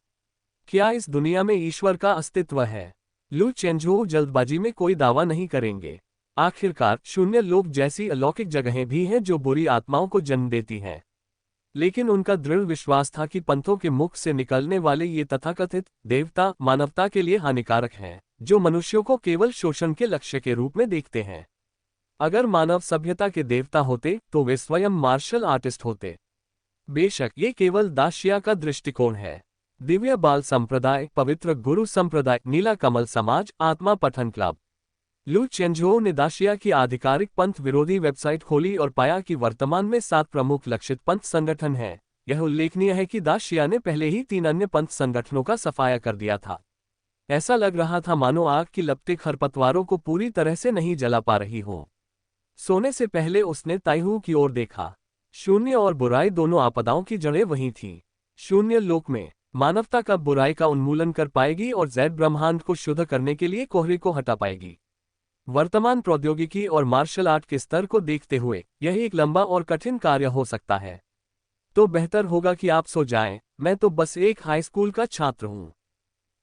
क्या इस दुनिया में ईश्वर का अस्तित्व है? लू चेंजोऊ जल्दबाजी में कोई दावा नहीं करेंगे। आखिरकार शून्य लोक जैसी अलौकिक जगहें भी हैं जो बुरी आत्माओं को जन्म देती हैं। लेकिन उनका दृढ़ विश्वास था कि पंथों के मुख से निकलने वाले ये तथाकथित देवता मानवता के लिए हानिकारक हैं, जो मनुष्यों को केवल शोषण के लक्ष्य के रूप में देखते हैं। अगर मानव सभ्यता के देवता होते तो वे स्वयं मार्शल आर्टिस्ट होते। बेशक ये केवल दाशिया का दृष्टिकोण है। दिव्य बाल संप्रदाय, पवित्र गुरु संप्रदाय, नीला कमल समाज, आत्मा पठन क्लब। लू चेंजोऊ ने दाशिया की आधिकारिक पंथ विरोधी वेबसाइट खोली और पाया कि वर्तमान में 7 प्रमुख लक्षित पंथ संगठन हैं। यह उल्लेखनीय है कि दाशिया ने पहले ही 3 अन्य पंथ संगठनों का सफाया कर दिया था। ऐसा लग रहा था मानो आग की लपटें खरपतवारों को पूरी तरह से नहीं जला पा रही हो। सोने से पहले उसने ताइहू की ओर देखा। शून्य और बुराई दोनों आपदाओं की जड़ें वहीं थीं। शून्य लोक में मानवता कब बुराई का उन्मूलन कर पाएगी और ज़ैड ब्रह्मांड को शुद्ध करने के लिए कोहरे को हटा पाएगी? वर्तमान प्रौद्योगिकी और मार्शल आर्ट के स्तर को देखते हुए यह एक लंबा और कठिन कार्य हो सकता है। तो बेहतर होगा कि आप सो जाएं। मैं तो बस एक हाई स्कूल का छात्र हूं।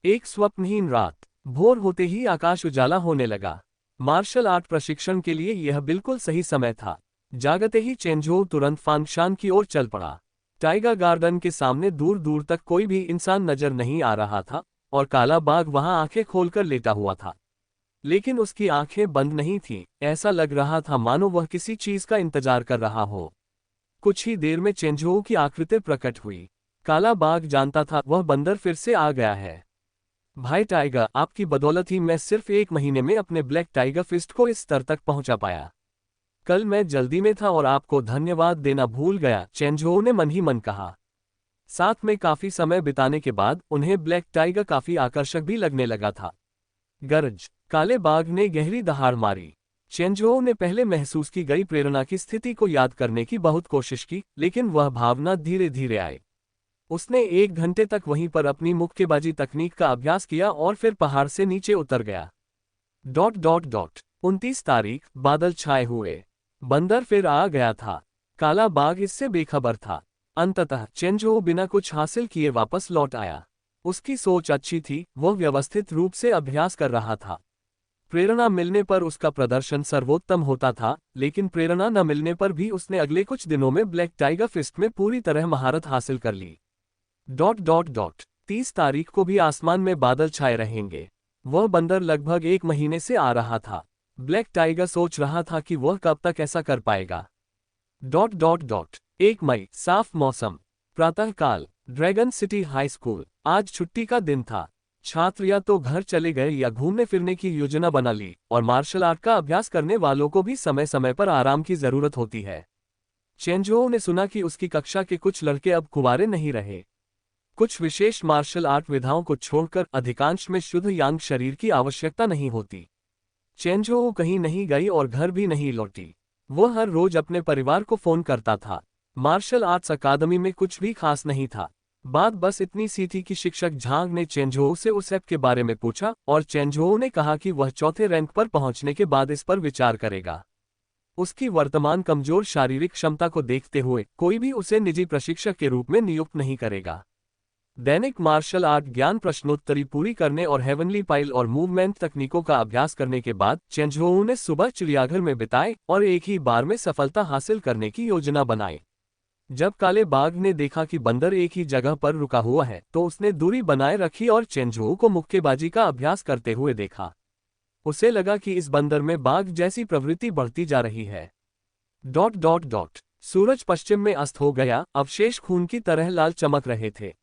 एक स्वप्नहीन रात। भोर होते ही आकाश उजाला होने लगा। मार्शल आर्ट प्रशिक्षण के लिए यह बिल्कुल सही समय था। जागते ही चेंजोऊ तुरंत फांगशान की ओर चल पड़ा। टाइगर गार्डन के सामने दूर दूर तक कोई भी इंसान नजर नहीं आ रहा था और काला बाघ वहां आंखें खोलकर लेटा हुआ था। लेकिन उसकी आंखें बंद नहीं थीं। ऐसा लग रहा था मानो वह किसी चीज का इंतजार कर रहा हो। कुछ ही देर में चेंजोऊ की आकृति प्रकट हुई। काला बाघ जानता था वह बंदर फिर से आ गया है। भाई टाइगर, आपकी बदौलत ही मैं सिर्फ 1 महीने में अपने ब्लैक टाइगर फिस्ट को इस स्तर तक पहुंचा पाया। कल मैं जल्दी में था और आपको धन्यवाद देना भूल गया, चेंजोऊ ने मन ही मन कहा। साथ में काफी समय बिताने के बाद उन्हें ब्लैक टाइगर काफी आकर्षक भी लगने लगा था। गरज। काले बाघ ने गहरी दहाड़ मारी। चेंजोऊ ने पहले महसूस की गई प्रेरणा की स्थिति को याद करने की बहुत कोशिश की, लेकिन वह भावना धीरे धीरे आई। उसने 1 घंटे तक वहीं पर अपनी मुक्केबाजी तकनीक का अभ्यास किया और फिर पहाड़ से नीचे उतर गया। 29 तारीख, बादल छाए हुए। बंदर फिर आ गया था। काला बाघ इससे बेखबर था। अंततः चेंजोऊ बिना कुछ हासिल किए वापस लौट आया। उसकी सोच अच्छी थी, वह व्यवस्थित रूप से अभ्यास कर रहा था। प्रेरणा मिलने पर उसका प्रदर्शन सर्वोत्तम होता था, लेकिन प्रेरणा न मिलने पर भी उसने अगले कुछ दिनों में ब्लैक टाइगर फिस्ट में पूरी तरह महारत हासिल कर ली। 30 तारीख को भी आसमान में बादल छाए रहेंगे। वह बंदर लगभग 1 महीने से आ रहा था। ब्लैक टाइगर सोच रहा था कि वह कब तक ऐसा कर पाएगा। 1 मई, साफ मौसम। प्रातःकाल, ड्रैगन सिटी हाई स्कूल। आज छुट्टी का दिन था। छात्र या तो घर चले गए या घूमने फिरने की योजना बना ली, और मार्शल आर्ट का अभ्यास करने वालों को भी समय समय पर आराम की जरूरत होती है। चेंजोऊ ने सुना कि उसकी कक्षा के कुछ लड़के अब कुंवारे नहीं रहे। कुछ विशेष मार्शल आर्ट विधाओं को छोड़कर अधिकांश में शुद्ध यांग शरीर की आवश्यकता नहीं होती। चेंजोऊ कहीं नहीं गई और घर भी नहीं लौटी। वह हर रोज अपने परिवार को फोन करता था। मार्शल आर्ट्स अकादमी में कुछ भी खास नहीं था। बात बस इतनी सी थी कि शिक्षक झांग ने चेंजोऊ से उस ऐप के बारे में पूछा और चेंजोऊ ने कहा कि वह चौथे रैंक पर पहुंचने के बाद इस पर विचार करेगा। उसकी वर्तमान कमजोर शारीरिक क्षमता को देखते हुए कोई भी उसे निजी प्रशिक्षक के रूप में नियुक्त नहीं करेगा। दैनिक मार्शल आर्ट ज्ञान प्रश्नोत्तरी पूरी करने और हेवनली पाइल और मूवमेंट तकनीकों का अभ्यास करने के बाद चेंजोऊ ने सुबह चिड़ियाघर में बिताए और एक ही बार में सफलता हासिल करने की योजना बनाई। जब काले बाघ ने देखा कि बंदर एक ही जगह पर रुका हुआ है तो उसने दूरी बनाए रखी और चेंजोऊ को मुक्केबाजी का अभ्यास करते हुए देखा। उसे लगा कि इस बंदर में बाघ जैसी प्रवृत्ति बढ़ती जा रही है। ... सूरज पश्चिम में अस्त हो गया, अवशेष खून की तरह लाल चमक रहे थे।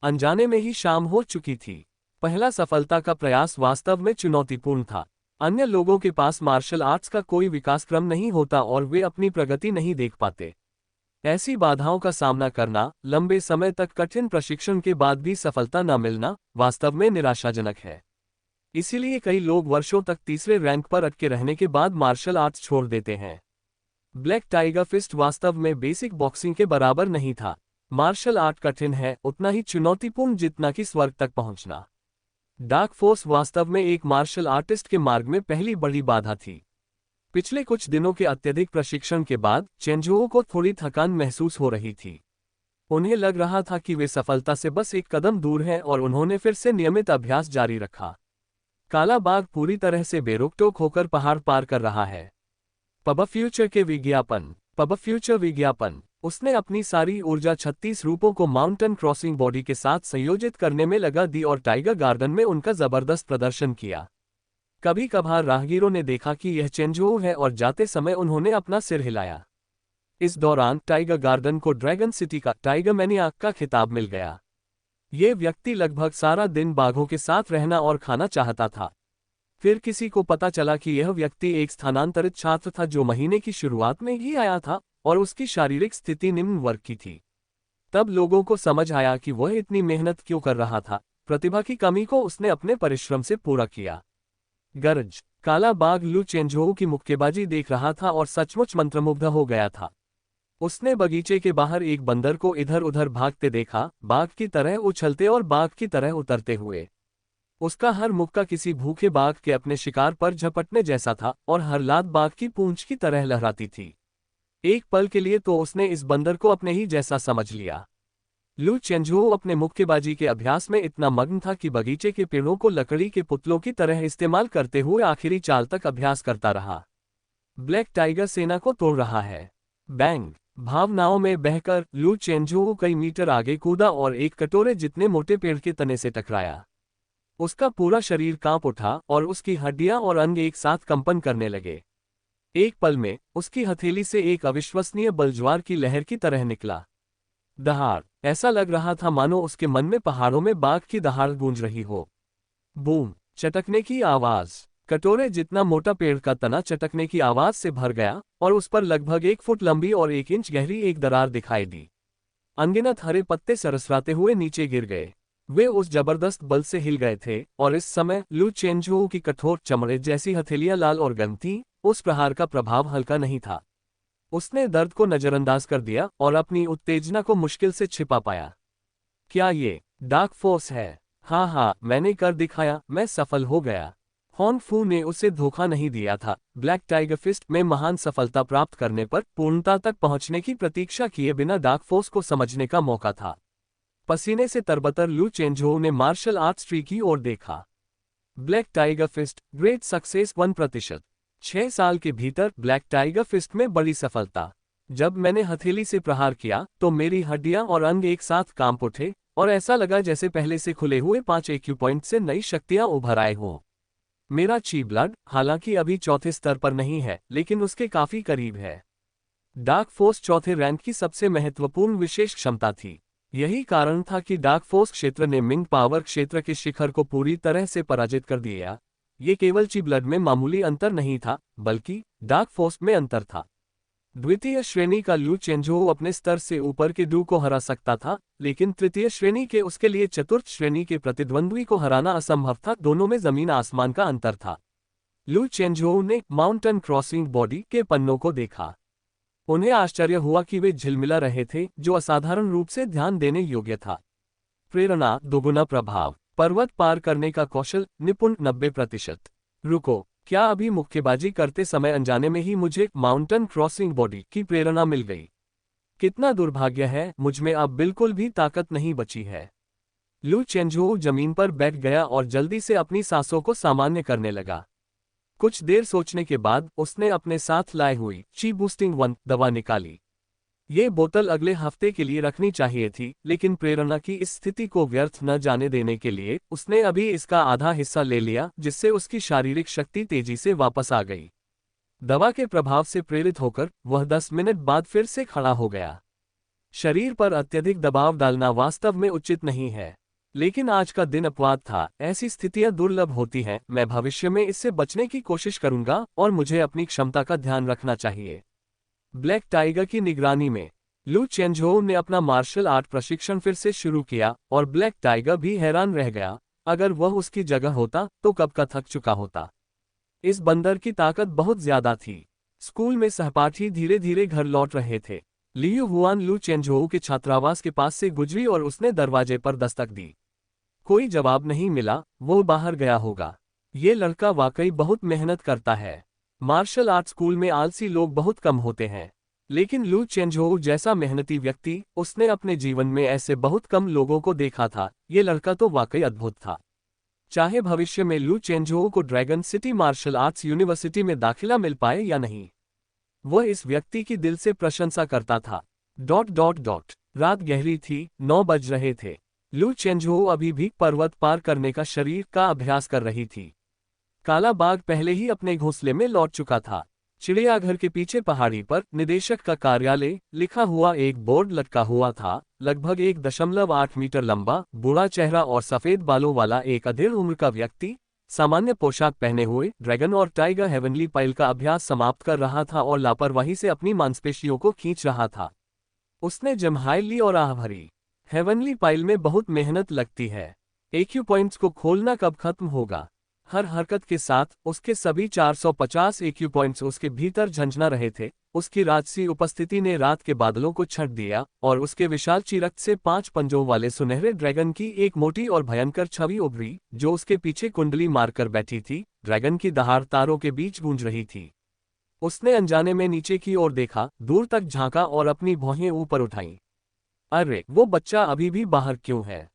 अनजाने में ही शाम हो चुकी थी। पहला सफलता का प्रयास वास्तव में चुनौतीपूर्ण था। अन्य लोगों के पास मार्शल आर्ट्स का कोई विकास क्रम नहीं होता और वे अपनी प्रगति नहीं देख पाते। ऐसी बाधाओं का सामना करना, लंबे समय तक कठिन प्रशिक्षण के बाद भी सफलता न मिलना, वास्तव में निराशाजनक है। इसीलिए कई लोग वर्षों तक तीसरे रैंक पर अटके रहने के बाद मार्शल आर्ट्स छोड़ देते हैं। ब्लैक टाइगर फिस्ट वास्तव में बेसिक बॉक्सिंग के बराबर नहीं था। मार्शल आर्ट कठिन है, उतना ही चुनौतीपूर्ण जितना कि स्वर्ग तक पहुंचना। डार्क फोर्स वास्तव में एक मार्शल आर्टिस्ट के मार्ग में पहली बड़ी बाधा थी। पिछले कुछ दिनों के अत्यधिक प्रशिक्षण के बाद चेंजोऊ को थोड़ी थकान महसूस हो रही थी। उन्हें लग रहा था कि वे सफलता से बस एक कदम दूर हैं और उन्होंने फिर से नियमित अभ्यास जारी रखा। काला बाघ पूरी तरह से बेरोक-टोक होकर पहाड़ पार कर रहा है। पब फ्यूचर के विज्ञापन। पब फ्यूचर विज्ञापन। उसने अपनी सारी ऊर्जा 36 रूपों को माउंटेन क्रॉसिंग बॉडी के साथ संयोजित करने में लगा दी और टाइगर गार्डन में उनका जबरदस्त प्रदर्शन किया। कभी कभार राहगीरों ने देखा कि यह चेंजोऊ है और जाते समय उन्होंने अपना सिर हिलाया। इस दौरान टाइगर गार्डन को ड्रैगन सिटी का टाइगर मैनियाक का खिताब मिल गया। ये व्यक्ति लगभग सारा दिन बाघों के साथ रहना और खाना चाहता था। फिर किसी को पता चला कि यह व्यक्ति एक स्थानांतरित छात्र था जो महीने की शुरुआत में ही आया था और उसकी शारीरिक स्थिति निम्न वर्ग की थी। तब लोगों को समझ आया कि वह इतनी मेहनत क्यों कर रहा था। प्रतिभा की कमी को उसने अपने परिश्रम से पूरा किया। गरज। काला बाघ लू चेंजोऊ की मुक्केबाजी देख रहा था और सचमुच मंत्रमुग्ध हो गया था। उसने बगीचे के बाहर एक बंदर को इधर उधर भागते देखा, बाघ की तरह उछलते और बाघ की तरह उतरते हुए। उसका हर मुक्का किसी भूखे बाघ के अपने शिकार पर झपटने जैसा था और हर लात बाघ की पूंछ की तरह लहराती थी। एक पल के लिए तो उसने इस बंदर को अपने ही जैसा समझ लिया। लू चेंजोऊ अपने मुक्केबाजी के अभ्यास में इतना मग्न था कि बगीचे के पेड़ों को लकड़ी के पुतलों की तरह इस्तेमाल करते हुए आखिरी चाल तक अभ्यास करता रहा। ब्लैक टाइगर सेना को तोड़ रहा है। बैंग। भावनाओं में बहकर लू चेंजोऊ कई मीटर आगे कूदा और एक कटोरे जितने मोटे पेड़ के तने से टकराया। उसका पूरा शरीर कांप उठा और उसकी हड्डियां और अंग एक साथ कंपन करने लगे। एक पल में उसकी हथेली से एक अविश्वसनीय बलज्वार की लहर की तरह निकला। दहाड़। ऐसा लग रहा था मानो उसके मन में पहाड़ों में बाघ की दहाड़ गूंज रही हो। बूम। चटकने की आवाज। कटोरे जितना मोटा पेड़ का तना चटकने की आवाज से भर गया और उस पर लगभग 1 फुट लंबी और 1 इंच गहरी एक दरार दिखाई दी। अनगिनत हरे पत्ते सरसराते हुए नीचे गिर गए। वे उस जबरदस्त बल से हिल गए थे और इस समय लू चेंजोऊ की कठोर चमड़े जैसी हथेलियां लाल और गर्म थीं। उस प्रहार का प्रभाव हल्का नहीं था। उसने दर्द को नजरअंदाज कर दिया और अपनी उत्तेजना को मुश्किल से छिपा पाया। क्या ये डार्क फोर्स है? हाँ, मैंने कर दिखाया, मैं सफल हो गया। हॉन फू ने उसे धोखा नहीं दिया था। ब्लैक टाइगर फिस्ट में महान सफलता प्राप्त करने पर पूर्णता तक पहुंचने की प्रतीक्षा किए बिना डार्क फोर्स को समझने का मौका था। पसीने से तरबतर लू चेंजोऊ ने मार्शल आर्ट्स ट्री की ओर देखा। Black tiger fist great success 1%। 6 साल के भीतर ब्लैक टाइगर फिस्ट में बड़ी सफलता। जब मैंने हथेली से प्रहार किया तो मेरी हड्डियां और अंग एक साथ कांप उठे और ऐसा लगा जैसे पहले से खुले हुए 5 एक्यूपॉइंट से नई शक्तियां उभर आए हों। मेरा ची ब्लड हालांकि अभी चौथे स्तर पर नहीं है लेकिन उसके काफी करीब है। डार्क फोर्स चौथे रैंक की सबसे महत्वपूर्ण विशेष क्षमता थी। यही कारण था कि डार्क फोर्स क्षेत्र ने मिंग पावर क्षेत्र के शिखर को पूरी तरह से पराजित कर दिया। ये केवल ची ब्लड में मामूली अंतर नहीं था बल्कि डार्क फोर्स में अंतर था। द्वितीय श्रेणी का लू चेंझोऊ अपने स्तर से ऊपर के डू को हरा सकता था, लेकिन तृतीय श्रेणी के उसके लिए चतुर्थ श्रेणी के प्रतिद्वंद्वी को हराना असंभव था। दोनों में जमीन आसमान का अंतर था। लू चेंझोऊ ने माउंटेन क्रॉसिंग बॉडी के पन्नों को देखा। उन्हें आश्चर्य हुआ कि वे झिलमिला रहे थे, जो असाधारण रूप से ध्यान देने योग्य था। प्रेरणा, दोगुना प्रभाव, पर्वत पार करने का कौशल, निपुण 90%। रुको, क्या अभी मुक्केबाजी करते समय अनजाने में ही मुझे माउंटेन क्रॉसिंग बॉडी की प्रेरणा मिल गई? कितना दुर्भाग्य है, मुझमें अब बिल्कुल भी ताकत नहीं बची है। लू चेंझोऊ जमीन पर बैठ गया और जल्दी से अपनी सांसों को सामान्य करने लगा। कुछ देर सोचने के बाद उसने अपने साथ लाए हुई ची बूस्टिंग 1 दवा निकाली। ये बोतल अगले हफ्ते के लिए रखनी चाहिए थी, लेकिन प्रेरणा की इस स्थिति को व्यर्थ न जाने देने के लिए उसने अभी इसका आधा हिस्सा ले लिया, जिससे उसकी शारीरिक शक्ति तेजी से वापस आ गई। दवा के प्रभाव से प्रेरित होकर वह 10 मिनट बाद फिर से खड़ा हो गया। शरीर पर अत्यधिक दबाव डालना वास्तव में उचित नहीं है, लेकिन आज का दिन अपवाद था। ऐसी स्थितियां दुर्लभ होती हैं। मैं भविष्य में इससे बचने की कोशिश करूंगा और मुझे अपनी क्षमता का ध्यान रखना चाहिए। ब्लैक टाइगर की निगरानी में लू चेंझोऊ ने अपना मार्शल आर्ट प्रशिक्षण फिर से शुरू किया और ब्लैक टाइगर भी हैरान रह गया। अगर वह उसकी जगह होता तो कब का थक चुका होता। इस बंदर की ताकत बहुत ज्यादा थी। स्कूल में सहपाठी धीरे धीरे घर लौट रहे थे। लियू हुआन लू चेंझोऊ के छात्रावास के पास से गुजरी और उसने दरवाजे पर दस्तक दी। कोई जवाब नहीं मिला, वो बाहर गया होगा। ये लड़का वाकई बहुत मेहनत करता है। मार्शल आर्ट स्कूल में आलसी लोग बहुत कम होते हैं, लेकिन लू चेंझोऊ जैसा मेहनती व्यक्ति उसने अपने जीवन में ऐसे बहुत कम लोगों को देखा था। ये लड़का तो वाकई अद्भुत था। चाहे भविष्य में लू चेंझोऊ को dragon city martial arts university में दाखिला मिल पाए या नहीं, वह इस व्यक्ति की दिल से प्रशंसा करता था। ... रात गहरी थी, 9 बज रहे थे। लू चेंझोऊ अभी भी पर्वत पार करने का शरीर का अभ्यास कर रही थी। काला बाघ पहले ही अपने घोंसले में लौट चुका था। चिड़ियाघर के पीछे पहाड़ी पर निदेशक का कार्यालय लिखा हुआ एक बोर्ड लटका हुआ था। लगभग 1.8 मीटर लंबा, बूढ़ा चेहरा और सफेद बालों वाला एक अधेड़ उम्र का व्यक्ति सामान्य पोशाक पहने हुए ड्रैगन और टाइगर हेवनली पाइल का अभ्यास समाप्त कर रहा था और लापरवाही से अपनी मांसपेशियों को खींच रहा था। उसने जम्हाई ली और आह भरी। हेवनली पाइल में बहुत मेहनत लगती है। एक्यू पॉइंट्स को खोलना कब खत्म होगा? हर हरकत के साथ उसके सभी 450 एक्यू पॉइंट्स उसके भीतर झंझना रहे थे। उसकी राजसी उपस्थिति ने रात के बादलों को छट दिया और उसके विशाल चीरक से 5 पंजों वाले सुनहरे ड्रैगन की एक मोटी और भयंकर छवि उभरी, जो उसके पीछे कुंडली मारकर बैठी थी। ड्रैगन की दहाड़ तारों के बीच गूंज रही थी। उसने अनजाने में नीचे की ओर देखा, दूर तक झांका और अपनी भौहें ऊपर उठाईं। अरे, वो बच्चा अभी भी बाहर क्यों है?